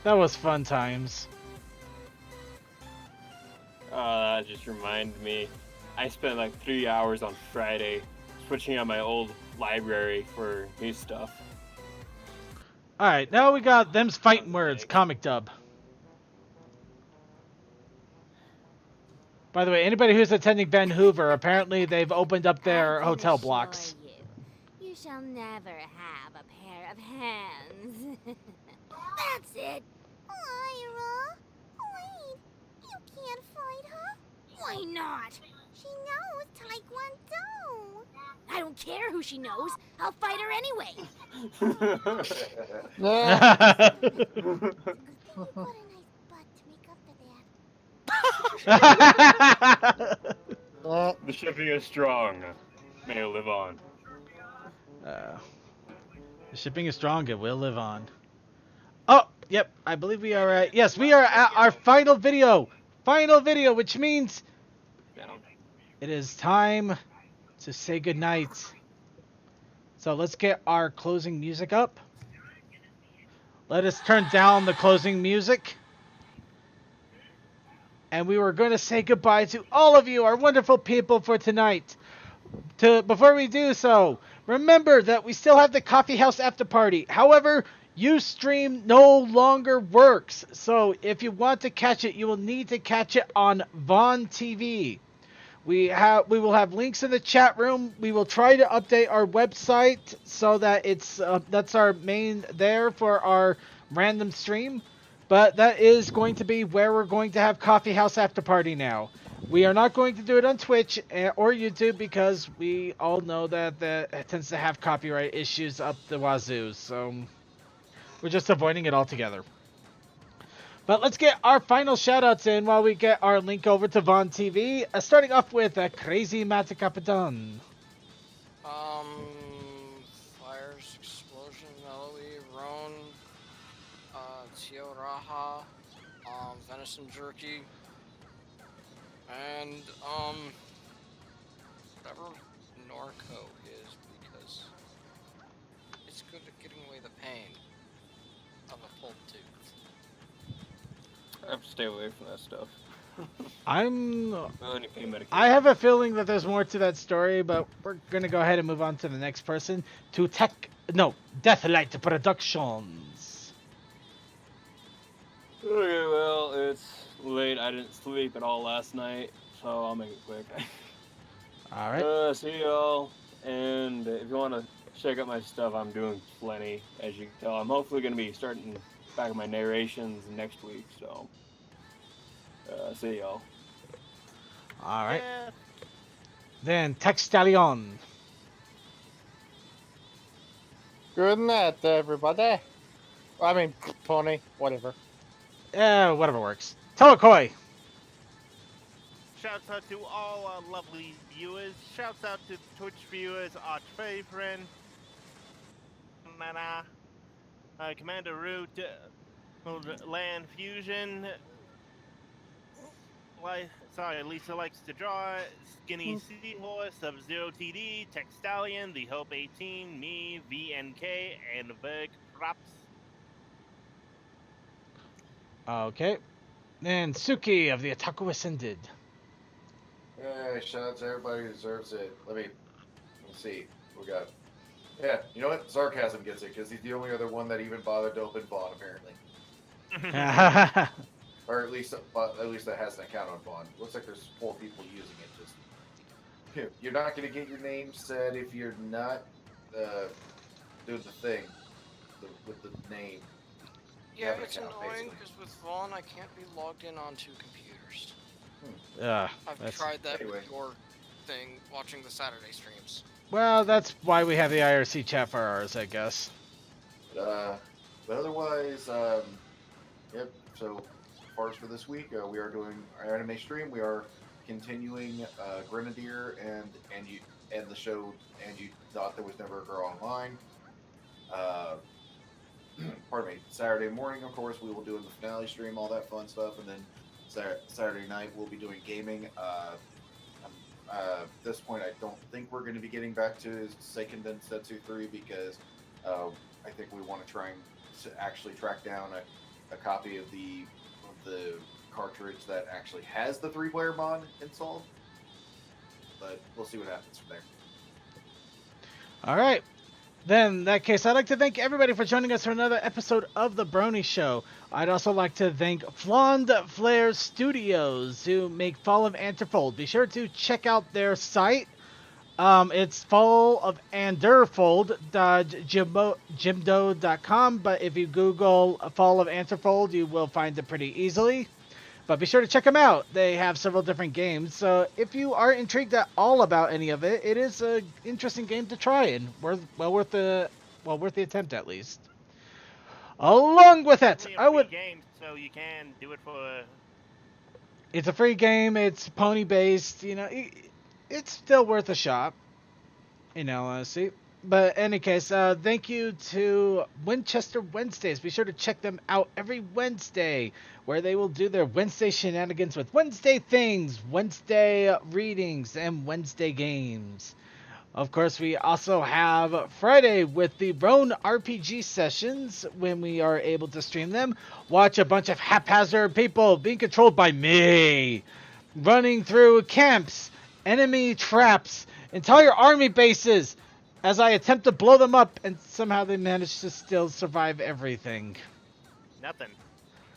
that was fun times. That just reminded me. I spent like 3 hours on Friday switching out my old library for new stuff. Alright, now we got Them's Fighting Words, comic dub. By the way, anybody who's attending Vancouver, apparently they've opened up their hotel blocks. You shall never have a pair of hands. That's it. Ira, wait. You can't fight her. Why not? She knows Taekwondo. I don't care who she knows. I'll fight her anyway. The shipping is strong. May it live on. The shipping is strong. It will live on. Oh, yep. I believe we are at... Yes, we are at our final video. Final video, which means... It is time to say goodnight. So let's get our closing music up. Let us turn down the closing music. And we were going to say goodbye to all of you, our wonderful people, for tonight. Before we do so, remember that we still have the coffee house after party. However, Ustream no longer works. So if you want to catch it, you will need to catch it on Vaughn TV. We will have links in the chat room. We will try to update our website so that that's our main there for our random stream. But that is going to be where we're going to have Coffee House After Party now. We are not going to do it on Twitch or YouTube because we all know that it tends to have copyright issues up the wazoo. So we're just avoiding it altogether. But let's get our final shoutouts in while we get our link over to Vaughn TV. Starting off with Crazy Mata Capitan. Fires, Explosion, Melody, Roan, Tio Raha, Venison Jerky, and, whatever Norco is, because it's good at getting away the pain of a pulled tooth. I have to stay away from that stuff. I have a feeling that there's more to that story, but we're gonna go ahead and move on to the next person. Deathlight Productions. Okay, well, it's late. I didn't sleep at all last night, so I'll make it quick. Alright. See y'all, and if you want to check out my stuff, I'm doing plenty, as you can tell. I'm hopefully going to be starting back my narrations next week, so see y'all. Alright. Then Textalion. Good night, everybody. I mean, Pony, whatever. Whatever works. Telekoi. Shouts out to all lovely viewers. Shouts out to Twitch viewers, Arch Favorite, Nana, Commander Root, Land Fusion. Lisa Likes to Draw, Skinny Seahorse, Sub-Zero TD, Textalion, The Hope 18, me, VNK, and Berg Props. Okay. Then Suki of the Otaku Ascended. Yeah, shout out to everybody who deserves it. Let's see. We got. Yeah, you know what? Sarcasm gets it because he's the only other one that even bothered to open Vaughn, apparently. Or at least that has an account on Vaughn. Looks like there's 4 people using it. Just you're not gonna get your name said if you're not doing the thing with the name. Yeah, it's annoying because with Vaughn I can't be logged in on 2 computers. I've tried that with your thing, watching the Saturday streams. Well, that's why we have the IRC chat for ours, I guess. But otherwise, yep. So, as far as for this week, we are doing our anime stream. We are continuing Grenadier and the show. And You Thought There Was Never a Girl Online. Pardon me. Saturday morning, of course, we will do in the finale stream, all that fun stuff, and then Saturday night we'll be doing gaming. At this point, I don't think we're going to be getting back to Seiken Densetsu 3 because I think we want to try and actually track down a copy of the cartridge that actually has the 3-player mod installed. But we'll see what happens from there. All right. Then, in that case, I'd like to thank everybody for joining us for another episode of The Brony Show. I'd also like to thank FlaundFlare Studios, who make Fall of Anterfold. Be sure to check out their site. It's fallofanderfold.jimdo.com, but if you Google Fall of Anterfold, you will find it pretty easily. But be sure to check them out. They have several different games, so if you are intrigued at all about any of it, it is an interesting game to try and worth the attempt at least. Along with it, I would. Game, so you can do it for. It's a free game. It's pony based. You know, it's still worth a shot. In all honesty. But in any case, thank you to Winchester Wednesdays. Be sure to check them out every Wednesday, where they will do their Wednesday shenanigans with Wednesday things, Wednesday readings, and Wednesday games. Of course, we also have Friday with the Roan RPG sessions, when we are able to stream them. Watch a bunch of haphazard people being controlled by me, running through camps, enemy traps, entire army bases, as I attempt to blow them up, and somehow they manage to still survive everything. Nothing.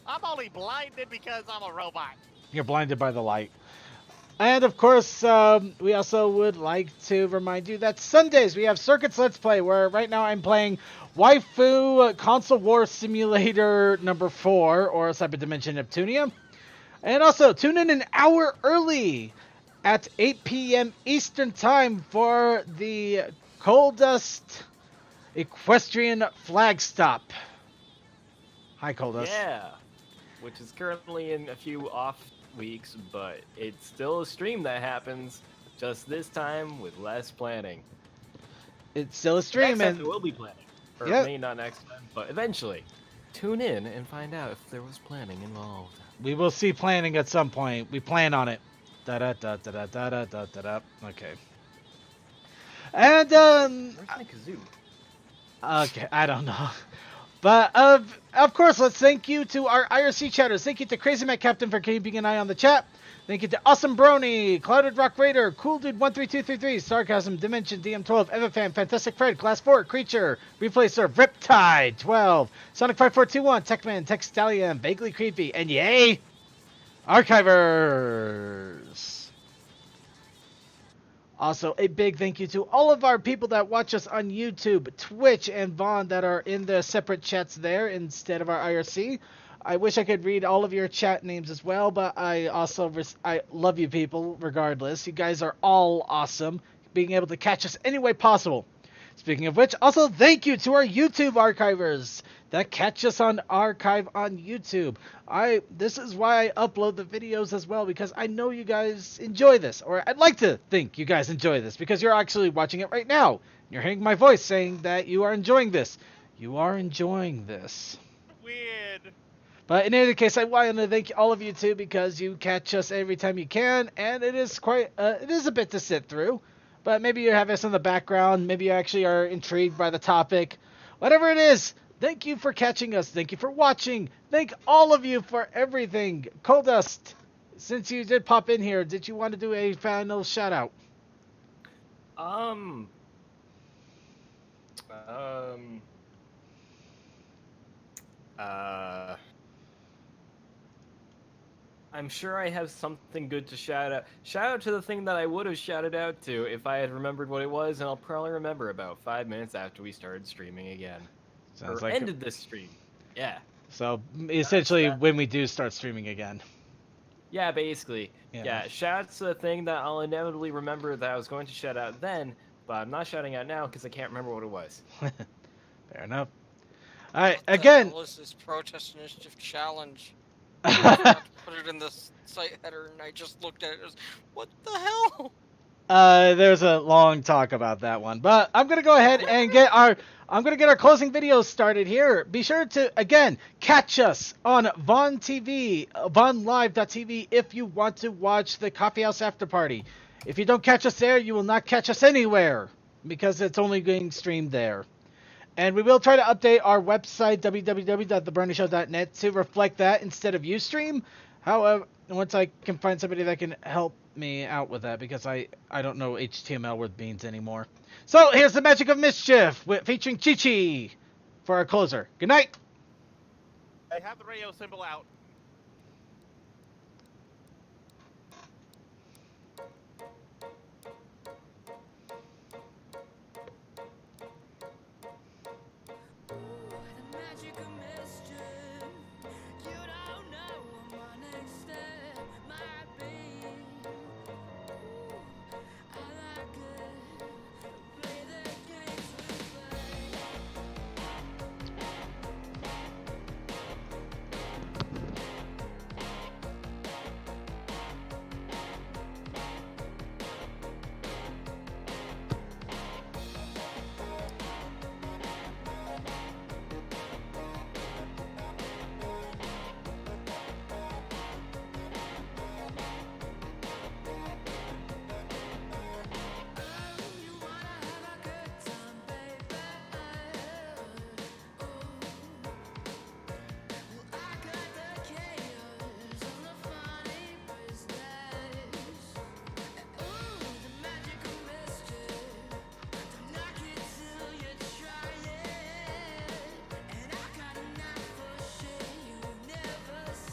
I'm only blinded because I'm a robot. You're blinded by the light. And of course, we also would like to remind you that Sundays we have Circuits Let's Play, where right now I'm playing Waifu Console War Simulator number 4, or Cyber Dimension Neptunia. And also, tune in an hour early at 8 p.m. Eastern Time for the Coal Dust Equestrian Flag Stop. Hi, Coal Dust. Yeah, which is currently in a few off weeks, but it's still a stream that happens, just this time with less planning. It's still a stream, Next and time we'll be planning. Or Yep. maybe not next time, but eventually. Tune in and find out if there was planning involved. we will see planning at some point. We plan on it. Da da da da da da da da da. Okay. And Where's my kazoo? okay, I don't know. But of course, let's thank you to our IRC chatters. Thank you to Crazy Matt Captain for keeping an eye on the chat. Thank you to Awesome Brony, Clouded Rock Raider, Cool Dude 13233, Sarcasm, Dimension, DM12, Everfan, Fantastic Fred, Class 4, Creature, Replacer, Riptide 12, Sonic 5421, Techman, Tech Stallion, Vaguely Creepy, and yay, Archivers. Also, a big thank you to all of our people that watch us on YouTube, Twitch, and Vaughn that are in the separate chats there instead of our IRC. I wish I could read all of your chat names as well, but I also I love you people regardless. You guys are all awesome, being able to catch us any way possible. Speaking of which, also thank you to our YouTube archivers that catch us on archive on YouTube. This is why I upload the videos as well, because I know you guys enjoy this, or I'd like to think you guys enjoy this, because you're actually watching it right now. You're hearing my voice saying that you are enjoying this. You are enjoying this. Weird. But in any case, I want to thank all of you too, because you catch us every time you can, and it is quite, it is a bit to sit through. But maybe you have us in the background, maybe you actually are intrigued by the topic. Whatever it is, thank you for catching us, thank you for watching, thank all of you for everything. Coldust, since you did pop in here, did you want to do a final shout out? I'm sure I have something good to shout out. Shout out to the thing that I would have shouted out to if I had remembered what it was, and I'll probably remember about 5 minutes after we started streaming again. Sounds or like ended this stream. Yeah. So essentially, when we do start streaming again. Yeah, basically. Yeah. Yeah, shout out to the thing that I'll inevitably remember that I was going to shout out then, but I'm not shouting out now because I can't remember what it was. Fair enough. All right, What again. the hell is this protest initiative challenge? I forgot to put it in the site header, and I just looked at it. What the hell? There's a long talk about that one, but I'm gonna go ahead and get our closing videos started here. Be sure to again catch us on Vaughn TV, VaughnLive.tv if you want to watch the Coffee House After Party. If you don't catch us there, you will not catch us anywhere because it's only being streamed there. And we will try to update our website, www.thebronyshow.net, to reflect that instead of Ustream. However, once I can find somebody that can help me out with that, because I don't know HTML worth beans anymore. So here's the Magic of Mischief featuring Chi-Chi for our closer. Good night. I have the radio symbol out.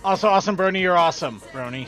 Also, awesome, Brony. You're awesome, Brony.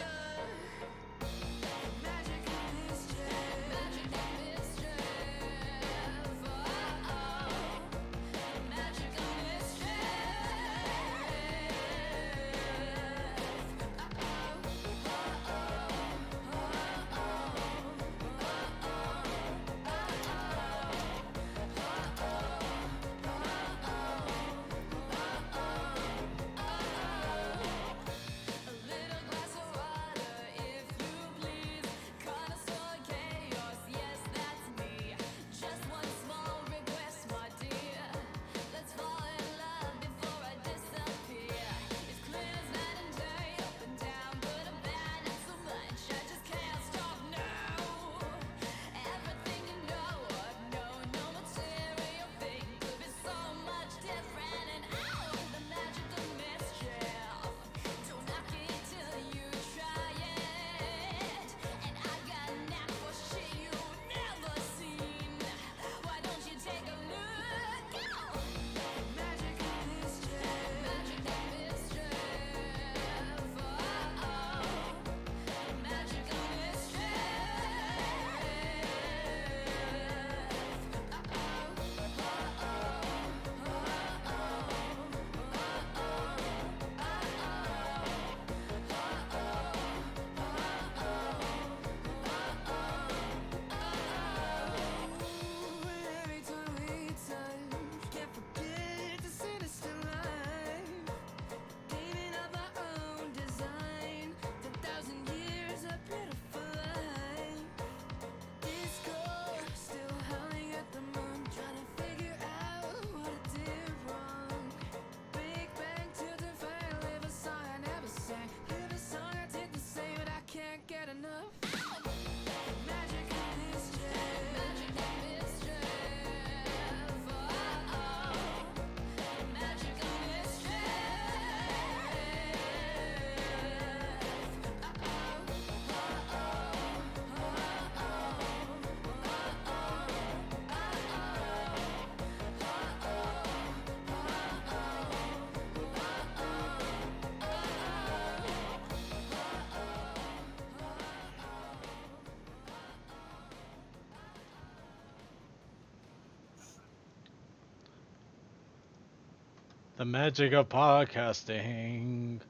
The magic of podcasting.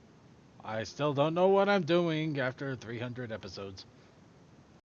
I still don't know what I'm doing after 300 episodes.